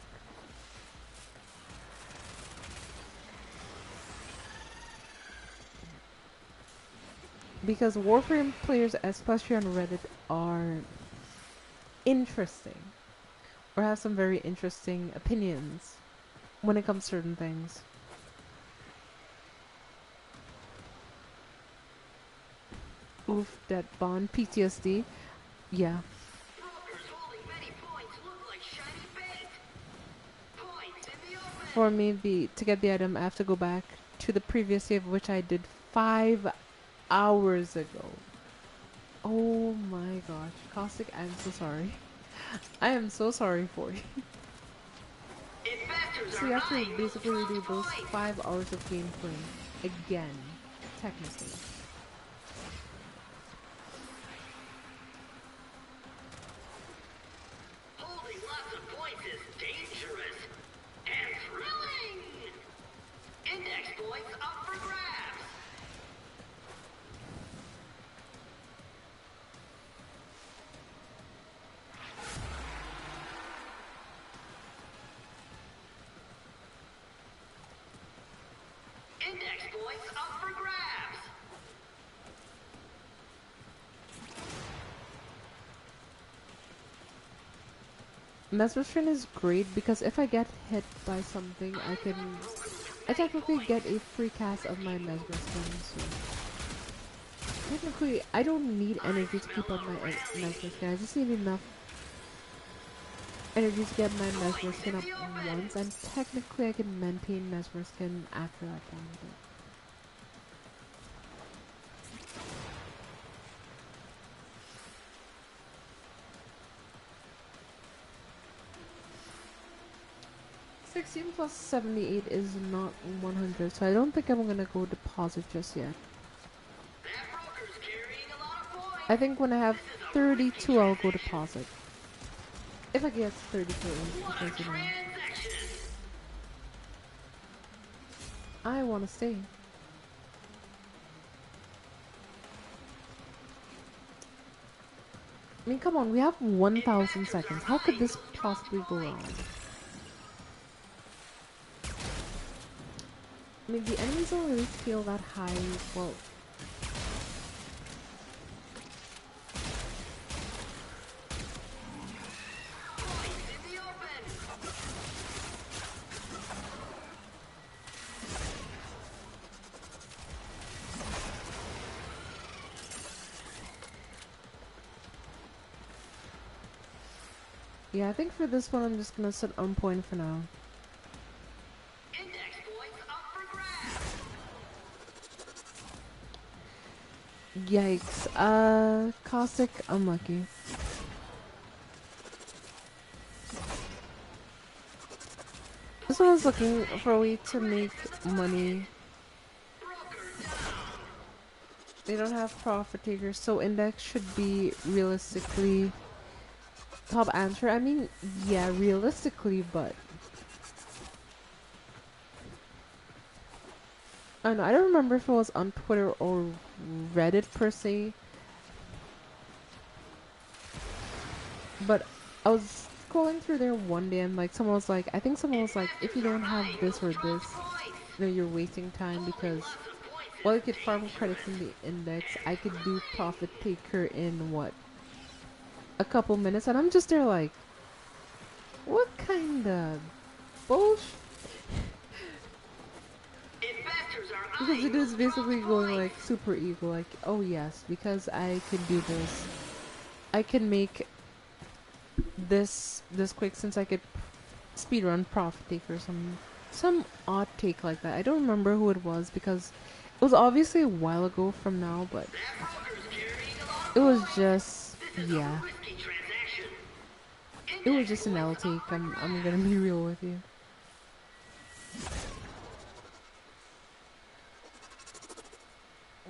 Because Warframe players, especially on Reddit, are interesting. Or have some very interesting opinions when it comes to certain things. Oof, that bond PTSD. Yeah. Brokers holding many points look like shiny bait. Points in the open. For me, to get the item, I have to go back to the previous save, which I did 5 hours ago. Oh my gosh. Caustic, I'm so sorry. I am so sorry for you. Investors So you are have to eyeing those basically dropped redo those points. 5 hours of gameplay again, technically. Index points up for grabs. Mesmeration is great because if I get hit by something, I technically get a free cast of my Mesmer skin, so technically I don't need energy to keep up my Mesmer skin. I just need enough energy to get my Mesmer skin up once, and technically I can maintain Mesmer skin after that point. But 16 plus 78 is not 100, so I don't think I'm gonna go deposit just yet. That broker's carrying a lot of points. I think when I have 32, I'll go deposit. If I get 32, What a because you know, transaction! I want to stay. I mean, come on, we have 1,000 seconds. How could this possibly go wrong? I mean, the enemies don't really feel that high. Well, Points in the open. yeah, I think for this one, I'm just gonna sit on point for now. Index points up for grabs. Yikes. Caustic, unlucky. This one is looking for a way to make money. Broker down. They don't have profit takers, so index should be realistically top answer. I mean, yeah, realistically, but I don't know. I don't remember if it was on Twitter or Reddit per se, but I was scrolling through there one day and like someone was like, I think someone was like, if you don't have this or this, you know, you're wasting time because while I could farm credits in the index, I could do profit taker in what, a couple minutes, and I'm just there like, what kind of bullshit? Investors are Because it is basically going like super ego, like, oh yes, because I can do this, I can make this quick since I could speedrun profit taker, some odd take like that. I don't remember who it was because it was obviously a while ago from now, but it was just, yeah, it was just an L take. I'm gonna be real with you.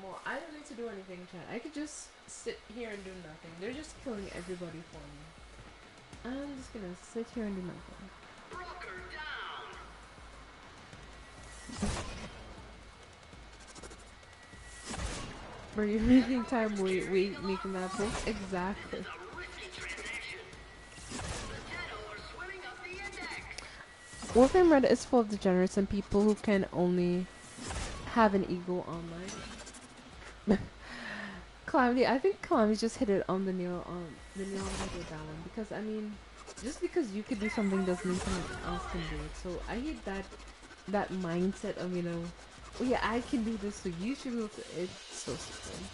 Well, I don't need to do anything, chat. I could just sit here and do nothing. They're just killing everybody for me. I'm just gonna sit here and do nothing. Broker down. Bro, you're making time wait making that post? Exactly. A risky transaction. The Tenno are swimming up the index. Warframe Reddit is full of degenerates and people who can only have an ego online. Calamity, I think Calamity just hit it on the nail on the nail on the head with that one, because I mean, just because you could do something doesn't mean someone else can do it. So I hate that mindset of, you know, oh yeah, I can do this, so you should be able to. It's so stupid.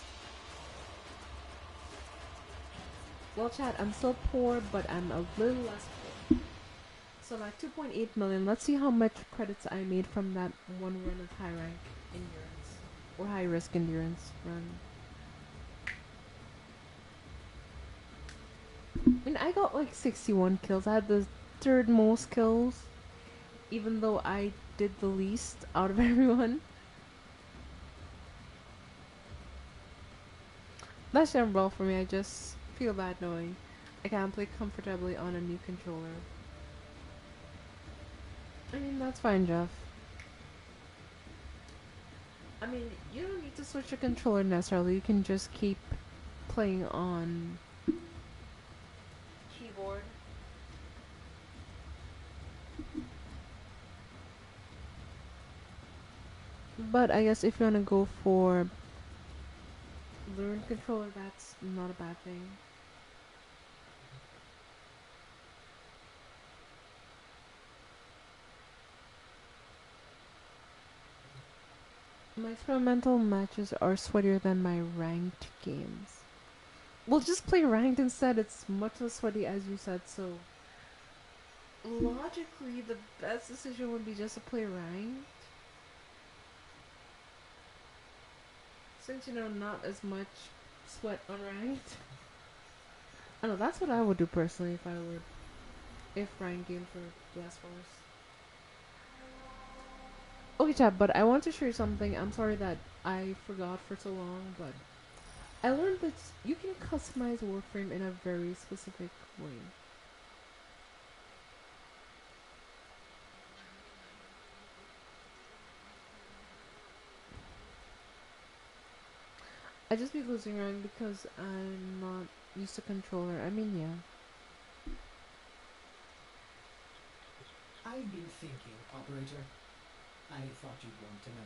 Well, chat, I'm still poor, but I'm a little less poor. So like 2.8 million. Let's see how much credits I made from that one run of high rank endurance or high risk endurance run. I mean, I got like 61 kills. I had the third most kills, even though I did the least out of everyone. That's done well for me. I just feel bad knowing I can't play comfortably on a new controller. I mean, that's fine, Jeff. I mean, you don't need to switch your controller necessarily. You can just keep playing on keyboard. But I guess if you wanna go for learn controller, that's not a bad thing. My experimental matches are sweatier than my ranked games. We'll just play ranked instead. It's much less sweaty, as you said. So logically, the best decision would be just to play ranked, since not as much sweat on ranked. I know that's what I would do personally if ranked games were less worse. Okay, chat, but I want to show you something. I'm sorry that I forgot for so long, but I learned that you can customize Warframe in a very specific way. I just be losing rank because I'm not used to controller. I mean, yeah. I've been thinking, operator. I thought you'd want to know.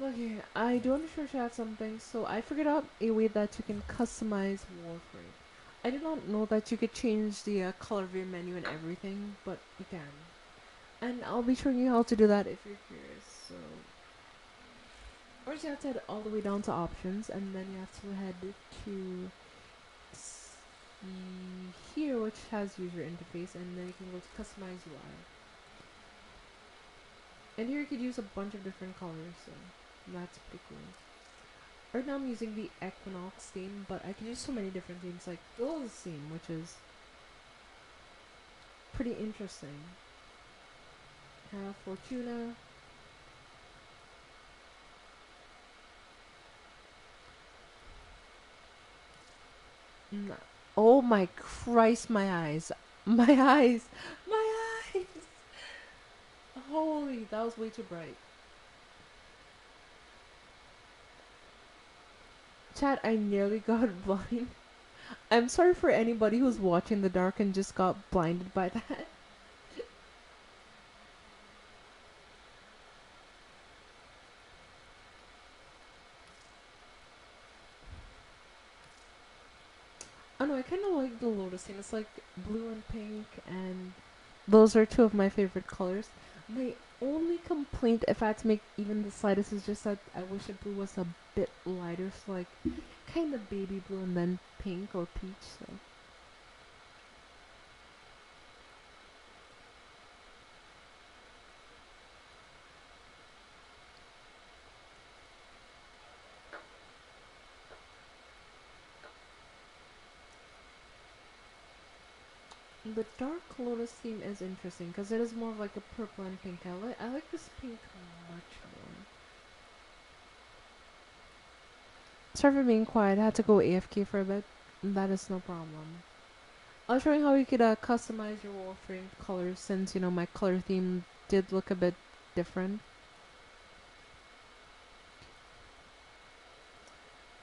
Okay, I do want to show chat something. So I figured out a way that you can customize Warframe. I did not know that you could change the color of your menu and everything, but you can. And I'll be showing you how to do that if you're curious. So, first you have to head all the way down to options, and then you have to head to here, which has user interface, and then you can go to customize UI. And here you could use a bunch of different colors, so that's pretty cool. Right now I'm using the Equinox theme, but I can use so many different themes, like Gold's theme, which is pretty interesting. Have Fortuna. Oh my Christ, my eyes. My eyes. My eyes. Holy, that was way too bright. Chat, I nearly got blind. I'm sorry for anybody who's watching the dark and just got blinded by that. Oh no, I kind of like the lotus thing. It's like blue and pink, and those are two of my favorite colors. My only complaint, if I had to make even the slightest, is just that I wish the blue was a bit lighter, so like kind of baby blue and then pink or peach. So the dark lotus theme is interesting because it is more of like a purple and pink. I like this pink much more. Sorry for being quiet. I had to go AFK for a bit. That is no problem. I was showing how you could customize your Warframe colors since my color theme did look a bit different.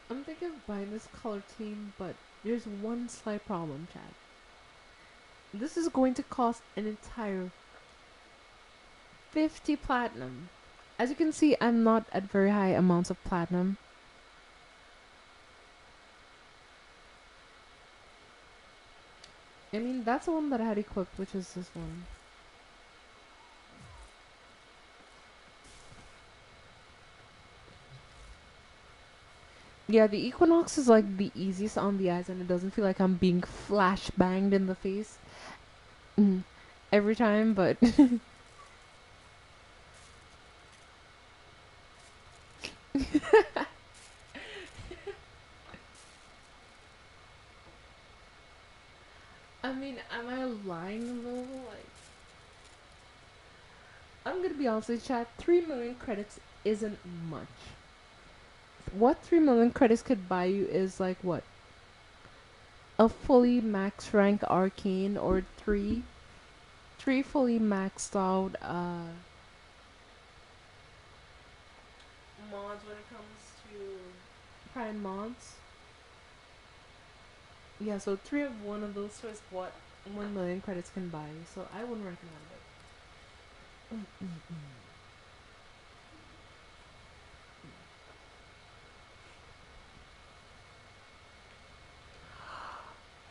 I'm thinking of buying this color theme, but there's one slight problem, chat. This is going to cost an entire 50 platinum. As you can see, I'm not at very high amounts of platinum. I mean, that's the one that I had equipped, which is this one. Yeah, the Equinox is like the easiest on the eyes, and it doesn't feel like I'm being flash banged in the face every time, but I mean, am I lying a little? Like, I'm gonna be honest with you, chat. 3 million credits isn't much. What 3 million credits could buy you is like what? a fully max rank arcane or three fully maxed out mods when it comes to prime mods. Yeah, so three of one of those is what 1 million credits can buy. So I wouldn't recommend it.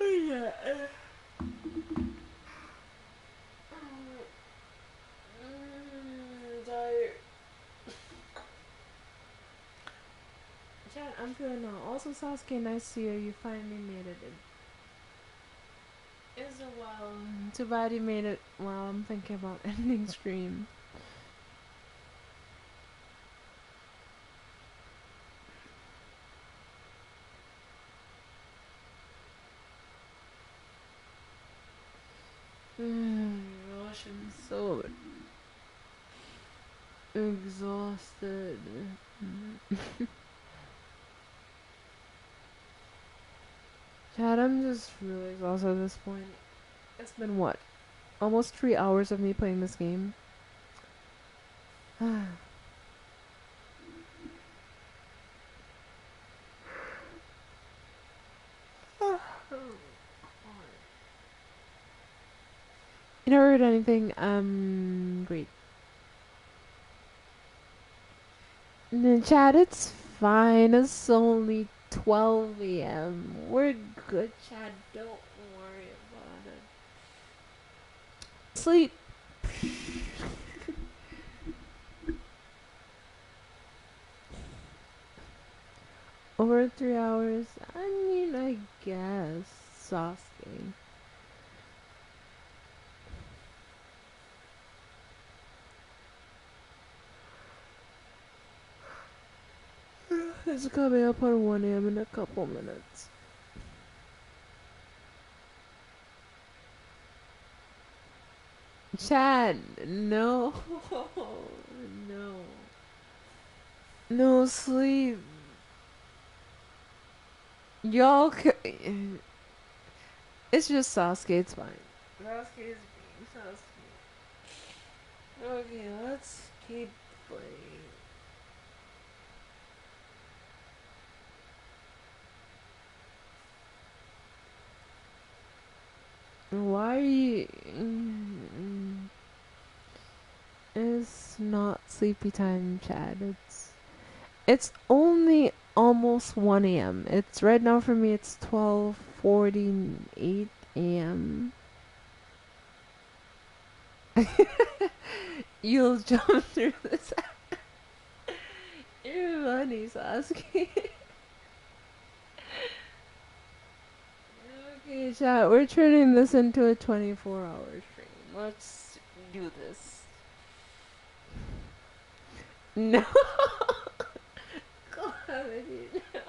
Yeah. Tired. Chat, I'm feeling now. Also, Sasuke, nice to hear you finally made it. It's a while. Too bad you made it while I'm thinking about ending stream. Gosh, I'm so exhausted. Chad, I'm just really exhausted at this point. It's been what? Almost 3 hours of me playing this game. You never heard anything? Great. Chad, it's fine. It's only 12 a.m. We're good, Chad. Don't worry about it. Sleep. Over 3 hours? I mean, I guess. Sasuke. It's coming up on 1 a.m. in a couple minutes. Chad, no. No. No sleep. Y'all it's just Sasuke, it's fine. Sasuke is being Sasuke. Okay, let's keep playing. Why are you... It's not sleepy time, Chad. It's only almost 1 a.m. It's right now for me it's 12:48 a.m. You'll jump through this. You're funny, Sasuke. Okay, chat, we're turning this into a 24-hour stream. Let's do this. No. Calamity, no.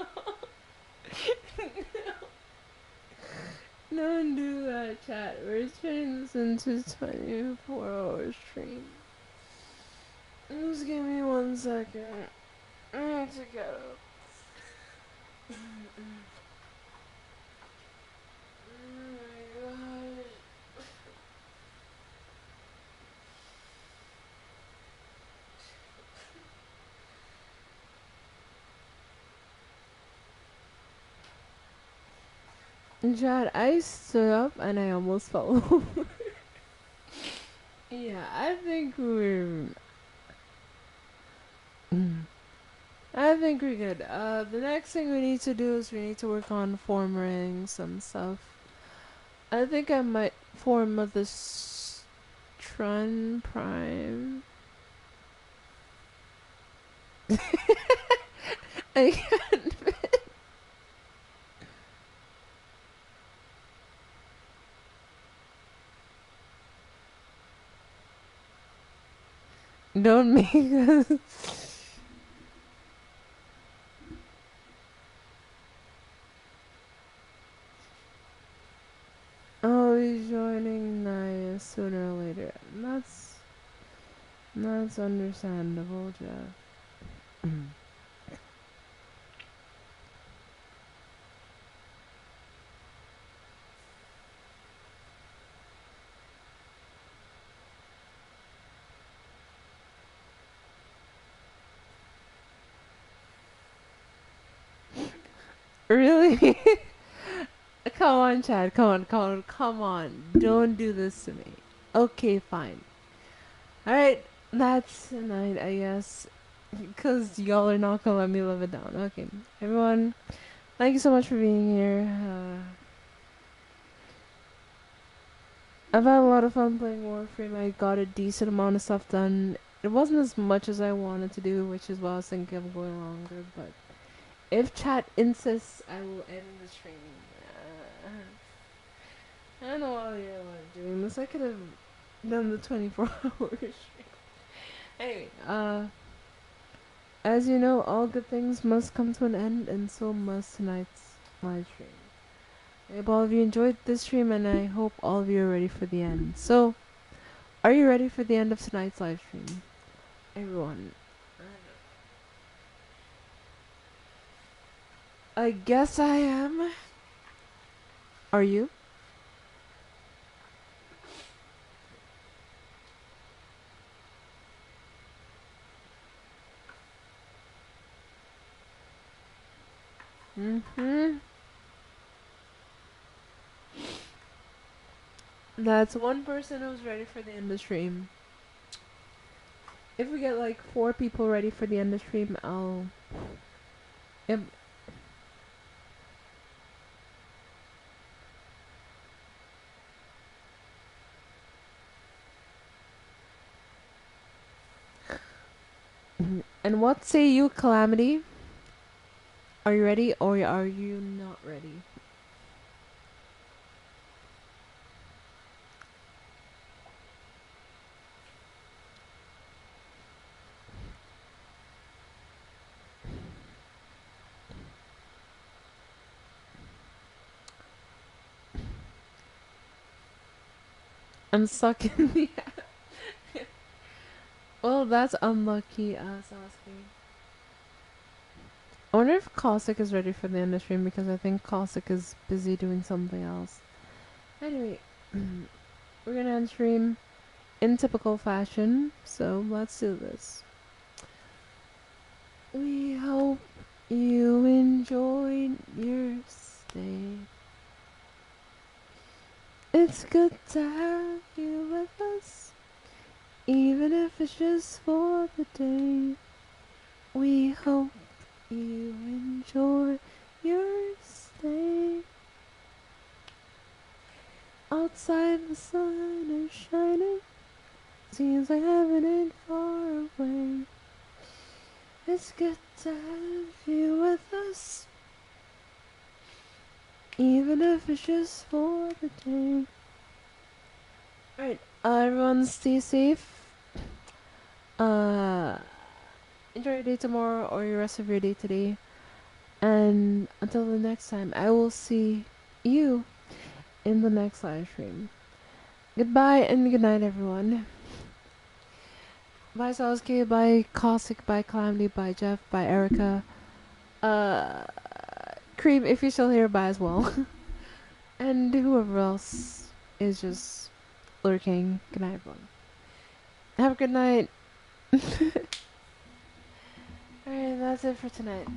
Don't do that, chat. We're turning this into a 24-hour stream. Just give me 1 second. I need to get up. Oh my gosh. Chad, I stood up and I almost fell over. Yeah, I think we're... I think we're good. The next thing we need to do is we need to work on forming some stuff. I think I might form of this Trun Prime. I can't fit. Don't make us. I'll be joining Naya sooner or later. That's understandable, Jeff. Really? Come on, Chad. Come on, come on, come on. Don't do this to me. Okay, fine. Alright, that's tonight, I guess. Because y'all are not gonna let me live it down. Okay, everyone, thank you so much for being here. I've had a lot of fun playing Warframe. I got a decent amount of stuff done. It wasn't as much as I wanted to do, which is why I was thinking of going longer, but if chat insists, I will end the stream. I don't know why you're doing this. I could have done the 24-hour stream. Anyway, as you know, all good things must come to an end, and so must tonight's live stream. I hope all of you enjoyed this stream, and I hope all of you are ready for the end. So, are you ready for the end of tonight's live stream? Everyone. I guess I am. Are you? Mm-hmm. That's one person who's ready for the end of the stream. If we get like 4 people ready for the end of the stream, I'll... Yep. And what say you, Calamity? Are you ready or are you not ready? I'm stuck in the app. Well, that's unlucky, Sasuke. I wonder if Caustic is ready for the end of stream because I think Caustic is busy doing something else. Anyway, we're gonna end stream in typical fashion, so let's do this. We hope you enjoyed your stay. It's good to have you with us, even if it's just for the day. We hope you enjoy your stay. Outside the sun is shining, seems like heaven ain't far away. It's good to have you with us, even if it's just for the day. Alright, everyone stay safe. Enjoy your day tomorrow or your rest of your day today. And until the next time, I will see you in the next live stream. Goodbye and good night, everyone. Bye, Sasuke. Bye, Caustic. Bye, Calamity. Bye, Jeff. Bye, Erica. Cream, if you're still here, bye as well. And whoever else is just lurking. Good night, everyone. Have a good night. Alright, that's it for tonight.